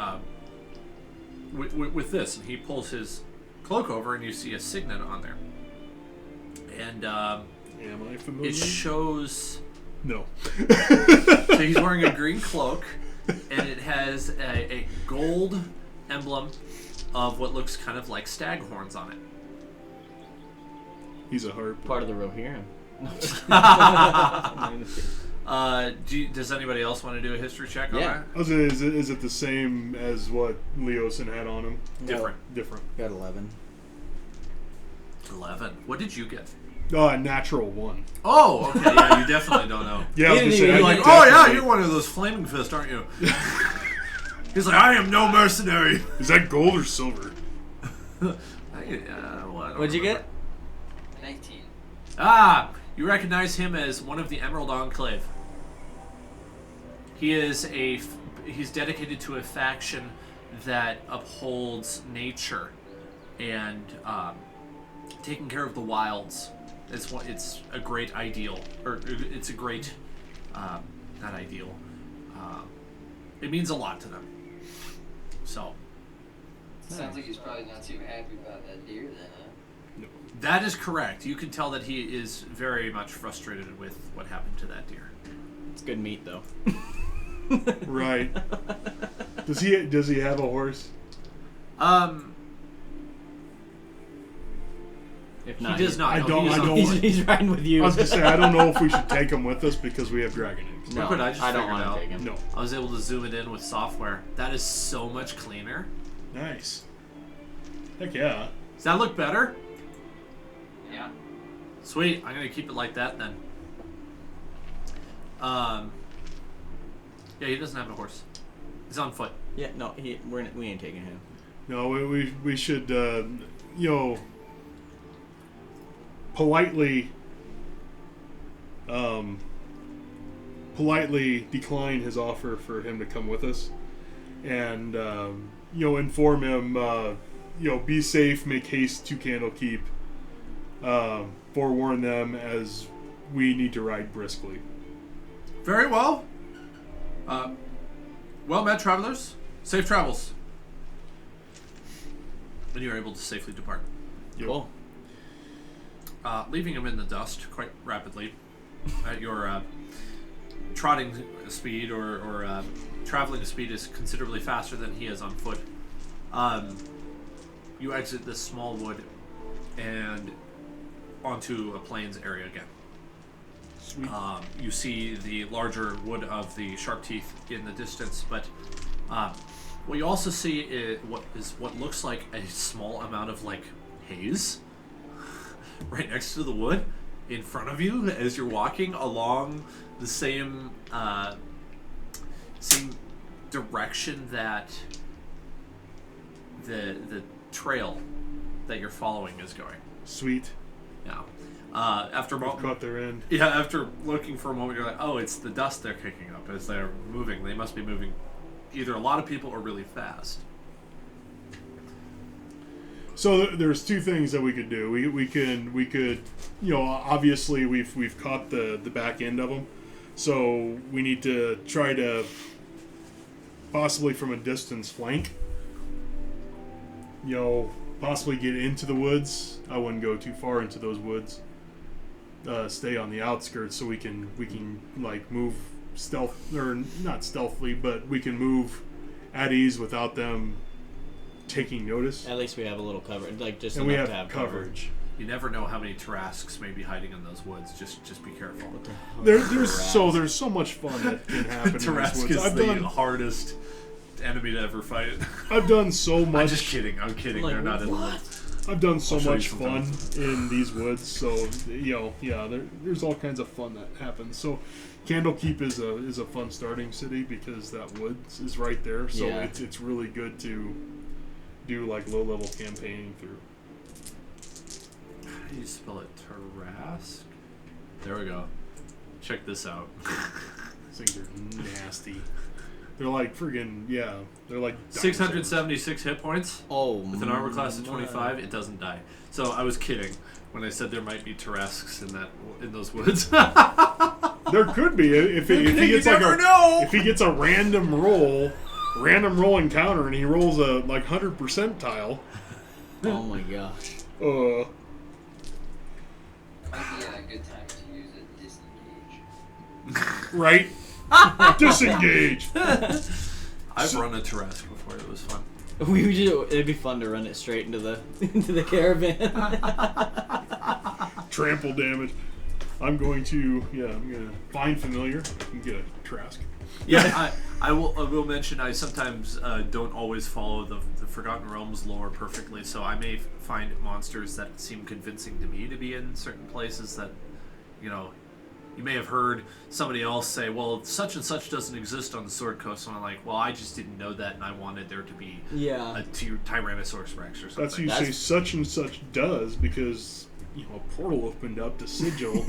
with this? And he pulls his cloak over, and you see a signet on there. And Am I familiar? it shows. No. So he's wearing a green cloak, and it has a gold emblem of what looks kind of like stag horns on it. He's a harp. Part of the Rohirrim. Does anybody else want to do a history check on Yeah. I was gonna say, is it the same as what Leosin had on him? that? Different. Got 11. 11. What did you get? Natural 1. Oh, okay. Yeah, you definitely don't know. Yeah, I was He gonna didn't say, even- I You're like, think oh yeah, definitely- you're one of those flaming fist, aren't you? He's like, I am no mercenary. Is that gold or silver? What'd you get? 19. Ah, you recognize him as one of the Emerald Enclave. He is he's dedicated to a faction that upholds nature and taking care of the wilds. It's a great ideal, or it's a great not ideal. It means a lot to them. So Sounds like he's probably not too happy about that deer then, huh? That is correct. You can tell that he is very much frustrated with what happened to that deer. It's good meat, though. Right. Does he have a horse? If He not, does not. I No, don't- he is I on don't- board. He's riding with you. I was gonna say I don't know if we should take him with us because we have dragon eggs. No, Look what I just don't figured want out. to take him. No. I was able to zoom it in with software. That is so much cleaner. Nice. Heck yeah. Does that look better? Yeah. Sweet. I'm gonna keep it like that then. Yeah, he doesn't have a horse. He's on foot. Yeah, no, we ain't taking him. No, we should politely decline his offer for him to come with us, and inform him. Be safe, make haste to Candlekeep. Forewarn them as we need to ride briskly. Very well. Well met, travelers. Safe travels. And you are able to safely depart. Yep. Cool. Leaving him in the dust quite rapidly at your trotting speed or traveling speed is considerably faster than he is on foot. You exit this small wood and onto a plains area again. Sweet. You see the larger wood of the shark teeth in the distance, but what you also see is what looks like a small amount of haze right next to the wood in front of you as you're walking along the same direction that the trail that you're following is going. Sweet. Yeah. After a We've moment, caught their end. yeah, after looking for a moment, you're like, oh, it's the dust they're kicking up as they're moving. They must be moving either a lot of people or really fast. So there's two things that we could do. We could obviously we've caught the back end of them, so we need to try to possibly from a distance flank. Possibly get into the woods. I wouldn't go too far into those woods. Stay on the outskirts so we can move stealth, or not stealthily, but we can move at ease without them taking notice. At least we have a little cover, just And we enough have to have coverage. You never know how many Tarasques may be hiding in those woods. Just be careful. There's so much fun that can happen in these Tarasque woods. is the hardest enemy to ever fight. I've done so much. I'm just kidding. I'm kidding. Like, They're not in the what? woods. I've done so I'll show you much fun sometimes. in these woods. So there's all kinds of fun that happens. So Candlekeep is a fun starting city because that woods is right there. So Yeah. it's really good to do low level campaigning through. How do you spell it? Tarasque? There we go. Check this out. These things are nasty. They're like friggin' They're like dinosaurs. 676 hit points. Oh, With an armor class of my. 25, it doesn't die. So I was kidding when I said there might be Tarasques in those woods. There could be if he gets never know. if he gets a random roll encounter and he rolls a 100 percentile. Oh my gosh. Might be a good time to use a disengage. Right? Disengage. I've run a Tarasque before. It was fun. It'd be fun to run it straight into the caravan. Trample damage. I'm gonna find familiar and get a Trask. Yeah, I will mention I sometimes don't always follow the Forgotten Realms lore perfectly, so I may find monsters that seem convincing to me to be in certain places that, you may have heard somebody else say, well, such and such doesn't exist on the Sword Coast, and I'm like, well, I just didn't know that, and I wanted there to be Yeah. a Tyrannosaurus Rex or something. That's you say such and such does because a portal opened up to Sigil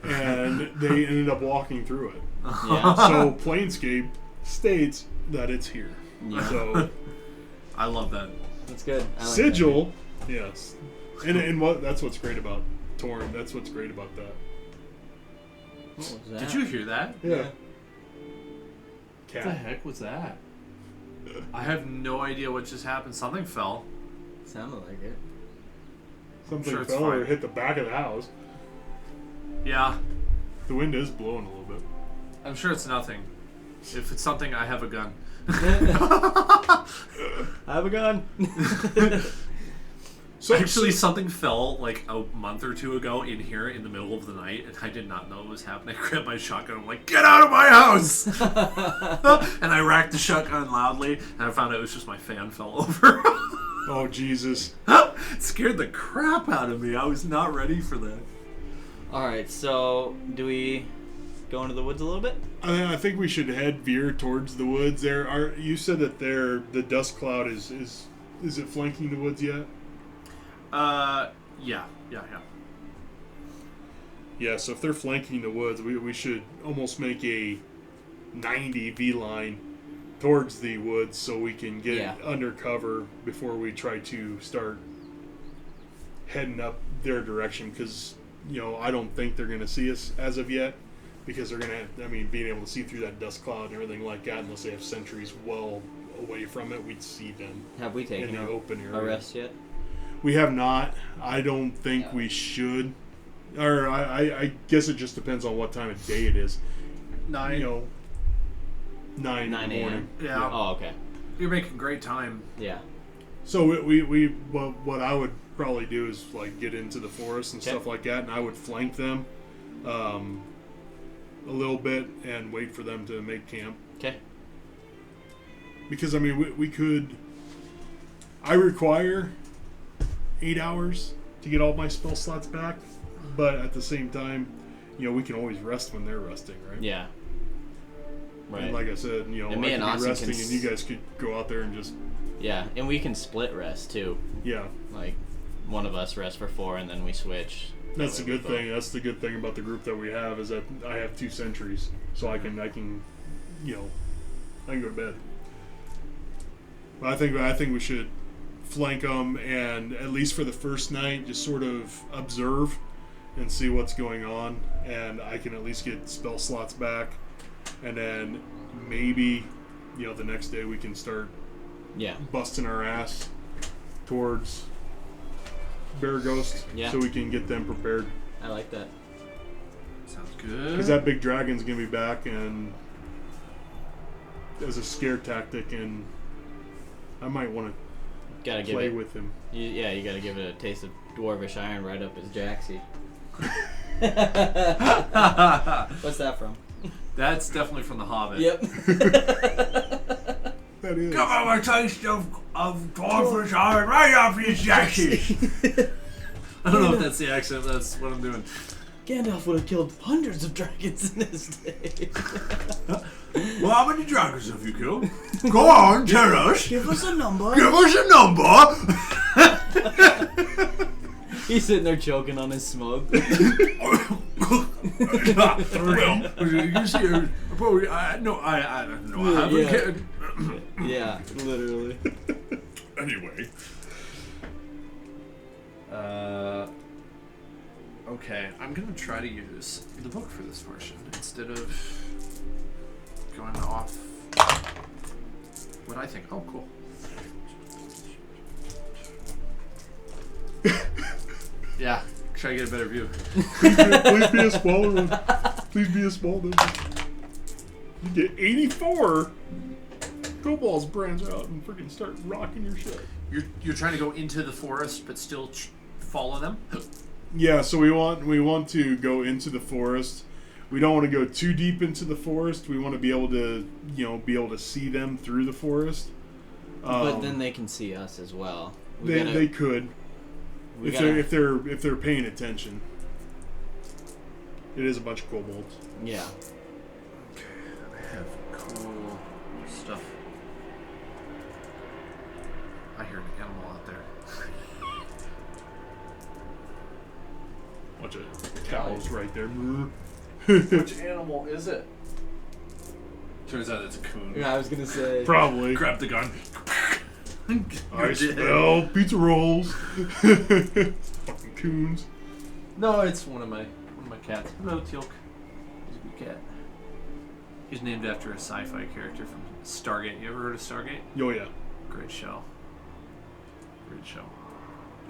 and they ended up walking through it. Yeah. So Planescape states that it's here. Yeah. So I love that. That's good. I like Sigil, yes, and that's what's great about Torn. That's what's great about that. That. What was that? Did you hear that? Yeah. What the Cat. heck was that? I have no idea what just happened. Something fell. Sounded like it. Something Sure, it's fell or fine. hit the back of the house. Yeah, The wind is blowing a little bit. I'm sure it's nothing. If it's something, I have a gun. I have a gun. So Actually, something fell like a month or two ago in here in the middle of the night, and I did not know it was happening. I grabbed my shotgun. I'm like, "Get out of my house!" And I racked the shotgun loudly, and I found out it was just my fan fell over. Oh Jesus! It scared the crap out of me. I was not ready for that. All right, so do we go into the woods a little bit? I think we should veer towards the woods. You said that the dust cloud is it flanking the woods yet? Yeah. Yeah. So if they're flanking the woods, we should almost make a 90 V line towards the woods so we can get under cover before we try to start heading up their direction. Because I don't think they're going to see us as of yet. Because they're going to, being able to see through that dust cloud and everything like that, unless they have sentries well away from it, we'd see them Have we in taken the open area. a rest yet? We have not. I don't think we should. Or I guess it just depends on what time of day it is. 9 in the morning. Yeah. Oh, okay. You're making great time. Yeah. So what I would probably do is like get into the forest and stuff like that, and I would flank them a little bit and wait for them to make camp. Okay. Because we could. I require 8 hours to get all my spell slots back, but at the same time, we can always rest when they're resting, right? Yeah. Right. And like I said, I me could and be Austin resting, can and you guys could go out there and just Yeah, and we can split rest too. yeah. Like, one of us rests for 4, and then we switch. That's the That way good we thing. That's the good thing about the group that we have is that I have 2 sentries, so I can I can go to bed. But I think we should flank them, and at least for the first night, just sort of observe and see what's going on, and I can at least get spell slots back, and then maybe the next day we can start busting our ass towards Beregost, so we can get them prepared. I like that. Sounds good. Because that big dragon's gonna be back, and as a scare tactic, and I might want Gotta to give play it. with him. You gotta give it a taste of dwarvish iron right up his jacksy. What's that from? That's definitely from The Hobbit. Yep. That is. Come on, a taste of dwarfish iron right off your jacket. I don't know if that's the accent. That's what I'm doing. Gandalf would have killed hundreds of dragons in his day. Well, how many dragons have you killed? Go on, tell us. Give us a number. Give us a number. He's sitting there choking on his smoke. Well, you see, probably, I don't know. I haven't. Yeah, literally. Anyway. Okay, I'm gonna try to use the book for this portion instead of going off what I think. Oh, cool. Yeah, try to get a better view. Please be a smaller one. Please be a small one. You get 84. Kobolds branch out and freaking start rocking your shit. You're trying to go into the forest, but still follow them. Yeah, so we want to go into the forest. We don't want to go too deep into the forest. We want to be able to see them through the forest. But then they can see us as well. They could if they're paying attention. It is a bunch of kobolds. Yeah. Okay, I have cool stuff. I hear an animal out there. Bunch of cows right there. Which animal is it? Turns out it's a coon. Yeah, I was gonna say. Probably. Grab the gun. I smell pizza rolls. Fucking coons. No, it's one of my cats. Hello, Teal'c. He's a good cat. He's named after a sci-fi character from Stargate. You ever heard of Stargate? Oh yeah. Great show. Great show.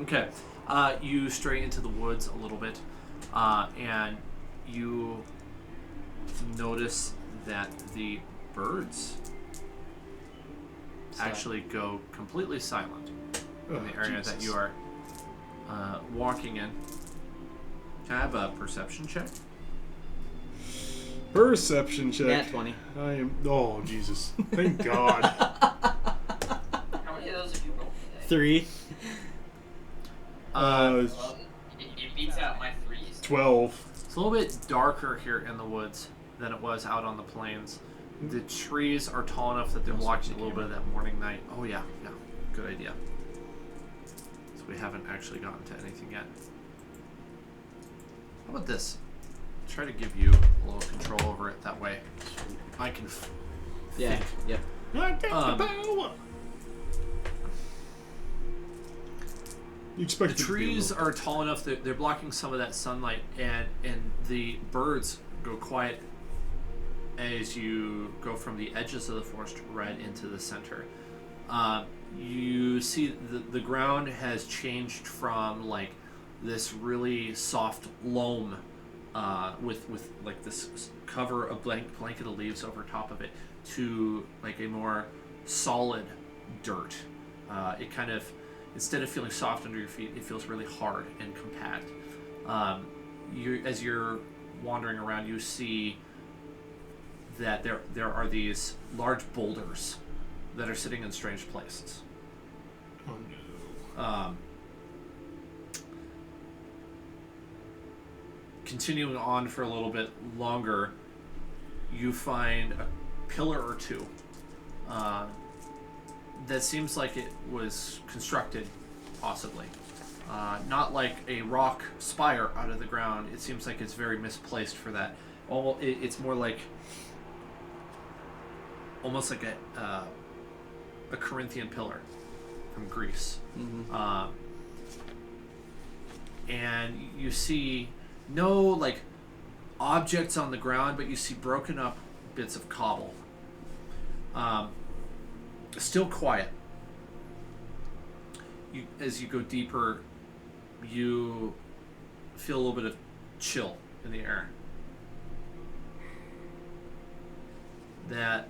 Okay. You stray into the woods a little bit, and you notice that the birds actually go completely silent in the area that you are walking in. Can I have a perception check? Perception check. Nat 20. I am. Oh Jesus! Thank God. How many of those have you rolled today? 3. Well, it beats out my 3s. 12. It's a little bit darker here in the woods than it was out on the plains. The trees are tall enough that they're blocking a little bit of that morning light. Oh yeah, good idea. So we haven't actually gotten to anything yet. How about this? Try to give you a little control over it. That way, I can. Yeah. Yep. I got the power. You expect The it to be a trees little- are tall enough that they're blocking some of that sunlight, and the birds go quiet as you go from the edges of the forest right into the center. You see the ground has changed from like this really soft loam with like this cover of blanket of leaves over top of it to like a more solid dirt. It kind of, instead of feeling soft under your feet, it feels really hard and compact. As you're wandering around, you see that there are these large boulders that are sitting in strange places. Oh no. Continuing on for a little bit longer, you find a pillar or two that seems like it was constructed, possibly. Not like a rock spire out of the ground. It seems like it's very misplaced for that. It's more like almost like a Corinthian pillar from Greece. Mm-hmm. And you see no like objects on the ground, but you see broken up bits of cobble. Still quiet. As you go deeper, you feel a little bit of chill in the air. That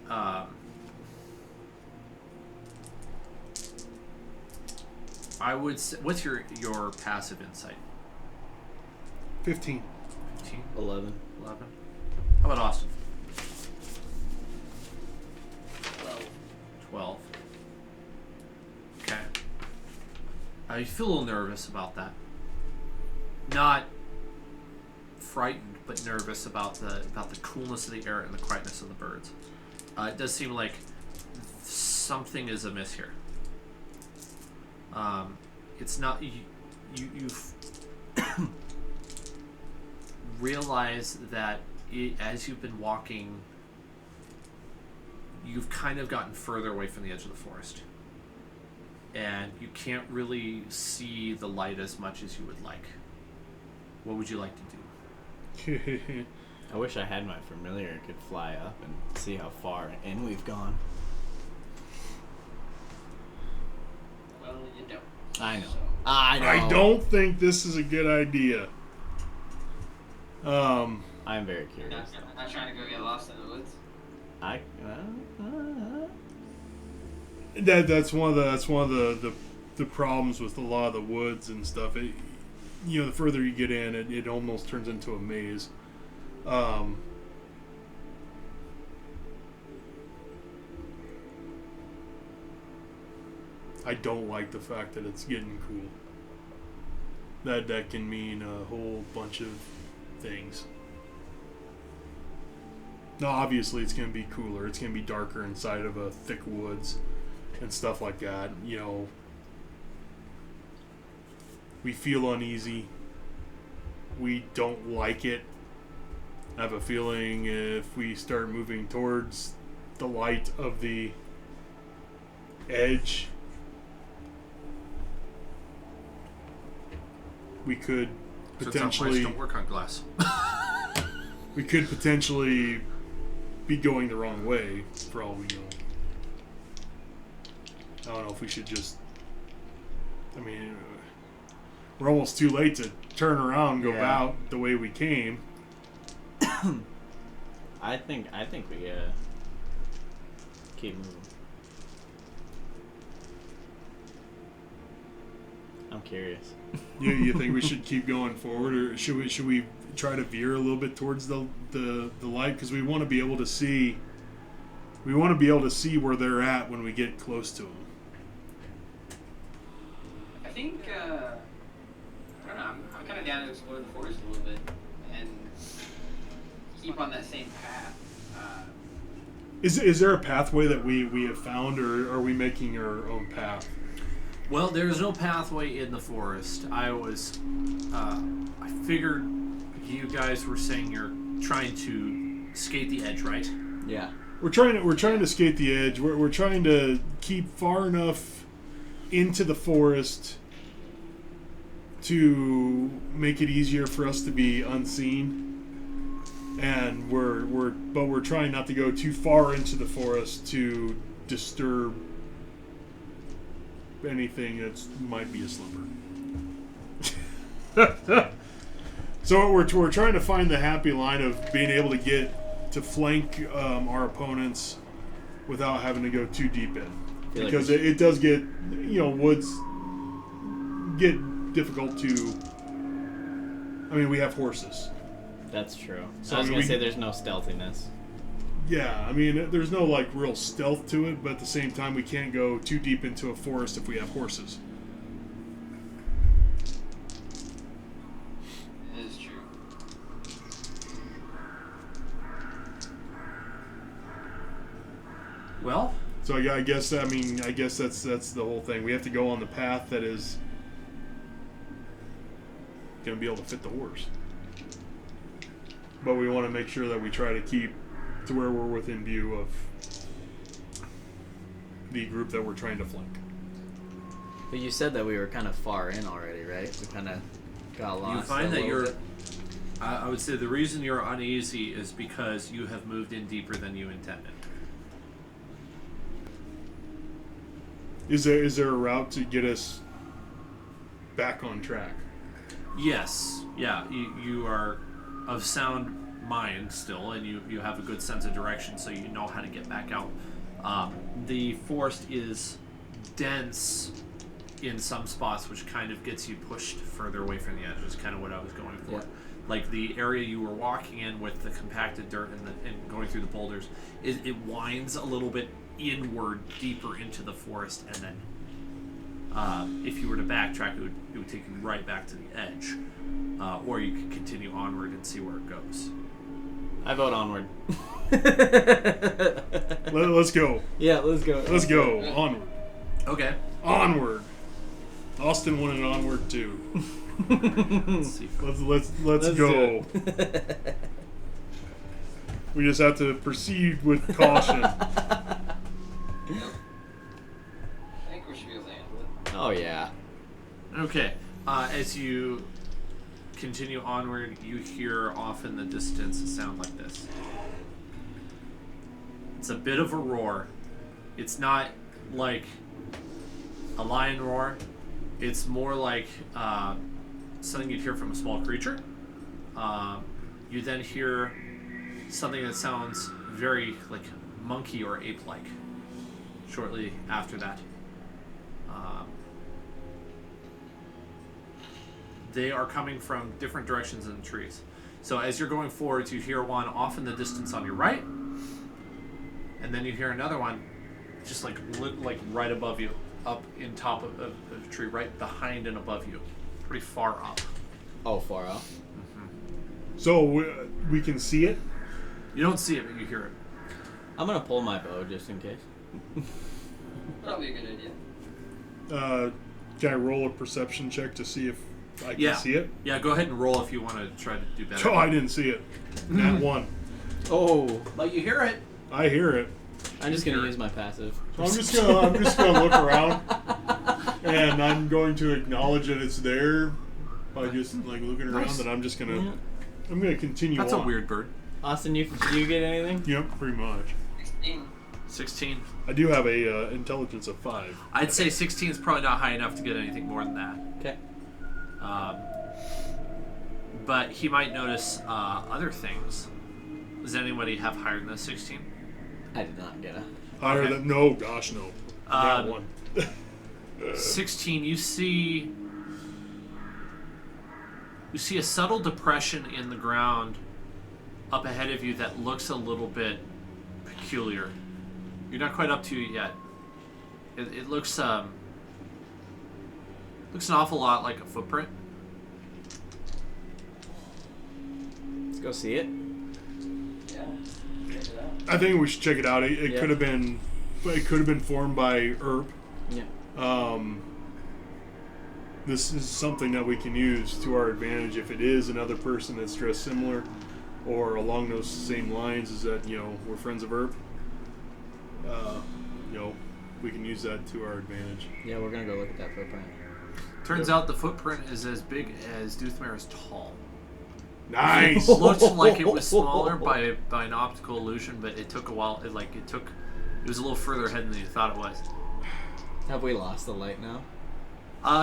I would say, what's your passive insight? 15. 15? 11. 11? How about Austin? 12. Okay. You feel a little nervous about that. Not frightened, but nervous about the coolness of the air and the quietness of the birds. It does seem like something is amiss here. It's not you've realized that as you've been walking, you've kind of gotten further away from the edge of the forest, and you can't really see the light as much as you would like. What would you like to do? I wish I had my familiar and could fly up and see how far in we've gone. Well, you don't. I know. So, I know. I don't think this is a good idea. I'm very you're curious. not trying to go get lost in the woods? That's one of the problems with a lot of the woods and stuff. The further you get in, it almost turns into a maze. I don't like the fact that it's getting cool. That can mean a whole bunch of things. Now, obviously, it's going to be cooler. It's going to be darker inside of a thick woods and stuff like that. We feel uneasy. We don't like it. I have a feeling if we start moving towards the light of the edge, we could potentially don't work on glass. be going the wrong way for all we know. don't know if we should just. I mean, we're almost too late to turn around and go out the way we came. I think we keep moving. I'm curious. You think we should keep going forward, or should we try to veer a little bit towards the light, because we want to be able to see. We want to be able to see where they're at when we get close to them. I think, I don't know, I'm kind of down to explore the forest a little bit and keep on that same path. Is there a pathway that we have found, or are we making our own path? Well, there's no pathway in the forest. I figured you guys were saying you're trying to skate the edge, right? Yeah. We're trying to skate the edge. We're trying to keep far enough into the forest to make it easier for us to be unseen, and we're trying not to go too far into the forest to disturb anything that might be a slipper. So we're trying to find the happy line of being able to get to flank our opponents without having to go too deep in, because it does get, woods get difficult to. I mean, we have horses. That's true. So I was gonna say there's no stealthiness. Yeah, I mean, there's no real stealth to it, but at the same time, we can't go too deep into a forest if we have horses. It is true. Well, So I guess that's the whole thing. We have to go on the path that is going to be able to fit the horse, but we want to make sure that we try to keep to where we're within view of the group that we're trying to flank. But you said that we were kind of far in already, right? We kind of got lost. you find a that little you're. bit. I would say the reason you're uneasy is because you have moved in deeper than you intended. Is there a route to get us back on track? Yes. Yeah. You are of sound mind still, and you have a good sense of direction, so you know how to get back out. The forest is dense in some spots, which kind of gets you pushed further away from the edge. Is kind of what I was going for. Yeah. Like the area you were walking in with the compacted dirt and going through the boulders, it winds a little bit inward, deeper into the forest, and then if you were to backtrack, it would take you right back to the edge, or you could continue onward and see where it goes. I vote onward. Let's go. Yeah, let's go. Let's go. Onward. Okay. Onward. Austin wanted onward too. Let's see. Let's go. We just have to proceed with caution. I think we should be able to handle it. Oh yeah. Okay. As you continue onward, you hear off in the distance a sound like this. It's a bit of a roar. It's not like a lion roar. It's more like something you'd hear from a small creature. You then hear something that sounds very like monkey or ape-like shortly after that. They are coming from different directions in the trees. So as you're going forward, you hear one off in the distance on your right, and then you hear another one just like right above you, up in top of a tree, right behind and above you, pretty far up. Oh, far out. So we can see it. You don't see it, but you hear it. I'm gonna pull my bow just in case. Probably a good idea. Can I roll a perception check to see if I can see it? Yeah, go ahead and roll if you want to try to do better. Oh, I didn't see it. Nat 1. Oh, But you hear it. I hear it. I'm just gonna use my passive. So I'm just gonna look around, and I'm going to acknowledge that it's there by just looking around. Nice. And I'm gonna continue. That's on. a weird bird. Austin, you get anything? Yep, pretty much. 16. 16. I do have a intelligence of 5. I'd say 16 is probably not high enough to get anything more than that. Okay. But he might notice other things. Does anybody have higher than 16? I did not get a. Higher Okay. than no, gosh no. That one. 16. You see a subtle depression in the ground up ahead of you that looks a little bit peculiar. You're not quite up to it yet. It looks an awful lot like a footprint. Let's go see it. Yeah. Check it out. I think we should check it out. It Yeah. could have been formed by Erp. Yeah. This is something that we can use to our advantage if it is another person that's dressed similar or along those same lines. Is that we're friends of Erp? We can use that to our advantage. Yeah, we're gonna go look at that footprint. Turns out the footprint is as big as Doothmare is tall. Nice. Looked like it was smaller by an optical illusion, but it took a while. It was a little further ahead than you thought it was. Have we lost the light now?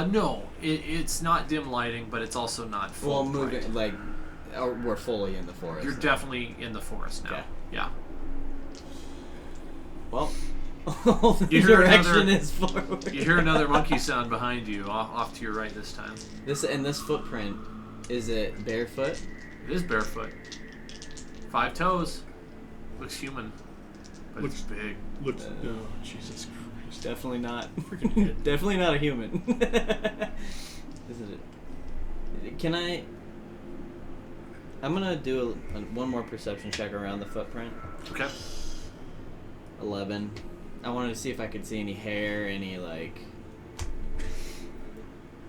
No, it's not dim lighting, but it's also not full. Well, bright. moving we're fully in the forest. You're definitely in the forest now. Okay. Yeah. Well, the You hear direction another- is forward. You hear another monkey sound behind you, off to your right this time. This footprint, is it barefoot? It is barefoot. 5 toes. Looks human, but Looks- it's big. Looks. Oh, Jesus Christ. Definitely not. Freaking head. Definitely not a human. Isn't it? Can I? I'm gonna do one more perception check around the footprint. Okay. 11. I wanted to see if I could see any hair, any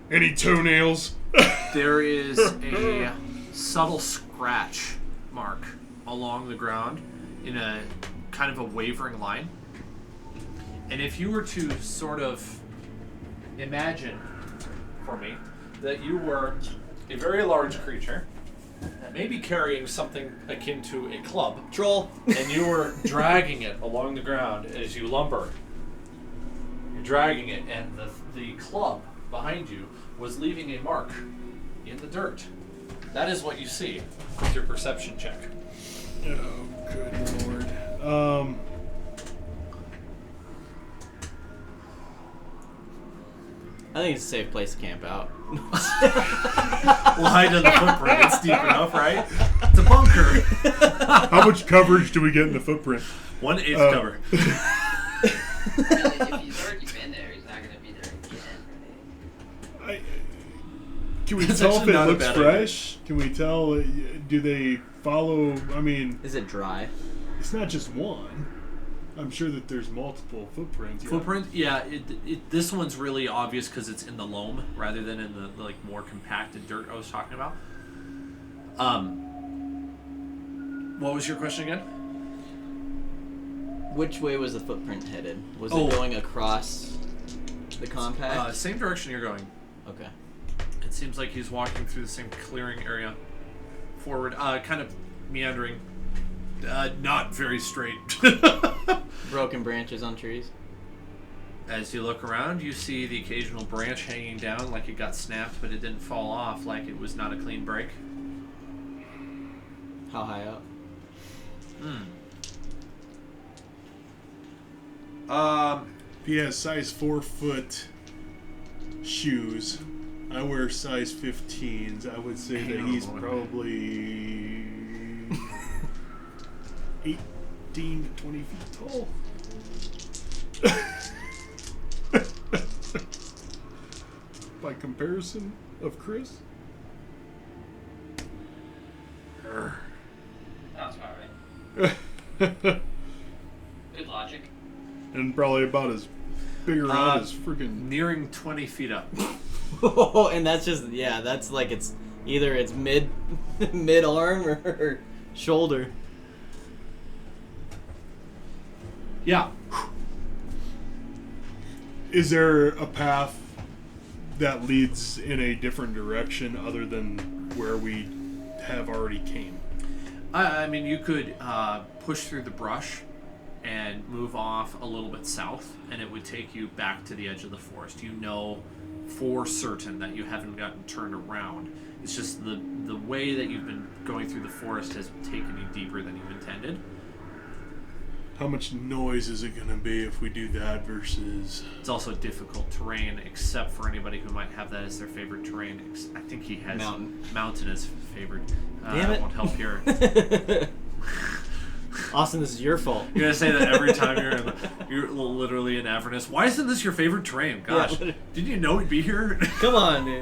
Any toenails? There is a subtle scratch mark along the ground in a kind of a wavering line. And if you were to sort of imagine for me that you were a very large creature, maybe carrying something akin to a club, troll. and you were dragging it along the ground as you lumber. You're dragging it, and the club behind you was leaving a mark in the dirt. That is what you see with your perception check. Oh, good lord. I think it's a safe place to camp out. Well, hide in the footprint. It's deep enough, right? It's a bunker. How much coverage do we get in the footprint? 1/8 cover. If he's already been there, he's not gonna be there again. Can we That's tell if actually it not a looks bad fresh? Can we tell? Do they follow? I mean, Is it dry? it's not just one. I'm sure that there's multiple footprints. yeah. Footprint, yeah. This one's really obvious because it's in the loam rather than in the more compacted dirt I was talking about. What was your question again? Which way was the footprint headed? Was Oh. it going across the compact? Same direction you're going. Okay. It seems like he's walking through the same clearing area forward, kind of meandering, not very straight. Broken branches on trees. As you look around, you see the occasional branch hanging down like it got snapped, but it didn't fall off, like it was not a clean break. How high up? If he has size 4-foot shoes, I wear size 15s. I would say Hang that on a he's moment. probably 18 to 20 feet tall. By comparison of Chris. That's about right. Good logic. And probably about as big around as freaking. Nearing 20 feet up. Oh, and that's just that's like it's either it's mid arm or shoulder. Yeah. Is there a path that leads in a different direction other than where we have already came? I mean, you could push through the brush and move off a little bit south, and it would take you back to the edge of the forest. You know for certain that you haven't gotten turned around. It's just the way that you've been going through the forest has taken you deeper than you intended. How much noise is it going to be if we do that versus... It's also difficult terrain, except for anybody who might have that as their favorite terrain. I think he has mountain as favorite. Damn it. Won't help here. Austin, this is your fault. You're gonna say that every time you're literally in Avernus. Why isn't this your favorite terrain? Gosh, Yeah. didn't you know he'd be here? Come on, dude.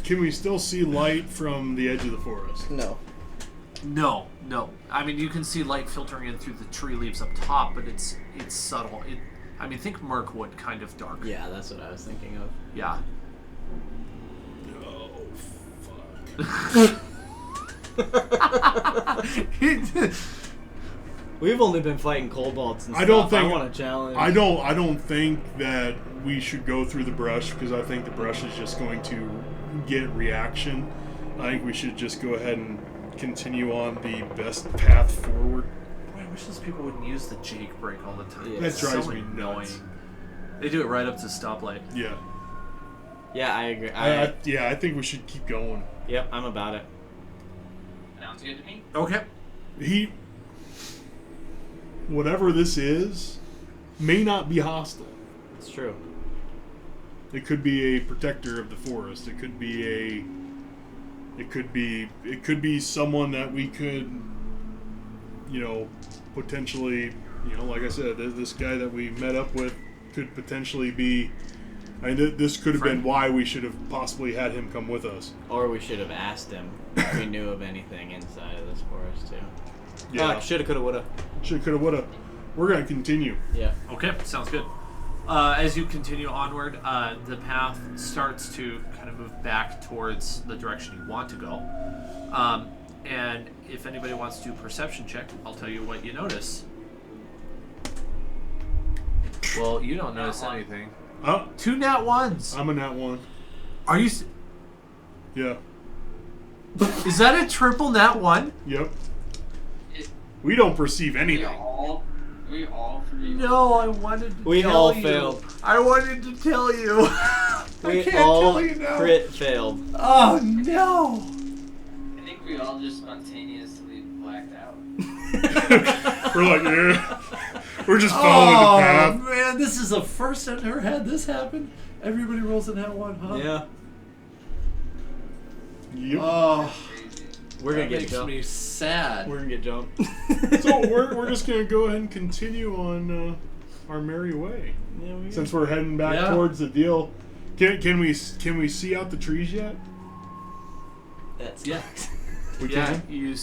Can we still see light from the edge of the forest? No. No. I mean, you can see light filtering in through the tree leaves up top, but it's subtle. Think Mirkwood kind of dark. Yeah, that's what I was thinking of. Yeah. Oh, fuck. We've only been fighting kobolds and stuff. I want a challenge. I don't think that we should go through the brush, because I think the brush is just going to get reaction. I think we should just go ahead and continue on the best path forward. Boy, I wish those people wouldn't use the Jake break all the time. Yeah. That It's drives so me annoying. nuts. They do it right up to stoplight. Yeah. Yeah, I agree. I think we should keep going. Yep, I'm about it. Sounds good to me. Okay. Whatever this is, may not be hostile. It's true. It could be a protector of the forest. It could be someone that we could, potentially, like I said, this guy that we met up with could potentially be. This could have been why we should have possibly had him come with us. Or we should have asked him if we knew of anything inside of this forest, too. Yeah. Shoulda, coulda, woulda. Shoulda, coulda, woulda. We're gonna continue. Yeah. Okay, sounds good. As you continue onward, the path starts to kind of move back towards the direction you want to go. And if anybody wants to do a perception check, I'll tell you what you notice. Well, you don't notice anything. 2 nat 1s. I'm a nat 1. Are you? Yeah. Is that a triple nat 1? Yep. We don't perceive anything. We all three. No, I wanted to We tell all you. failed. I wanted to tell you. I We can't all tell you now. crit failed. Oh no. I think we all just spontaneously blacked out. We're like, yeah. We're just following the path. Man, this is the first I've ever had this happen. Everybody rolls in that one, huh? Yeah. Yep. Oh, We're gonna that get makes jumped. me sad. We're gonna get jumped. So we're just gonna go ahead and continue on our merry way. Yeah, we Since we're heading back towards the deal, can we see out the trees yet? That's Yeah. We Yeah, can. you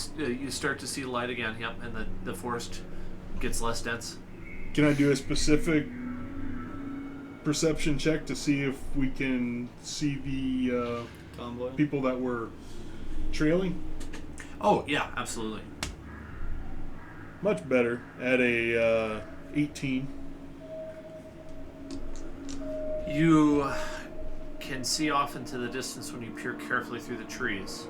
start to see light again. Yep, and the forest gets less dense. Can I do a specific perception check to see if we can see the convoy. people that were trailing? Oh yeah, absolutely. Much better at a 18. You can see off into the distance when you peer carefully through the trees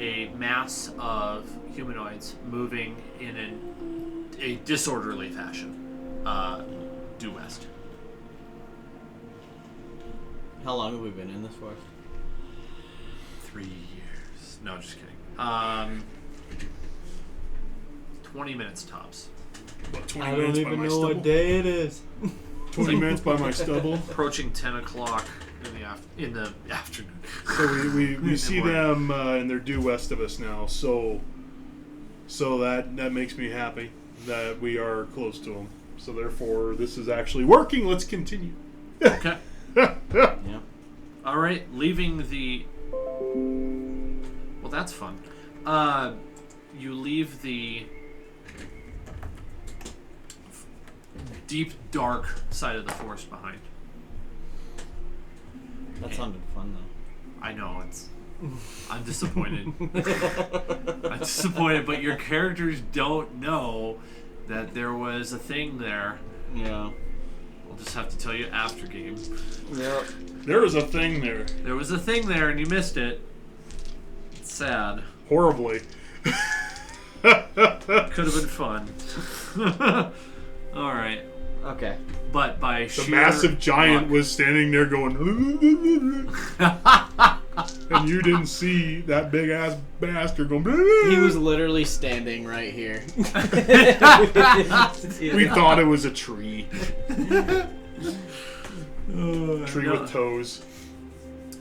a mass of humanoids moving in a disorderly fashion due west. How long have we been in this forest? 3 years. No, just kidding. 20 minutes tops. About 20 I don't minutes by even my know stubble. what day it is. 20 minutes by my stubble. Approaching 10 o'clock in the afternoon. So we In see the them and they're due west of us now. So that makes me happy that we are close to them. So therefore, this is actually working. Let's continue. Okay. Yeah. All right, leaving the. Well, that's fun. You leave the deep, dark side of the forest behind. That sounded fun though. I know it's. I'm disappointed. I'm disappointed, but your characters don't know that there was a thing there. Yeah. I'll just have to tell you after game. Yep. There was a thing there. There was a thing there, and you missed it. It's sad. Horribly. Could have been fun. All right. Okay. But by The massive giant was standing there going, and you didn't see that big ass bastard going. He was literally standing right here. We thought it was a tree. Tree no. with toes.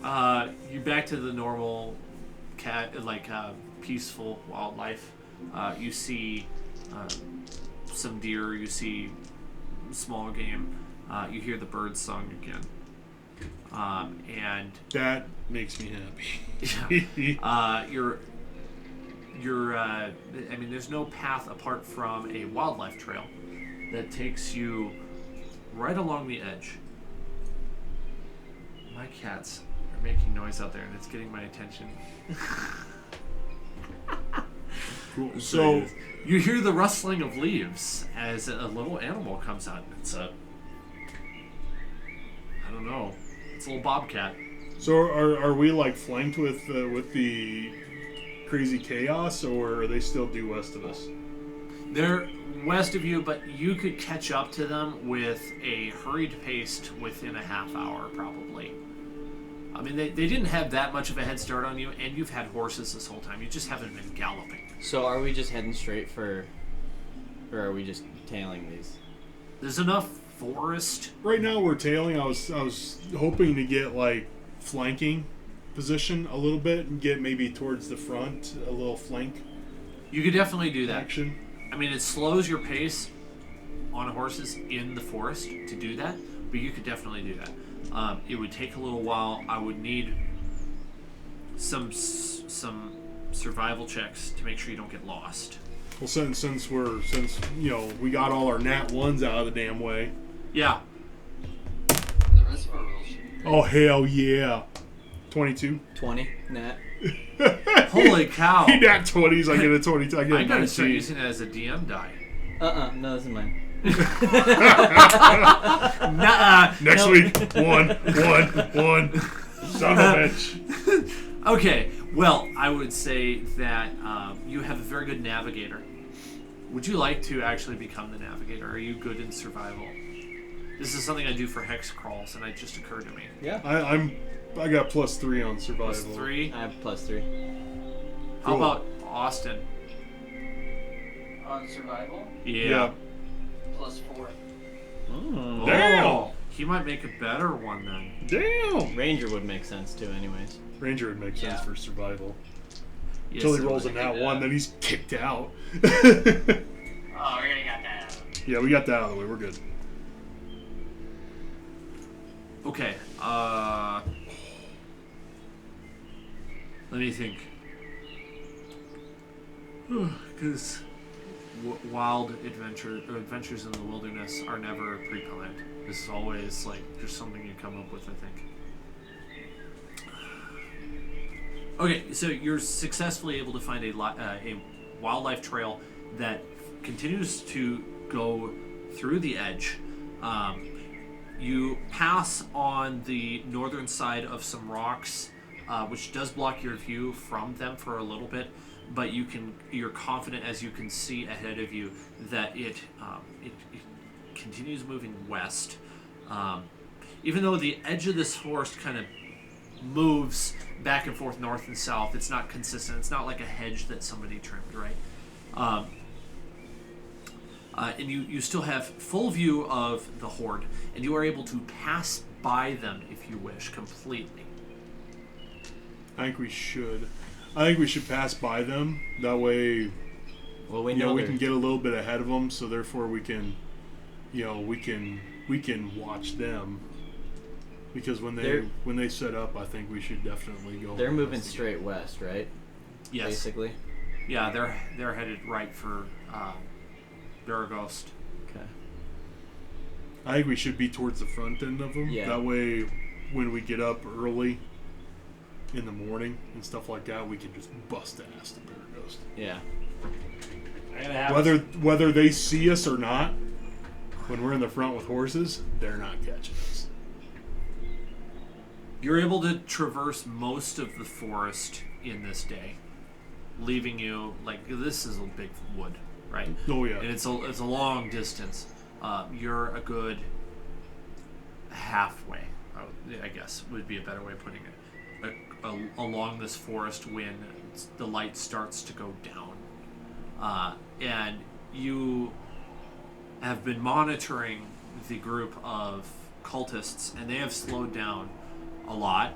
You back to the normal peaceful wildlife. You see some deer. You see small game. You hear the bird song again. And That makes me happy. there's no path apart from a wildlife trail that takes you right along the edge. My cats are making noise out there, and it's getting my attention. Cool. So You hear the rustling of leaves as a little animal comes out. It's I don't know. It's a little bobcat. So are we like flanked with the crazy chaos, or are they still due west of us? They're west of you, but you could catch up to them with a hurried pace within a half hour, probably. I mean, they didn't have that much of a head start on you, and you've had horses this whole time. You just haven't been galloping. So are we just heading straight for, or are we just tailing these? There's enough forest. Right now we're tailing. I was hoping to get like flanking position a little bit and get maybe towards the front, a little flank You could definitely do that. action. I mean, it slows your pace on horses in the forest to do that, but you could definitely do that. It would take a little while. I would need some survival checks to make sure you don't get lost. Well, since we got all our nat ones out of the damn way. Yeah. The rest of our rules. Oh hell yeah! 22. 20, Nat. Holy cow! He nat 20s. I get a 22. I get a I gotta start 19. using it as a DM die. No, this is mine. Nuh-uh. Next week, one. Son of a bitch. Okay, well, I would say that you have a very good navigator. Would you like to actually become the navigator? Are you good in survival? This is something I do for hex crawls, and it just occurred to me. Yeah. I got +3 on survival. +3. I have +3. How Cool. about Austin? On survival, Yeah. +4. Mm. Damn. Oh, he might make a better one then. Damn. Ranger would make sense too, anyways. Ranger would make sense Yeah. for survival. Yes, Until he it rolls a would. nat Yeah. 1, then he's kicked out. Oh, we already got that. Yeah, we got that out of the way. We're good. Okay, let me think. Because wild adventures in the wilderness are never pre-planned. This is always like just something you come up with, I think. Okay, so you're successfully able to find a wildlife trail that continues to go through the edge. You pass on the northern side of some rocks, which does block your view from them for a little bit, but you're confident as you can see ahead of you that it continues moving west. Even though the edge of this forest kind of moves back and forth north and south, it's not consistent. It's not like a hedge that somebody trimmed, right? And you still have full view of the horde, and you are able to pass by them if you wish completely. I think we should pass by them. That way, Well, we we know can get a little bit ahead of them. So therefore, we can watch them. Because when they set up, I think we should definitely go. they're moving straight west, right? Yes. Basically. Yeah, they're headed right for Beregost. Okay. I think we should be towards the front end of them. Yeah. That way, when we get up early in the morning and stuff like that, we can just bust ass to Beregost. Yeah. Whether they see us or not, when we're in the front with horses, they're not catching us. You're able to traverse most of the forest in this day. leaving you like this is a big wood, right? Oh yeah. And it's a long distance. You're a good halfway, I guess would be a better way of putting it. Along this forest when the light starts to go down, and you have been monitoring the group of cultists, and they have slowed down a lot.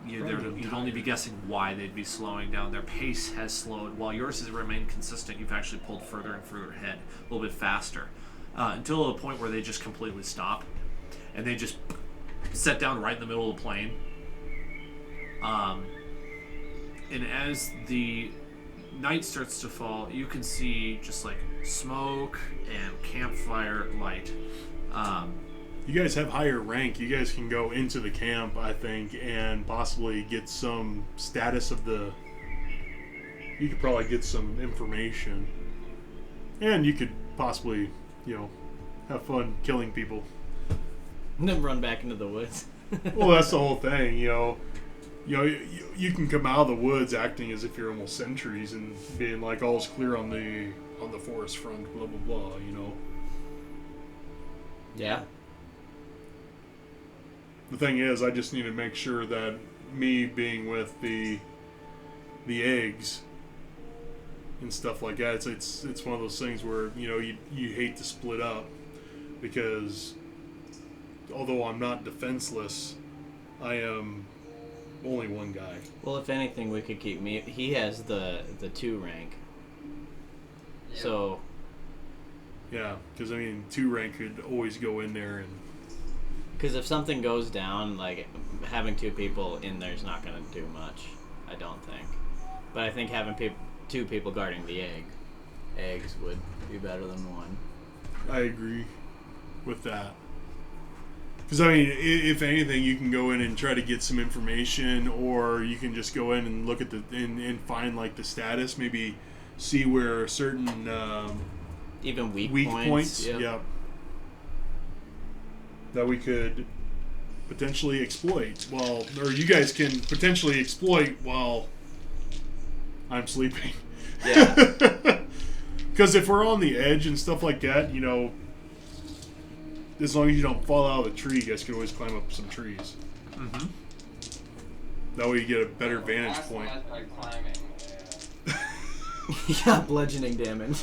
You'd only be guessing why they'd be slowing down. Their pace has slowed. While yours has remained consistent, you've actually pulled further and further ahead, a little bit faster, until a point where they just completely stop, and they just set down right in the middle of the plain. And as the night starts to fall, you can see just like smoke and campfire light. You guys have higher rank. You guys can go into the camp, I think, and possibly get some status of the... You could probably get some information. And you could possibly, have fun killing people. And then run back into the woods. Well, that's the whole thing, you can come out of the woods acting as if you're almost sentries and being like, all's clear on the forest front, blah, blah, blah, Yeah. The thing is, I just need to make sure that me being with the eggs and stuff like that, it's one of those things where, you hate to split up because although I'm not defenseless, I am only one guy. Well, if anything, we could keep me. He has the 2 rank. Yeah. So. Yeah, because 2 rank could always go in there and. Because if something goes down, like having 2 people in there is not going to do much. I don't think. But I think having 2 people guarding the eggs would be better than 1. I agree with that. Because, if anything, you can go in and try to get some information, or you can just go in and look at and find, like, the status, maybe see where certain... even weak points. Yep. Yep. That we could potentially exploit. Or you guys can potentially exploit while I'm sleeping. Yeah. Because if we're on the edge and stuff like that, as long as you don't fall out of the tree, you guys can always climb up some trees. Mm-hmm. That way you get a better vantage point. Climbing. Yeah, bludgeoning damage.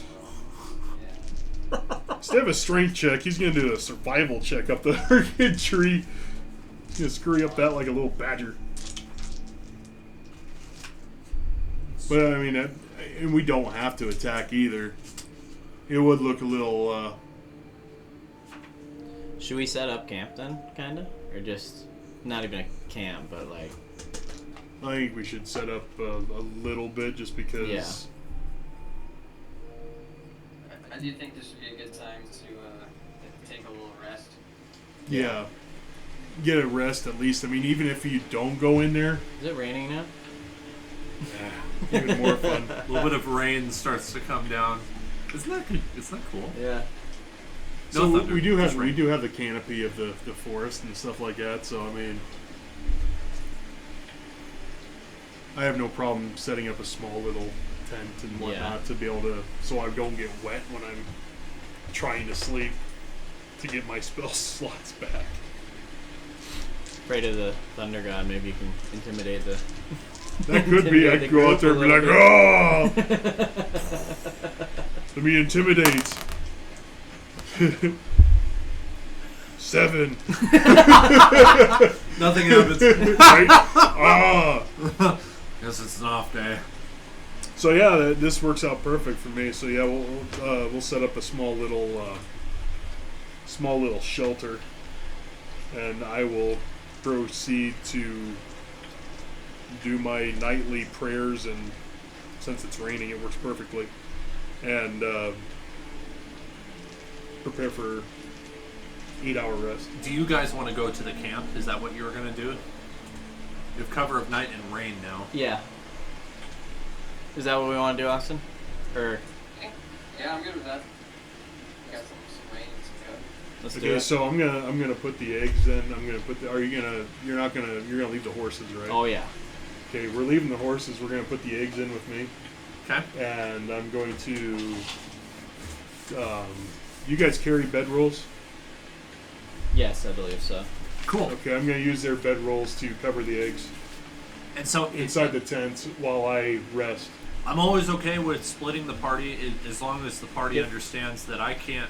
Instead of a strength check, he's going to do a survival check up the freaking tree. He's going to scurry up that like a little badger. But, and we don't have to attack either. It would look a little... Should we set up camp then, kind of? Or just, not even a camp, but like... I think we should set up a little bit just because... Yeah. I do think this would be a good time to take a little rest. Yeah. Get a rest at least. Even if you don't go in there... Is it raining now? Even more fun. A little bit of rain starts to come down. Isn't that cool? Yeah. So No thunder, we do just have rain. the canopy of the forest and stuff like that. So I have no problem setting up a small little tent and whatnot to be able to, so I don't get wet when I'm trying to sleep to get my spell slots back. Pray to the thunder god. Maybe you can intimidate the. That could be. I could go out there and be like, oh, let me intimidate. 7. Nothing happens. Right? Ah. Guess it's an off day. So yeah, this works out perfect for me. So yeah, we'll set up a small little shelter, and I will proceed to do my nightly prayers, and since it's raining, it works perfectly, and prepare for 8-hour rest. Do you guys want to go to the camp? Is that what you were going to do? You have cover of night and rain now. Yeah. Is that what we want to do, Austin? Or Yeah, I'm good with that. Got some rain and some cover. let's do Okay, it. so I'm gonna put the eggs in. You're gonna leave the horses, right? Oh yeah. Okay, we're leaving the horses. We're going to put the eggs in with me. Okay. And I'm going to... you guys carry bedrolls? Yes, I believe so. Cool. Okay, I'm going to use their bedrolls to cover the eggs And so inside the tent while I rest. I'm always okay with splitting the party as long as the party Yep. understands that I can't.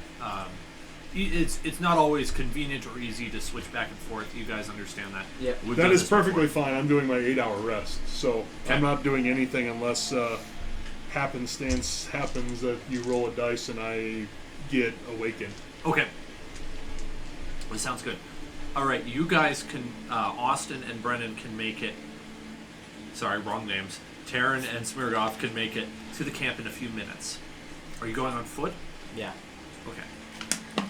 It's not always convenient or easy to switch back and forth. You guys understand that? Yep. We've That done is this perfectly before. fine. I'm doing my 8-hour rest, so Okay. I'm not doing anything unless happenstance happens that you roll a dice and I get awakened. Okay. That sounds good. All right, you guys can. Austin and Brennan can make it. Sorry, wrong names. Taryn and Smirgoff can make it to the camp in a few minutes. Are you going on foot? Yeah. Okay.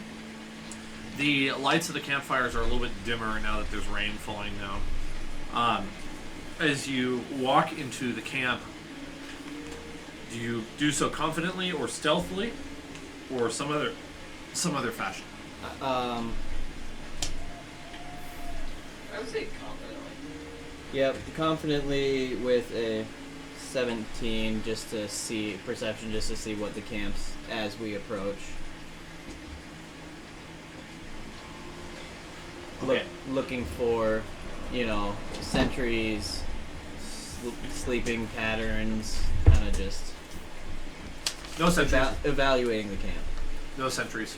The lights of the campfires are a little bit dimmer now that there's rain falling down. As you walk into the camp, do you do so confidently or stealthily, or some other fashion? Um. I would say confidently. Yep. Confidently with a 17, just to see perception, just to see what the camp's as we approach. Okay. Looking for, sentries, sleeping patterns, kind of just No sentries. evaluating the camp. No sentries.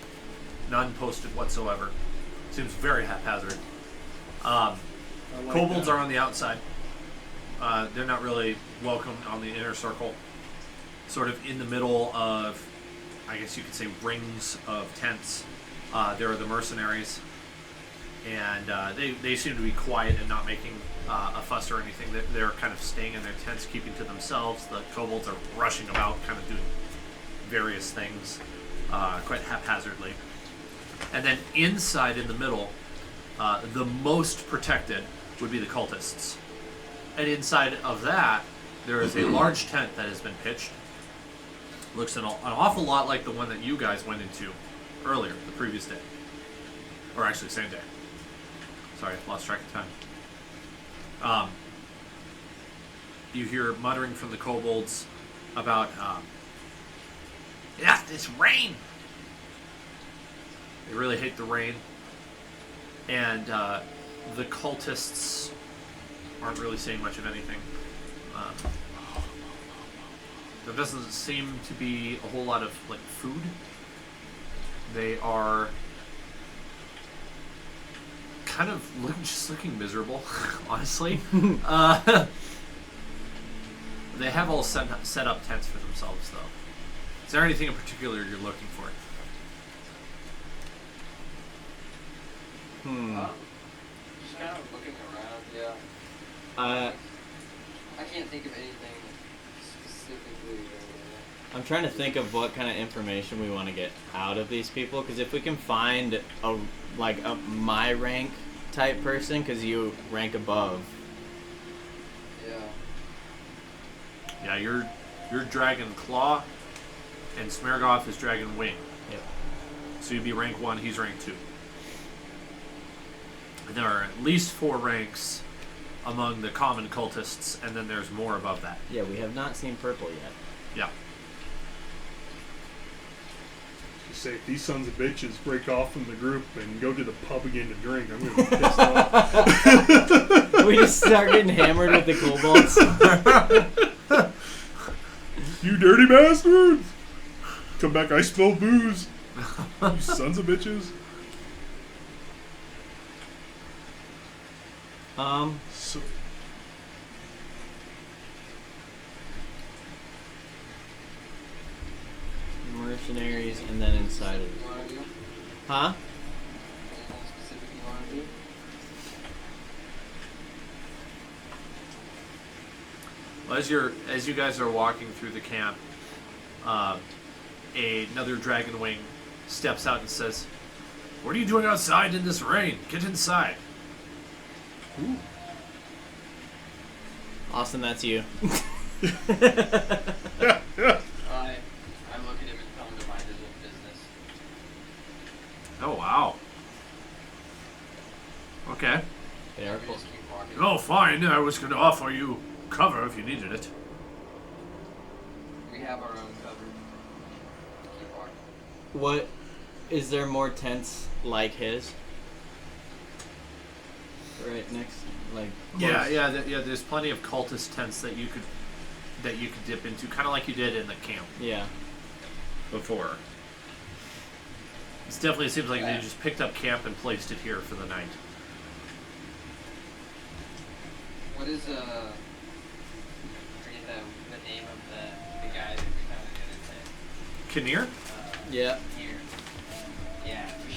None posted whatsoever. Seems very haphazard. Kobolds are on the outside. They're not really welcome on the inner circle. Sort of in the middle of, I guess you could say, rings of tents. There are the mercenaries. And they seem to be quiet and not making a fuss or anything. They're kind of staying in their tents, keeping to themselves. The kobolds are rushing about, kind of doing various things quite haphazardly. And then inside, in the middle, the most protected would be the cultists. And inside of that, there is a large tent that has been pitched. Looks an awful lot like the one that you guys went into earlier, the previous day. Or actually, same day. Sorry, lost track of time. You hear muttering from the kobolds about, yeah, this rain! They really hate the rain. And the cultists aren't really saying much of anything. There doesn't seem to be a whole lot of food. They are kind of just looking miserable, honestly. They have all set up tents for themselves, though. Is there anything in particular you're looking for? Just kind of looking around, yeah. I can't think of anything specifically. I'm trying to think of what kind of information we want to get out of these people, because if we can find a my rank type person, because you rank above. Yeah, you're Dragon Claw, and Smirgoff is Dragon Wing. Yep. So you'd be rank 1, he's rank 2. And there are at least 4 ranks among the common cultists, and then there's more above that. Yeah, we have not seen purple yet. Yeah. Just say, if these sons of bitches break off from the group and go to the pub again to drink, I'm going to be pissed off. We just start getting hammered with the kobolds. You dirty bastards! Come back, I spill booze. You sons of bitches. So, Mercenaries, and then inside of it. You want to do? Huh? Anything specific you want to do? Well, as you guys are walking through the camp, another Dragon Wing steps out and says, "What are you doing outside in this rain? Get inside." ooh. Austin, that's you. I look at him and tell him to mind his own business. Oh, wow. Okay. They are We cool. just keep walking. Oh, fine. I was going to offer you cover if you needed it. We have our own cover. Keep our. What is there more tents like his? Right next, like Yeah. There's plenty of cultist tents that you could dip into, kind of like you did in the camp yeah. before. It definitely seems like they just picked up camp and placed it here for the night. What is forget the name of the guy that we found in the other tent? Kinnear? Yeah. Here. Yeah, we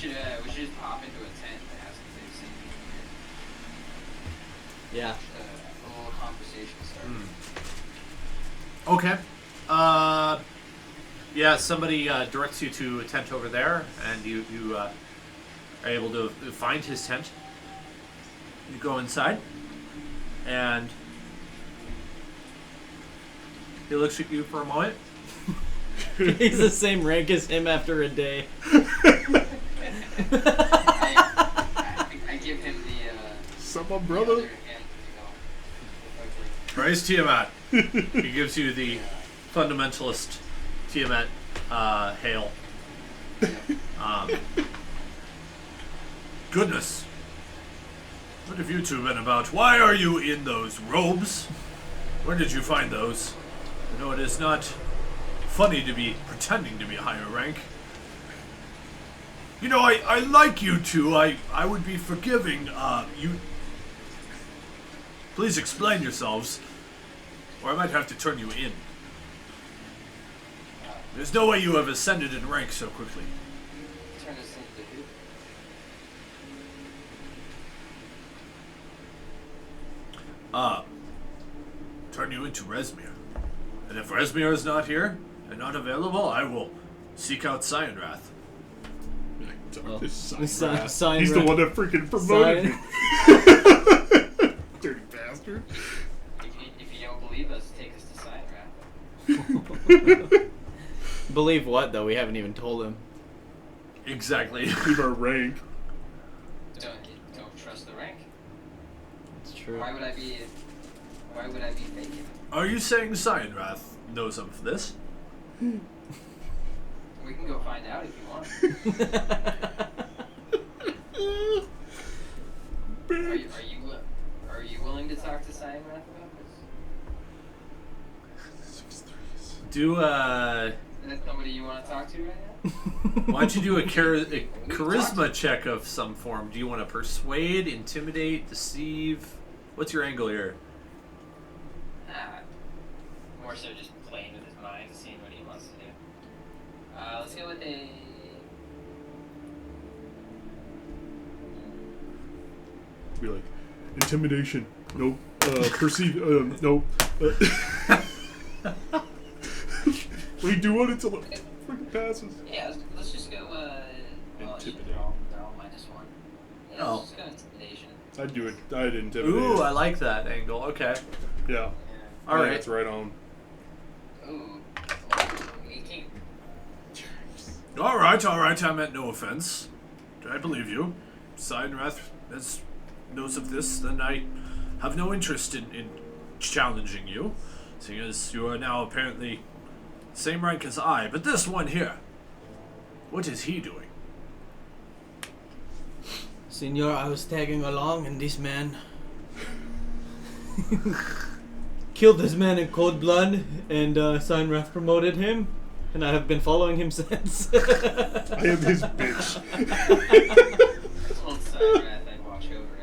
should just pop into a tent that has something singing here. Yeah. A little conversation started. Okay. Yeah, somebody directs you to a tent over there, and you are able to find his tent. You go inside, and he looks at you for a moment. He's the same rank as him after a day. I give him the Sup, my the brother? other hand, Praise Tiamat. He gives you the fundamentalist Tiamat hail. Goodness. What have you two been about? Why are you in those robes? Where did you find those? You know, it is not funny to be pretending to be higher rank. You know, I like you two. I would be forgiving. You... Please explain yourselves, or I might have to turn you in. There's no way you have ascended in rank so quickly. turn us into who? Turn you into Resmir. And if Resmir is not here and not available, I will seek out Cyanrath. Well, This Cy- sign He's the Sign- one that freaking promoted me. Dirty bastard. If you don't believe us, take us to Cyanrath. Believe what though? We haven't even told him. Exactly. Leave our rank. Don't trust the rank. It's true. Why would I be faking? Are you saying Cyanrath knows of this? We can go find out if you want. Are you willing to talk to Cyanrath about this? Do Is that somebody you want to talk to right now? why don't you do a charisma check of some form? Do you want to persuade, intimidate, deceive? What's your angle here? More so just playing with his mind, seeing what he wants to do. Let's go with a. Be like, intimidation. Nope. Perceive. Nope. We do it until it freaking passes. Yeah, let's just go. Intimidate. They're all -1. Yeah, Oh. let's just go intimidation. I'd do it. I'd intimidate. Ooh, I like that angle. Okay. Yeah. All Yeah, right. that's right on. Ooh, 18. All right. I meant no offense. I believe you. Cyanrath knows of this, then I have no interest in challenging you, seeing as you are now apparently same rank as I. But this one here, what is he doing? Senor, I was tagging along and this man killed this man in cold blood and Cyanrath promoted him and I have been following him since. I am his bitch. Old Cyanrath, I'd watch over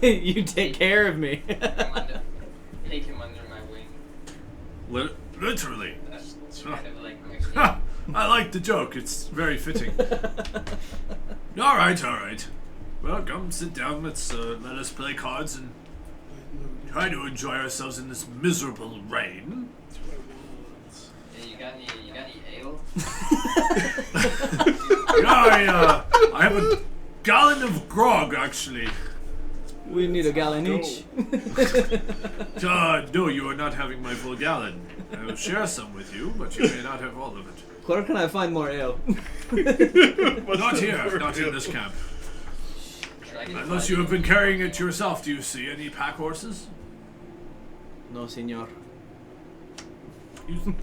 him. You take care of me. Take him under my wing. Literally. That's kind of like my Ha! I like the joke. It's very fitting. All right. Well, come sit down. Let us play cards and try to enjoy ourselves in this miserable rain. Hey, you got any ale? Yeah, I have a gallon of grog actually. We need a gallon each. No, you are not having my full gallon. I will share some with you, but you may not have all of it. Where can I find more ale? Not here, not in this camp. Unless you have been carrying it yourself. Do you see any pack horses? No, senor.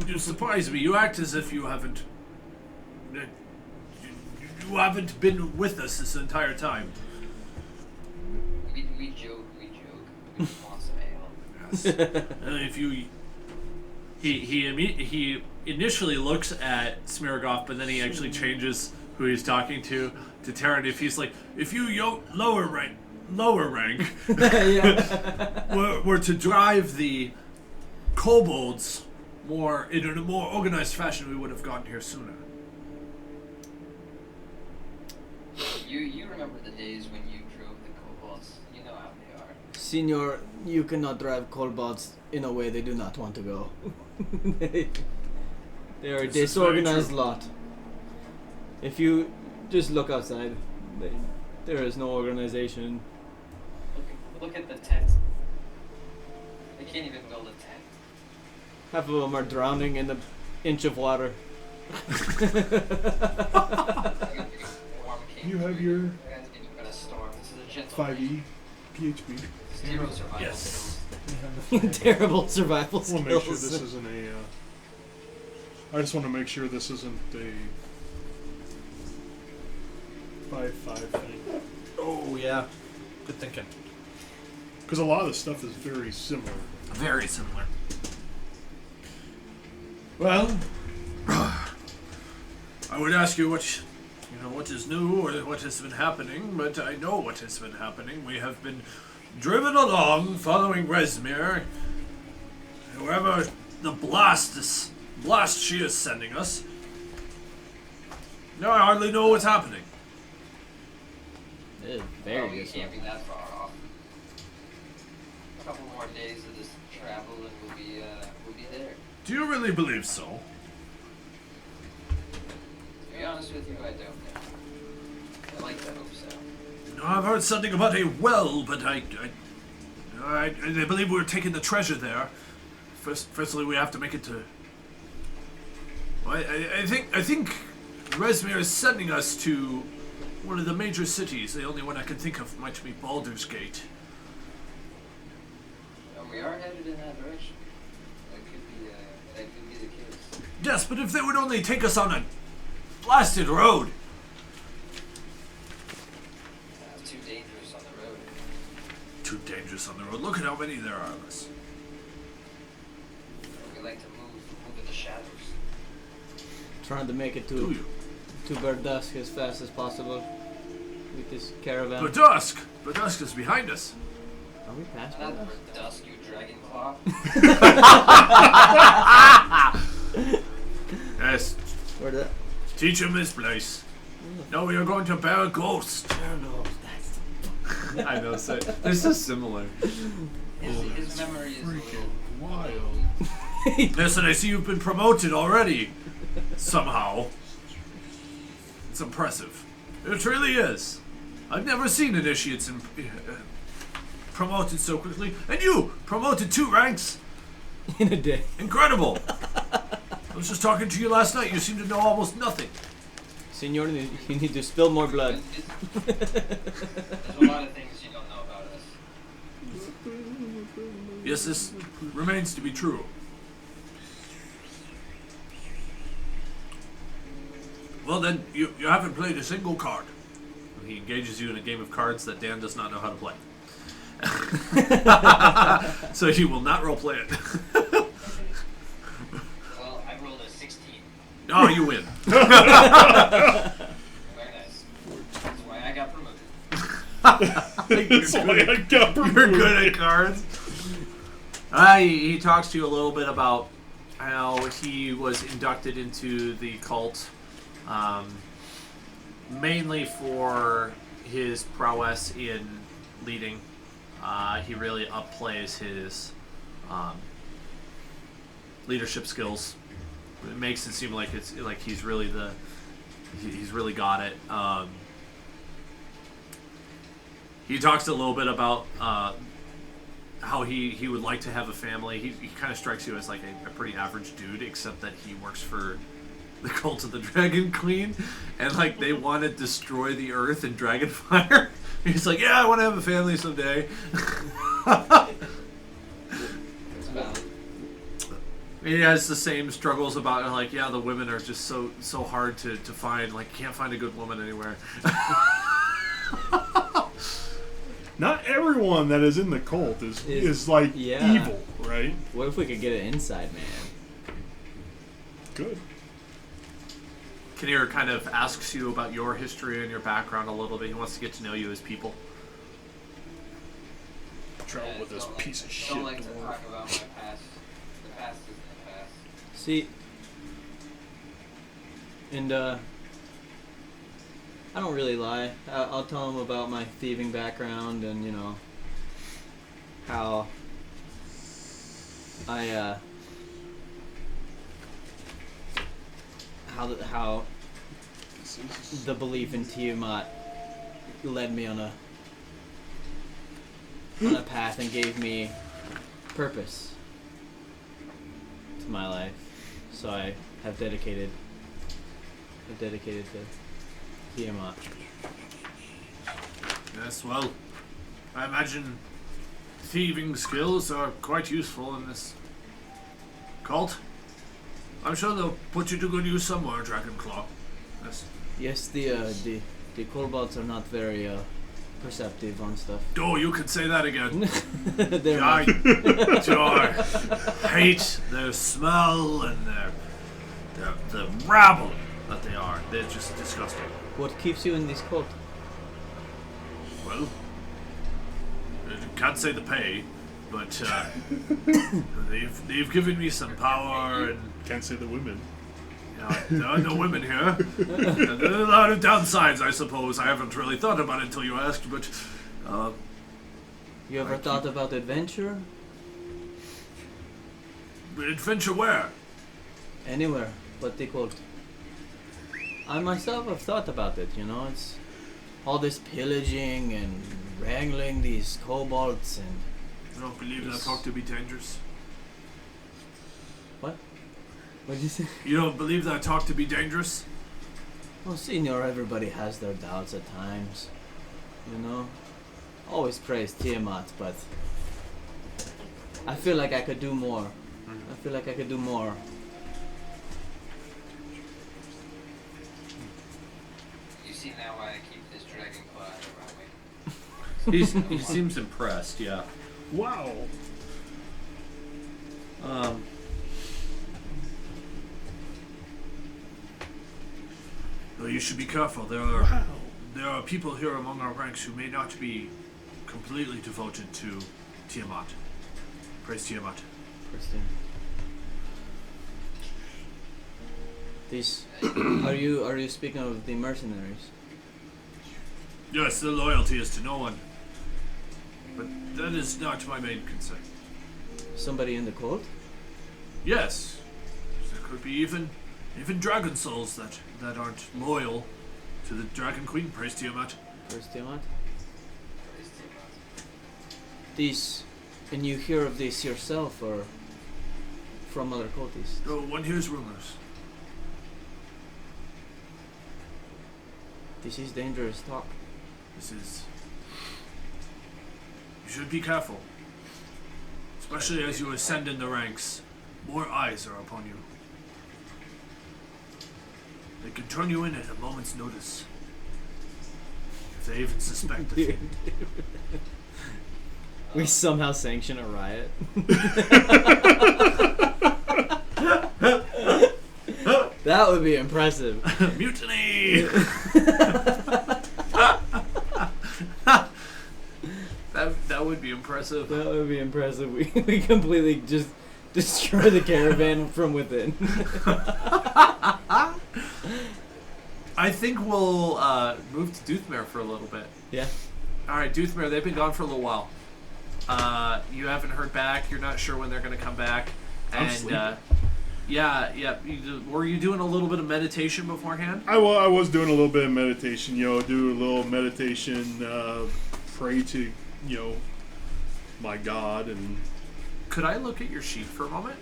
You surprise me. You act as if you haven't. You haven't been with us this entire time. We joke. We want some ale. Yes. If you. He initially looks at Smirgov, but then he actually changes who he's talking to Tyranny. If he's like, if you lower rank were to drive the kobolds in a more organized fashion, we would have gotten here sooner. You remember the days when you drove the kobolds. You know how they are. Senor, you cannot drive kobolds in a way they do not want to go. They are a This is disorganized very true. lot. If you just look outside, there is no organization. Look at the tent. They can't even build a tent. Half of them are drowning in the inch of water. You have your In a storm. This is a gentle 5e PHP. Zero survival Yes. skills. Terrible survival I skills. want to make sure this isn't a. I just want to make sure this isn't a 5-5 thing. Oh yeah. Good thinking. Because a lot of the stuff is very similar. Very similar. Well, I would ask you what is new or what has been happening, but I know what has been happening. We have been driven along following Resmir, wherever the blast she is sending us. Now I hardly know what's happening. It is Oh, very we good can't stuff. be that far off. A couple more days of this travel and we'll be there. Do you really believe so? To be honest with you, I don't know. I like to hope so. No, I've heard something about a well, but I believe we're taking the treasure there. Firstly, we have to make it to. Well, I think Resmir is sending us to one of the major cities. The only one I can think of might be Baldur's Gate. And we are headed in that direction. That could be the case. Yes, but if they would only take us on a blasted road. Too dangerous on the road. Too dangerous on the road. Look at how many there are of us. We like to move in the shadows. Trying to make it Do to you? Beregost as fast as possible with this caravan. Beregost is behind us. Are we past Not Beregost? for dusk, you dragon claw. Yes, Where the? teach him his place. No, we are going to Beregost. I know, so they're so similar. His memory is a little. freaking wild. Listen, I see you've been promoted already. Somehow. It's impressive. It really is. I've never seen initiates promoted so quickly. And you, promoted 2 ranks. In a day. Incredible. I was just talking to you last night. You seem to know almost nothing. Senor, you need to spill more blood. There's a lot of things you don't know about us. Yes, this remains to be true. Well then, you haven't played a single card. He engages you in a game of cards that Dan does not know how to play. So he will not roleplay it. Well, I rolled a 16. Oh, you win. Very nice. That's why I got promoted. That's why I got You're removed. good at cards. He talks to you a little bit about how he was inducted into the cult, mainly for his prowess in leading. He really upplays his leadership skills. It makes it seem like it's like he's really got it. He talks a little bit about how he would like to have a family. He kind of strikes you as like a pretty average dude, except that he works for the cult of the Dragon Queen, and like they want to destroy the Earth and Dragonfire. He's like, yeah, I want to have a family someday. It's about He has the same struggles about like, yeah, the women are just so hard to find. Like, can't find a good woman anywhere. Not everyone that is in the cult is like yeah. evil, right? What if we could get an inside man? Good. Kinnear kind of asks you about your history and your background a little bit. He wants to get to know you as people. Travel with this piece of shit. Don't like to talk about my past. The past is the past. See, and I don't really lie. I'll tell him about my thieving background and, you know, how I, how the belief in Tiamat led me on a path and gave me purpose to my life. So I have dedicated to Tiamat. Yes, well, I imagine thieving skills are quite useful in this cult. I'm sure they'll put you to good use somewhere, Dragonclaw. Yes. Yes, the kobolds are not very perceptive on stuff. Oh, you could say that again. They're I not. hate their smell and the rabble that they are. They're just disgusting. What keeps you in this cult? Well, I can't say the pay, but they've given me some power and Can't say the women. there are no women here. There are a lot of downsides, I suppose. I haven't really thought about it until you asked, but You ever thought about adventure? adventure where? Anywhere but the cult. I myself have thought about it, you know, it's all this pillaging and wrangling these kobolds and... I don't believe that talk to be dangerous. What? What did you say? You don't believe that talk to be dangerous? Well, Senor, everybody has their doubts at times, you know? Always praise Tiamat, but I feel like I could do more. I feel like I could do more. You see now why I keep this dragon claw out around me. He seems impressed, yeah. Wow. Well, you should be careful. There are people here among our ranks who may not be completely devoted to Tiamat. Praise Tiamat. Christian. These are you speaking of the mercenaries? Yes, their loyalty is to no one. But that is not my main concern. Somebody in the cult? Yes, there could be even dragon souls that aren't loyal to the Dragon Queen. Praise Tiamat. Praise Tiamat. Praise Tiamat. These, and you hear of this yourself or from other cultists? No, one hears rumors. This is dangerous talk. This is... You should be careful. Especially as you ascend in the ranks. More eyes are upon you. They can turn you in at a moment's notice. If they even suspect the thing. We somehow sanction a riot. That would be impressive. Mutiny! That would be impressive. That would be impressive. We completely just destroy the caravan from within. I think we'll move to Doothmere for a little bit. Yeah. Alright, Doothmere, they've been gone for a little while. You haven't heard back. You're not sure when they're going to come back. I'm sleeping. Yeah. Were you doing a little bit of meditation beforehand? I was doing a little bit of meditation, do a little meditation, pray to, my God and... Could I look at your sheet for a moment?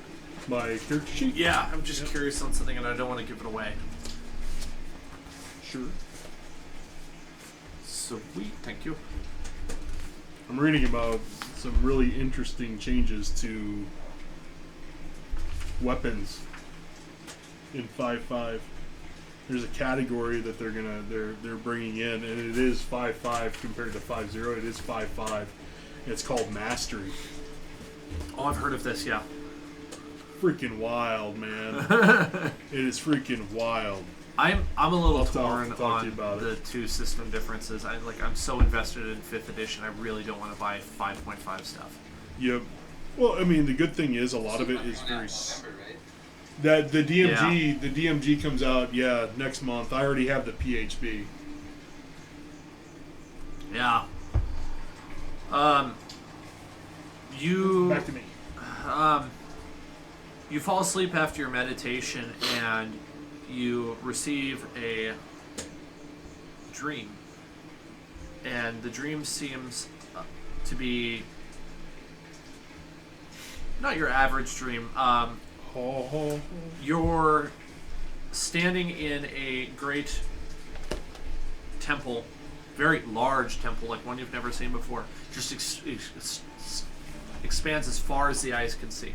My character sheet? Yeah, I'm just curious on something and I don't want to give it away. Sure. Sweet, thank you. I'm reading about some really interesting changes to weapons in 5.5. There's a category that they're bringing in, and it is 5.5 compared to 5.0. It is 5.5. It's called Mastery. Oh, I've heard of this. Yeah. Freaking wild, man. It is freaking wild. I'm a little I'll torn talk to on you about the it. two system differences. I'm so invested in 5th edition. I really don't want to buy 5.5 stuff. Yep. Well, I mean, the good thing is a lot of it is very. November, right? That the DMG comes out next month. I already have the PHB. Yeah. You Back to me. you fall asleep after your meditation and you receive a dream, and the dream seems to be not your average dream. You're standing in a great temple, very large temple, like one you've never seen before. Just expands as far as the eyes can see,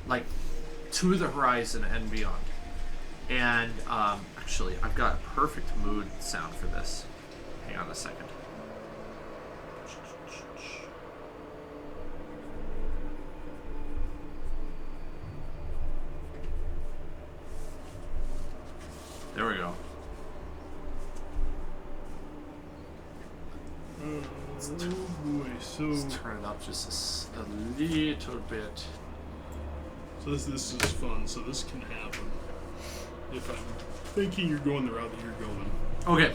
like to the horizon and beyond. And actually, I've got a perfect mood sound for this. Hang on a second. There we go. Oh boy, so Let's turn it up just a little bit. this is fun. So this can happen if I'm thinking you're going the route that you're going. Okay.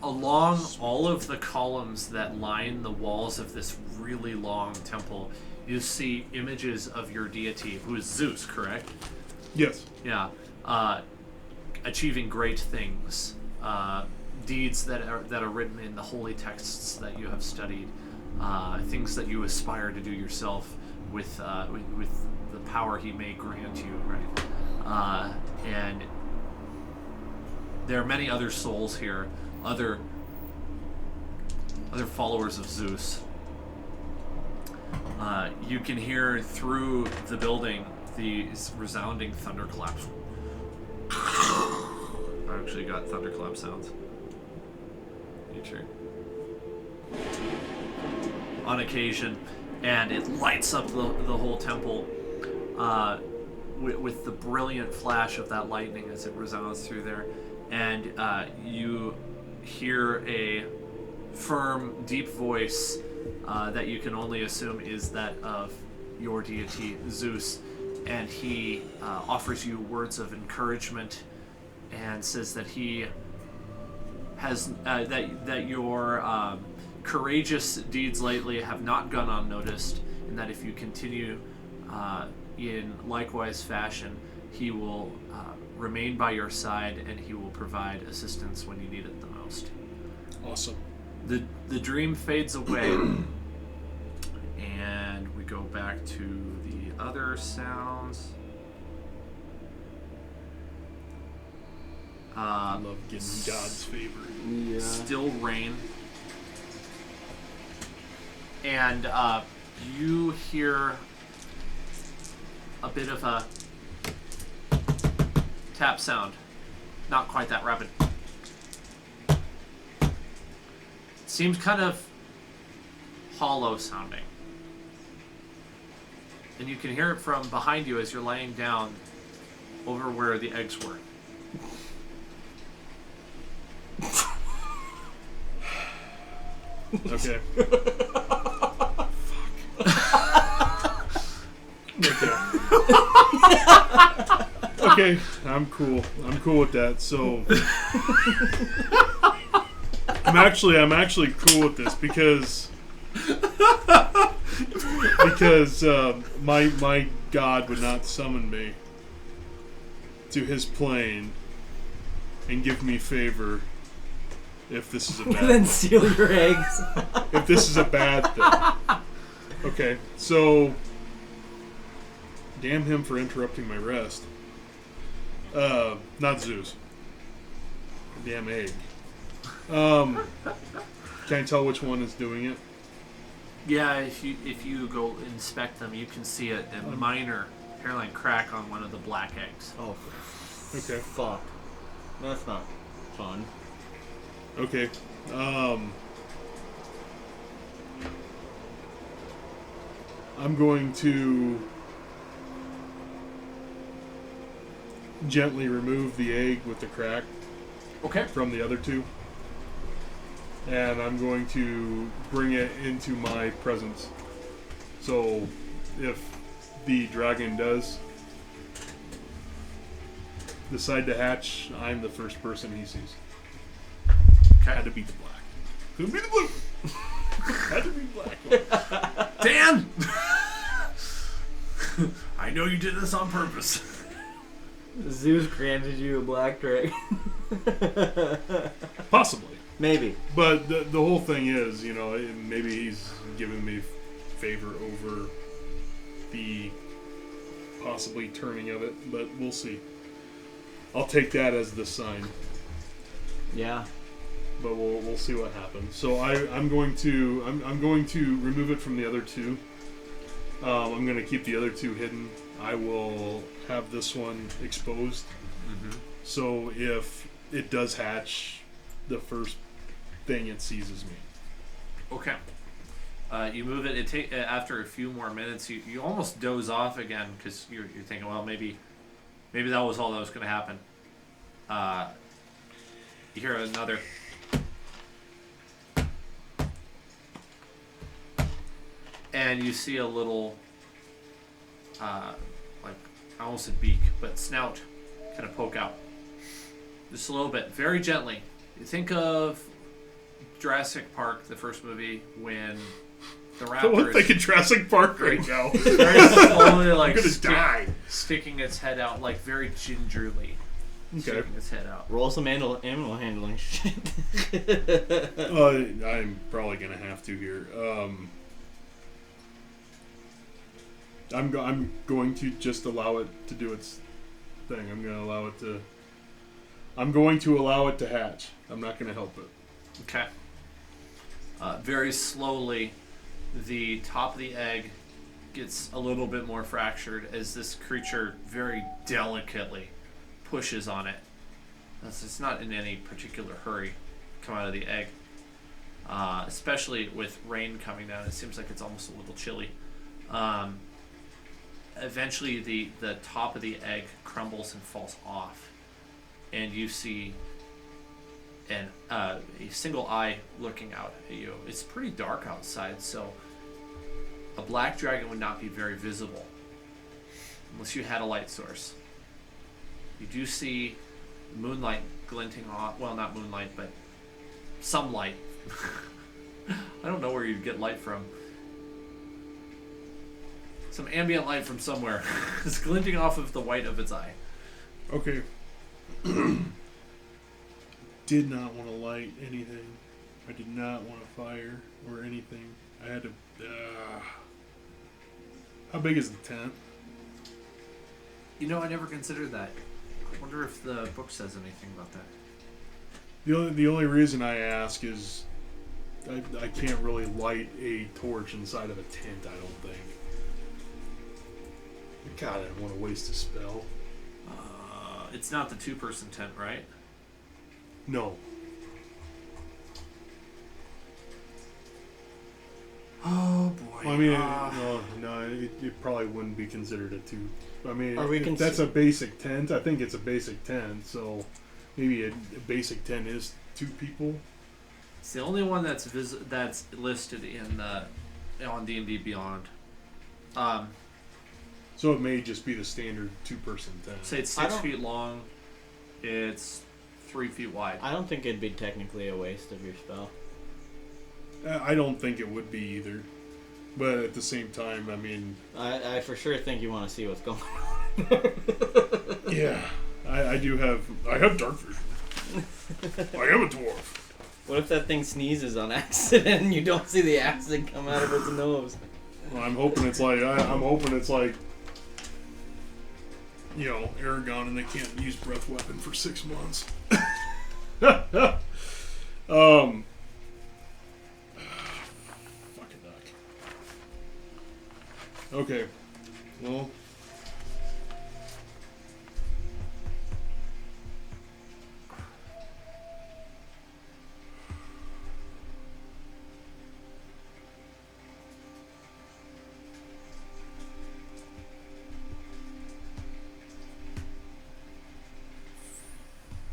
Along all of the columns that line the walls of this really long temple, you see images of your deity, who is Zeus, correct? Yes. Yeah. Achieving great things. Deeds that are written in the holy texts that you have studied. Things that you aspire to do yourself with the power he may grant you, right? And there are many other souls here, other followers of Zeus. You can hear through the building these resounding thunderclaps. I actually got thunderclap sounds. Nature. On occasion, and it lights up the whole temple with the brilliant flash of that lightning as it resounds through there. And you hear a firm, deep voice that you can only assume is that of your deity, Zeus. And he offers you words of encouragement and says that he has that your courageous deeds lately have not gone unnoticed, and that if you continue in likewise fashion, he will remain by your side and he will provide assistance when you need it the most. Awesome. The dream fades away, and we go back to the other sounds. I love getting God's favor. Yeah. Still rain. And you hear a bit of a tap sound. Not quite that rapid. Seems kind of hollow sounding. And you can hear it from behind you as you're laying down over where the eggs were. Okay. Okay, I'm cool. I'm cool with that. So I'm actually cool with this because my God would not summon me to his plane and give me favor if this is a bad Then steal your eggs. if this is a bad thing. Okay, so damn him for interrupting my rest. Not Zeus. Damn egg. Can I tell which one is doing it? Yeah, if you go inspect them, you can see a minor hairline crack on one of the black eggs. Oh, Okay. fuck. That's not fun. Okay. I'm going to gently remove the egg with the crack Okay. from the other two. And I'm going to bring it into my presence. So if the dragon does decide to hatch, I'm the first person he sees. Had to beat the black. Couldn't beat the blue. Had to beat black. Dan! I know you did this on purpose. Zeus granted you a black dragon. Possibly. Maybe. But the whole thing is, maybe he's giving me favor over the possibly turning of it, but we'll see. I'll take that as the sign. Yeah. But we'll see what happens. So I'm going to remove it from the other two. I'm going to keep the other two hidden. I will have this one exposed. Mm-hmm. So if it does hatch, the first thing it sees is me. Okay. You move it. After a few more minutes, you almost doze off again because you're thinking, well, maybe that was all that was going to happen. You hear another. And you see a little, like almost a beak, but snout kind of poke out. Just a little bit, very gently. You think of Jurassic Park, the first movie, when the raptor I'm thinking Jurassic Park right now. very slowly, like, I'm gonna die. sticking its head out, like very gingerly. Okay. Sticking its head out. Roll some animal handling shit. I'm probably gonna have to here. I'm going to just allow it to do its thing. I'm going to allow it to hatch. I'm not going to help it. Okay. Very slowly, the top of the egg gets a little bit more fractured as this creature very delicately pushes on it. It's not in any particular hurry to come out of the egg. Especially with rain coming down, it seems like it's almost a little chilly. Eventually, the top of the egg crumbles and falls off, and you see a single eye looking out at you. It's pretty dark outside, so a black dragon would not be very visible unless you had a light source. You do see moonlight glinting off. Well, not moonlight, but some light. I don't know where you'd get light from. Some ambient light from somewhere. It's glinting off of the white of its eye. Okay. Did not want to light anything. I did not want to fire or anything. I had to... How big is the tent? I never considered that. I wonder if the book says anything about that. The only reason I ask is I can't really light a torch inside of a tent, I don't think. God, I don't want to waste a spell. It's not the two-person tent, right? No. Oh boy. Well, I mean, it probably wouldn't be considered a two. I mean, if that's a basic tent. I think it's a basic tent, so maybe a basic tent is two people. It's the only one that's listed in on D&D Beyond. So it may just be the standard two-person tent. Say it's 6 feet long. It's 3 feet wide. I don't think it'd be technically a waste of your spell. I don't think it would be either. But at the same time, I mean... I for sure think you want to see what's going on. Yeah. I have dark vision. I am a dwarf. What if that thing sneezes on accident and you don't see the acid come out of its nose? Well, I'm hoping it's like... Aragon, and they can't use breath weapon for 6 months. Fucking duck. Okay. Well.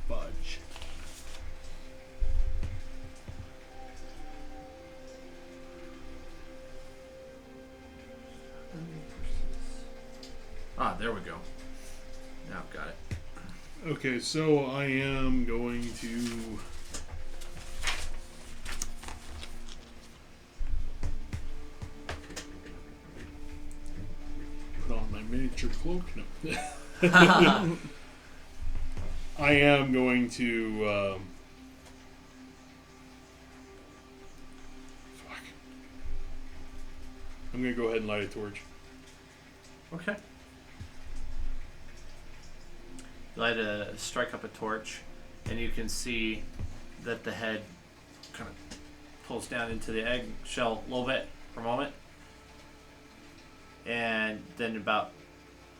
Fudge. Ah, there we go. Now I've got it. Okay, so I am going to put on my miniature cloak. No. I am going to fuck. I'm gonna go ahead and light a torch. Okay. Strike up a torch, and you can see that the head kind of pulls down into the eggshell a little bit for a moment, and then about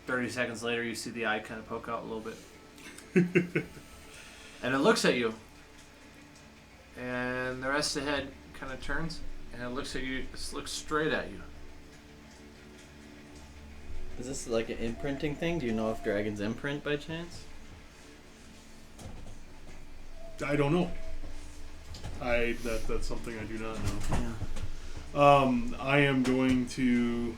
30 seconds later, you see the eye kind of poke out a little bit, and it looks at you, and the rest of the head kind of turns, and it looks at you. It looks straight at you. Is this like an imprinting thing? Do you know if dragons imprint by chance? I don't know. That's something I do not know. Yeah. I am going to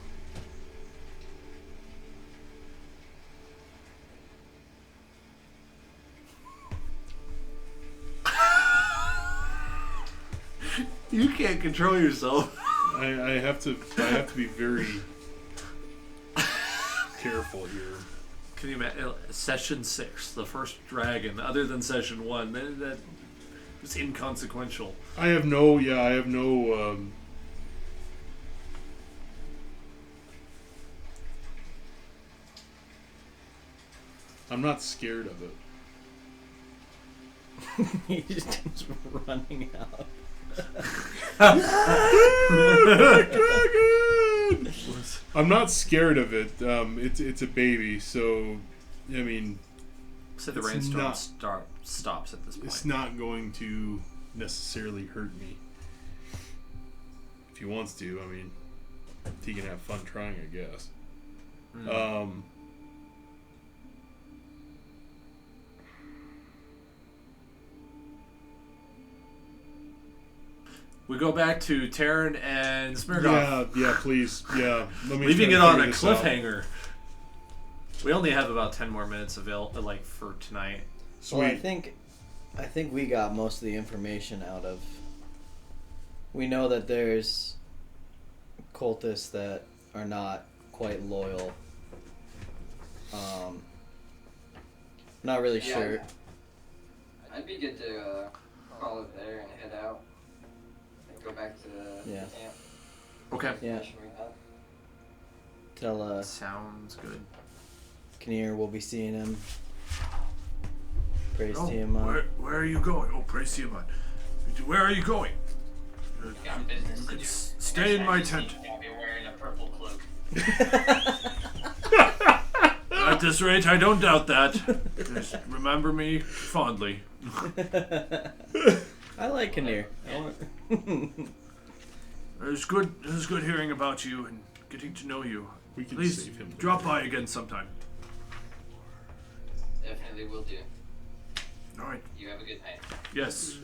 You can't control yourself. I have to be very careful here. Can you imagine session 6, the first dragon, other than session 1? That was inconsequential. I have no. I'm not scared of it. He just keeps running out. I'm not scared of it. It's a baby, so I mean, So the It's rainstorm not- stops at this point. it's not going to necessarily hurt me. If he wants to, I mean, he can have fun trying, I guess. We go back to Terran and Smirgov. Yeah, please, yeah. Let me Leaving try it to on figure a this out. cliffhanger. We only have about 10 more minutes for tonight. Sweet. Well, I think we got most of the information out of. We know that there's cultists that are not quite loyal. Not really Yeah. sure. I'd be good to call it there and head out. And go back to the Yeah. camp. Okay. Yeah. Mission we had. Tell Sounds good. Kinnear we'll be seeing him. Praise Oh, to him. where are you going? Oh, praise to him. Where are you going? Got business You to could do. stay in my Next time you tent. see me, I'll be wearing a purple cloak. At this rate, I don't doubt that. Just remember me fondly. I like Kinnear. It was good hearing about you and getting to know you. We can Please save him. drop by again sometime. Definitely will do. All right. You have a good night. Yes.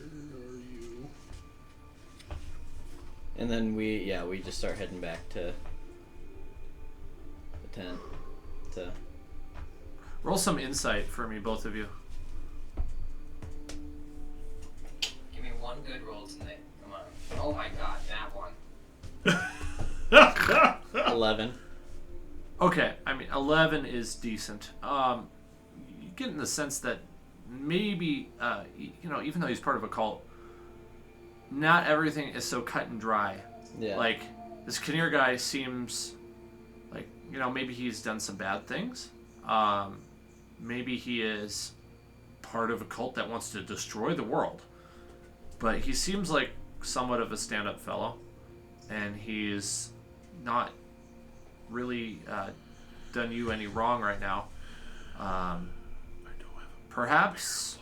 And then we just start heading back to the tent. To Roll some insight for me, both of you. Give me one good roll tonight. Come on. Oh my god, that one. 11. Okay, I mean 11 is decent. You get in the sense that maybe even though he's part of a cult, not everything is so cut and dry. Yeah. Like this Kinnear guy seems like maybe he's done some bad things. Maybe he is part of a cult that wants to destroy the world. But he seems like somewhat of a stand-up fellow, and he's not really done you any wrong right now. Perhaps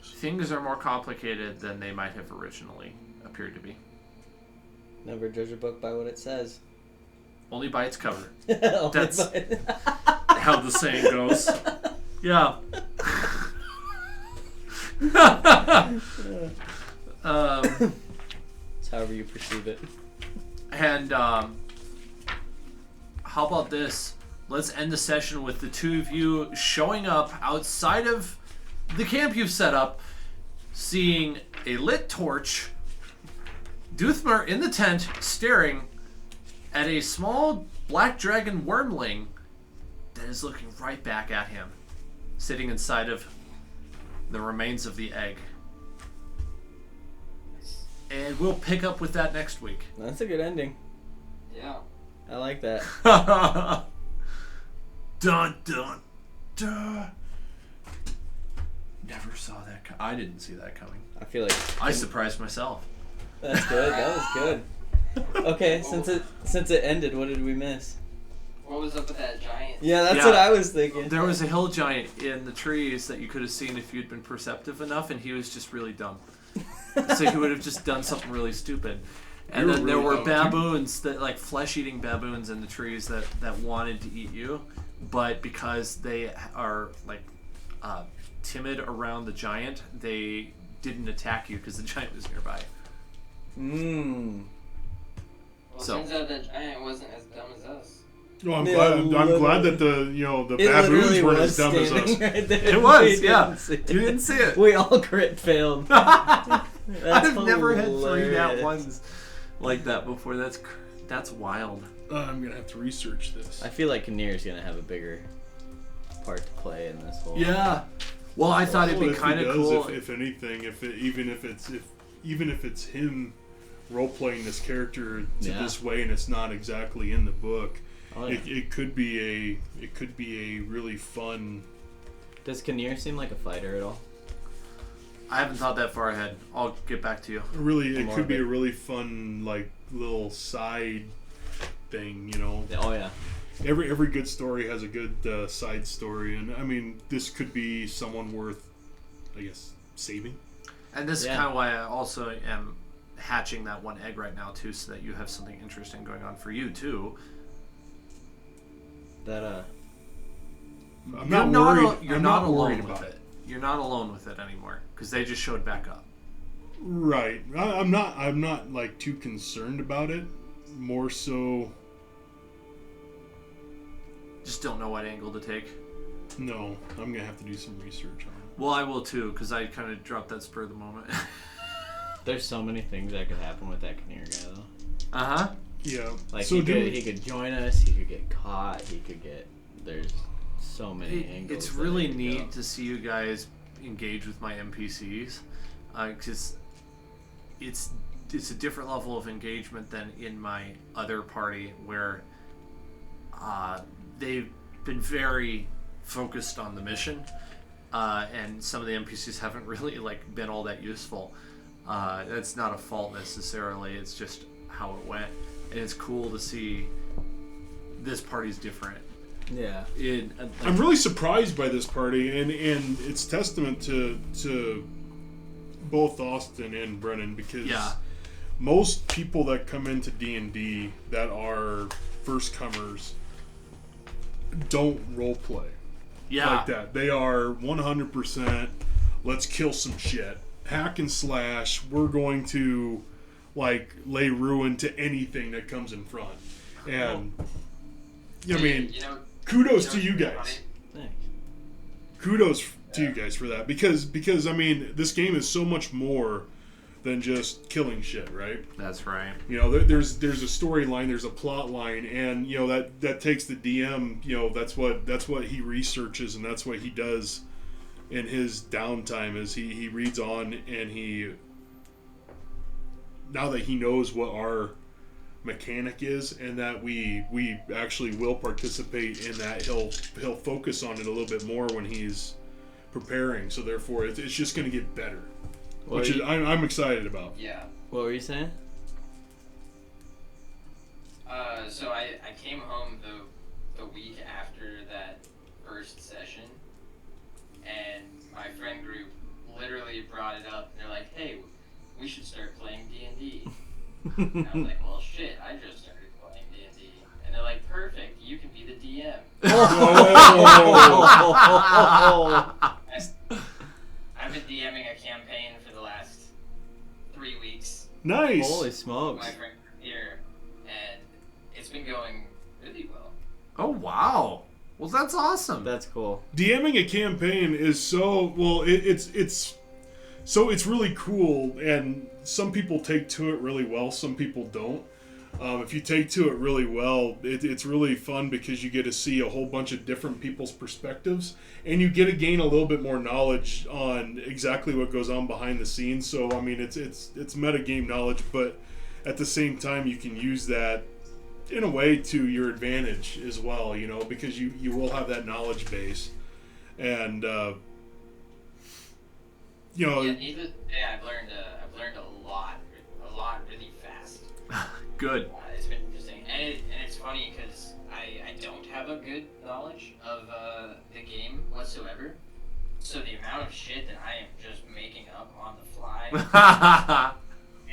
things are more complicated than they might have originally appeared to be. Never judge a book by what it says. Only by its cover. Only That's by- how the saying goes. Yeah. It's however you perceive it. And how about this? Let's end the session with the two of you showing up outside of the camp you've set up, seeing a lit torch, Doothmer in the tent staring at a small black dragon wormling that is looking right back at him, sitting inside of the remains of the egg. And we'll pick up with that next week. That's a good ending. Yeah. I like that. Dun dun dun. Never saw that. I didn't see that coming. I feel like I surprised myself. that's good. That was good. Okay, since it ended, what did we miss? What was up with that giant? Yeah, that's Yeah. what I was thinking. There was a hill giant in the trees that you could have seen if you'd been perceptive enough, and he was just really dumb. So he would have just done something really stupid. And You then were there really were dumb, too. baboons, that like flesh-eating baboons in the trees that wanted to eat you, but because they are like timid around the giant, they didn't attack you because the giant was nearby. Mmm. Well, So- turns out that giant wasn't as dumb as us. No, I'm Yeah, glad. I'm literally. glad that the It baboons literally weren't was as dumb as us. standing right there. It was, We yeah. didn't see it. You didn't see it. We all crit failed. I've never had 3 nat hilarious. ones like that before. That's wild. I'm gonna have to research this. I feel like Kinnear's gonna have a bigger part to play in this whole. Yeah. Well, I thought it'd Well, be if kind he of does, cool. if anything, even if it's him role playing this character to Yeah. this way, and it's not exactly in the book, Oh, yeah. it could be a really fun. Does Kinnear seem like a fighter at all? I haven't thought that far ahead. I'll get back to you. Really, it More could of be it. a really fun like little side thing, you know. Oh yeah. Every good story has a good side story, and I mean, this could be someone worth, I guess, saving. And this is Yeah. kind of why I also am hatching that one egg right now too, so that you have something interesting going on for you too. That I'm not worried. You're I'm not not alone worried with about it. You're not alone with it anymore because they just showed back up. Right. I'm not like too concerned about it. More so, Just don't know what angle to take. no. I'm gonna have to do some research on it. Well, I will too because I kind of dropped that spur of the moment. there's so many things that could happen with that Kinnear guy though. Uh huh. Yeah. Like so he could join us. He could get caught. He could get. There's so many angles. It's that really it could neat go. to see you guys engage with my NPCs because it's a different level of engagement than in my other party where they've been very focused on the mission and some of the NPCs haven't really like been all that useful. That's not a fault necessarily, it's just how it went, and it's cool to see this party's different. Yeah. I'm really surprised by this party, and it's testament to both Austin and Brennan, because Yeah. most people that come into D&D that are first comers don't role play Yeah. like that. They are 100% let's kill some shit, hack and slash. We're going to like lay ruin to anything that comes in front, and I mean, kudos to you guys. Thanks. Kudos to you guys for that, because I mean, this game is so much more than just killing shit, right? That's right. You know, there's a storyline, there's a plot line, and you know that takes the DM. You know, that's what he researches, and that's what he does in his downtime. Is he reads on, and he, now that he knows what our mechanic is, and that we actually will participate in that, he'll focus on it a little bit more when he's preparing. So therefore, it's just going to get better, which is I'm excited about. Yeah. What were you saying? So I came home the week after that first session, and my friend group literally brought it up. And they're like, "Hey, we should start playing D&D." And I was like, "Well, shit, I just started playing D&D." And they're like, "Perfect, you can be the DM." I've been DMing a campaign for the last 3 weeks. Nice. Holy with smokes. my friend here, and it's been going really well. Oh wow. Well, that's awesome. That's cool. DMing a campaign is so well. It's really cool, and some people take to it really well. Some people don't. If you take to it really well, it's really fun because you get to see a whole bunch of different people's perspectives, and you get to gain a little bit more knowledge on exactly what goes on behind the scenes. So I mean, it's metagame knowledge, but at the same time, you can use that in a way to your advantage as well. You know, because you will have that knowledge base, and you know. I've learned a lot really fast. Good. It's been interesting, and it's funny because I don't have a good knowledge of the game whatsoever. So the amount of shit that I am just making up on the fly,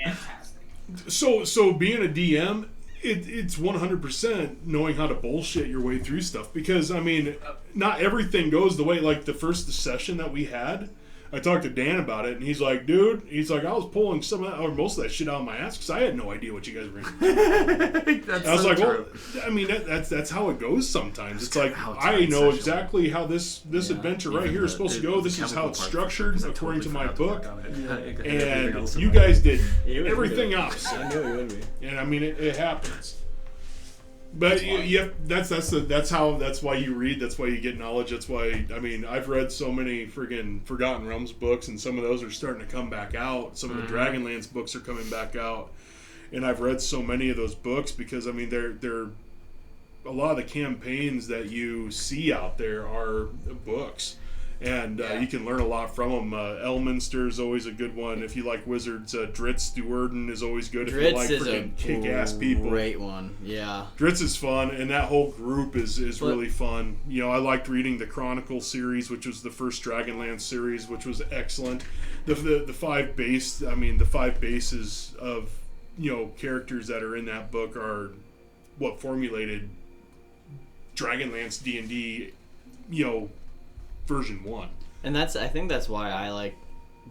fantastic. So being a DM, it's 100% knowing how to bullshit your way through stuff, because I mean, not everything goes the way. Like the first session that we had, I talked to Dan about it, and he's like, dude, I was pulling some of that, or most of that shit out of my ass because I had no idea what you guys were doing. That's I was so like, true. well, I mean, that's how it goes sometimes. It's like, how I it's know session. exactly how this adventure right here is supposed to go. This is how it's structured according to my book. And you guys did everything else. I knew it would be. And I mean, it happens. But that's why you read. That's why you get knowledge. That's why, I mean, I've read so many friggin' Forgotten Realms books, and some of those are starting to come back out. Some of the Dragonlance books are coming back out, and I've read so many of those books because I mean, they're a lot of the campaigns that you see out there are books. And you can learn a lot from them. Elminster is always a good one. If you like wizards, Dritz Duerden is always good. If you like freaking kick-ass people. Great one, yeah. Dritz is fun, and that whole group is really fun. You know, I liked reading the Chronicle series, which was the first Dragonlance series, which was excellent. The five bases of, you know, characters that are in that book are what formulated Dragonlance D&D, you know, version 1. And I think that's why I like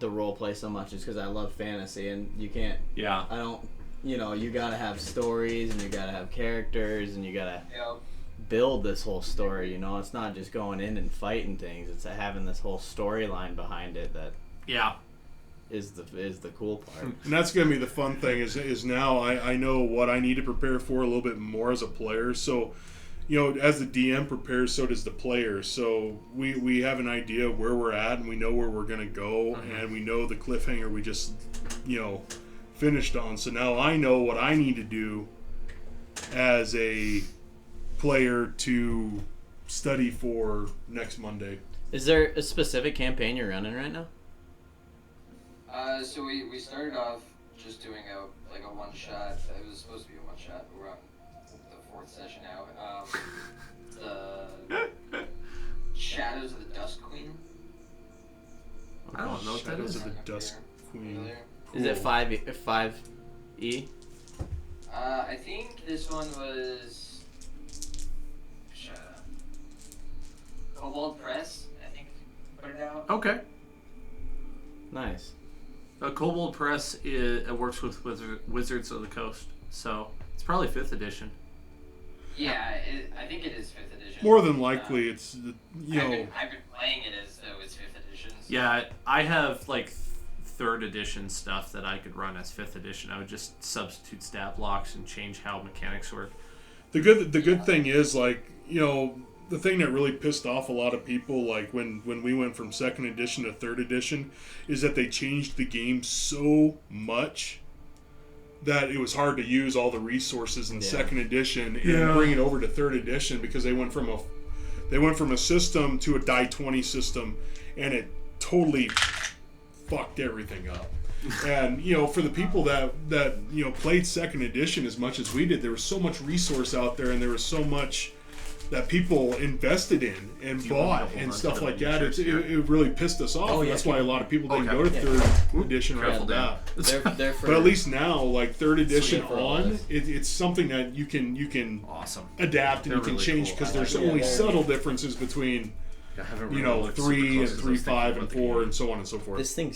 the role play so much, is because I love fantasy, and you can't. Yeah. I don't. You know, you gotta have stories, and you gotta have characters, and you gotta build this whole story. You know, it's not just going in and fighting things. It's having this whole storyline behind it that is the cool part. And that's gonna be the fun thing. Is now I know what I need to prepare for a little bit more as a player. So, you know, as the DM prepares, so does the player. So we have an idea of where we're at, and we know where we're going to go, and we know the cliffhanger we just, you know, finished on. So now I know what I need to do as a player to study for next Monday. Is there a specific campaign you're running right now? So we started off just doing a one-shot. It was supposed to be a one-shot. We're on the 4th session now. The Shadows of the Dusk Queen. I don't know what that Shadows is. of the Dusk Queen. Familiar? Is it 5E? I think this one was Cobalt Press. I think put it out. Okay. Nice. Kobold Press works with Wizards of the Coast, so it's probably 5th edition. Yeah, I think it is 5th edition. More than likely, it's, you know... I've been playing it as though it's 5th edition. So. Yeah, I have like 3rd edition stuff that I could run as 5th edition. I would just substitute stat blocks and change how mechanics work. The good thing is, like, you know, the thing that really pissed off a lot of people, like when we went from 2nd edition to 3rd edition, is that they changed the game so much that it was hard to use all the resources in 2nd edition and bring it over to 3rd edition, because they went from a system to a die 20 system, and it totally fucked everything up. And for the people that played second edition as much as we did, there was so much resource out there, and there was so much that people invested in and bought and stuff like that. It really pissed us off. That's why a lot of people didn't go to third edition right off the bat. But at least now, like third edition on, it's something that you can awesome adapt and you can change, because there's only subtle differences between 3 and 3, 5, and 4, and so on and so forth. This thing.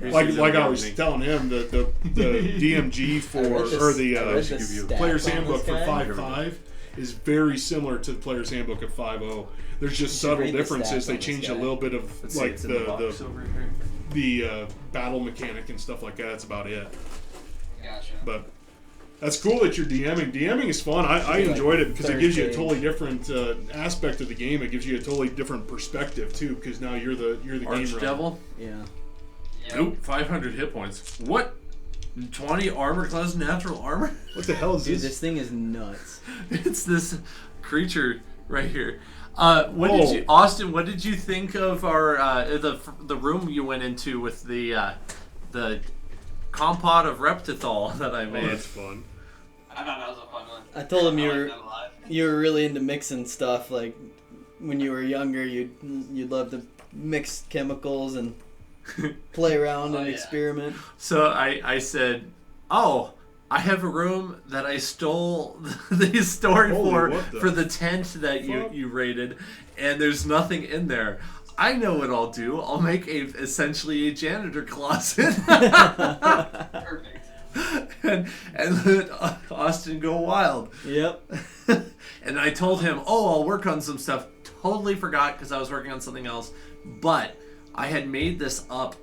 Like I was telling him, the DMG or the Player's Handbook for 5.5 is very similar to the Player's Handbook of 5.0. There's just subtle differences. They changed a little bit of the battle mechanic and stuff like that. That's about it. Gotcha. But that's cool that you're DMing. DMing is fun. I enjoyed it because it gives you a totally different aspect of the game. It gives you a totally different perspective too, because now you're the game Archdevil. Yeah. Nope, 500 hit points. What? 20 armor class natural armor? What the hell is Dude, this? this thing is nuts. It's this creature right here. Austin, what did you think of our the room you went into with the compote of Reptithol that I made? Oh, that's fun. I thought that was a fun one. I told him I you were really into mixing stuff. Like when you were younger, you'd love to mix chemicals and play around and experiment. So I said, "Oh, I have a room that I stole the story for the tent that you raided, and there's nothing in there. I know what I'll do. I'll make essentially a janitor closet." Perfect. and let Austin go wild. Yep. And I told him, I'll work on some stuff. Totally forgot because I was working on something else. But I had made this up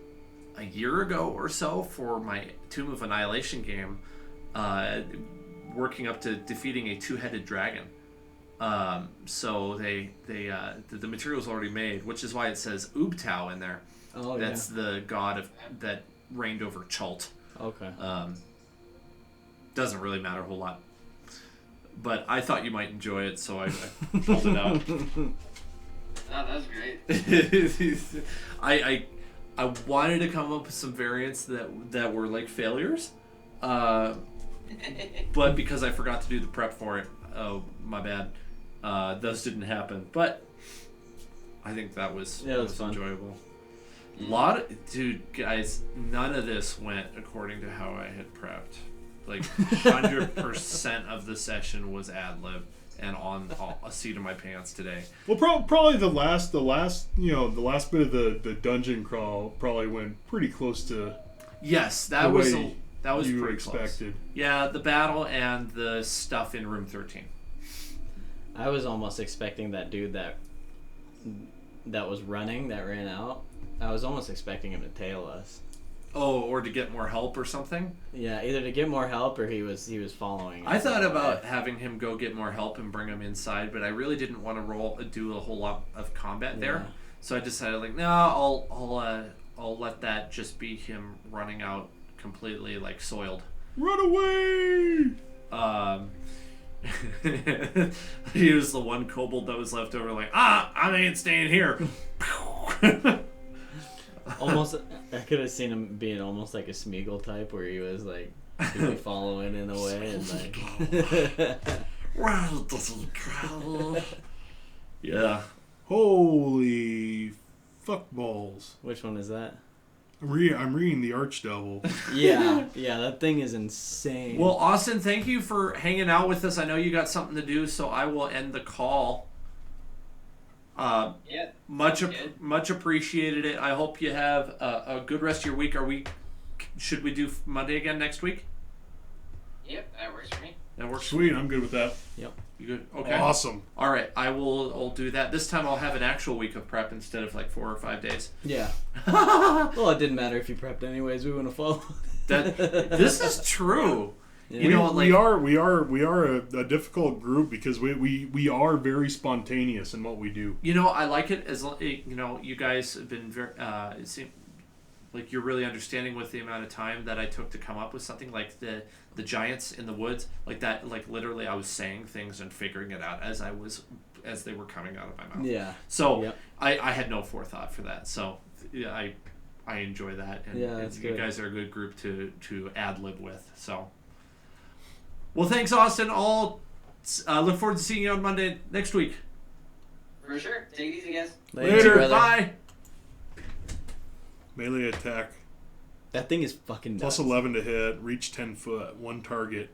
a year ago or so for my Tomb of Annihilation game, working up to defeating a 2-headed dragon. So the material's already made, which is why it says Ubtao in there. Oh, That's the god that reigned over Chult. Okay. Doesn't really matter a whole lot. But I thought you might enjoy it, so I pulled it out. No, that's great. I wanted to come up with some variants that were like failures, but because I forgot to do the prep for it, oh my bad, those didn't happen. But I think that was fun. enjoyable. Guys, none of this went according to how I had prepped. Like 100% of the session was ad lib and on a seat of my pants today. Well, probably the last bit of the dungeon crawl probably went pretty close to. Yes, that was you pretty expected. Close. Yeah, the battle and the stuff in room 13. I was almost expecting that dude that was running that ran out. I was almost expecting him to tail us. Oh, or to get more help or something? Yeah, either to get more help or he was following us. I thought about having him go get more help and bring him inside, but I really didn't want to do a whole lot of combat there. So I decided, like, no, I'll let that just be him running out completely, like, soiled. Run away! He was the one kobold that was left over, like, I ain't staying here. Almost, I could have seen him being almost like a Smeagol type, where he was like really following in a way and like. Well, doesn't travel. Yeah. Holy fuck balls! Which one is that? I'm reading the Archdevil. Yeah, that thing is insane. Well, Austin, thank you for hanging out with us. I know you got something to do, so I will end the call. Much appreciated it. I hope you have a good rest of your week. Should we do Monday again next week? Yep, that works for me. That works. Sweet, I'm good with that. Yep. You good? Okay. Awesome. All right, I'll do that. This time I'll have an actual week of prep instead of like 4 or 5 days. Yeah. Well, it didn't matter if you prepped anyways. We wouldn't have followed. This is true. Yeah. You know, like, we are a difficult group because we are very spontaneous in what we do. You know, I like it as you guys have been very. It seems like you're really understanding with the amount of time that I took to come up with something like the giants in the woods, like that. Like literally, I was saying things and figuring it out as they were coming out of my mouth. Yeah. So yep. I had no forethought for that. So yeah, I enjoy that, and, Yeah, that's you good. guys are a good group to ad lib with. So, well, thanks, Austin. I'll look forward to seeing you on Monday next week. For sure. Take it easy, guys. Later. brother. Bye. Melee attack. That thing is fucking nuts. Plus 11 to hit. Reach 10 foot. One target.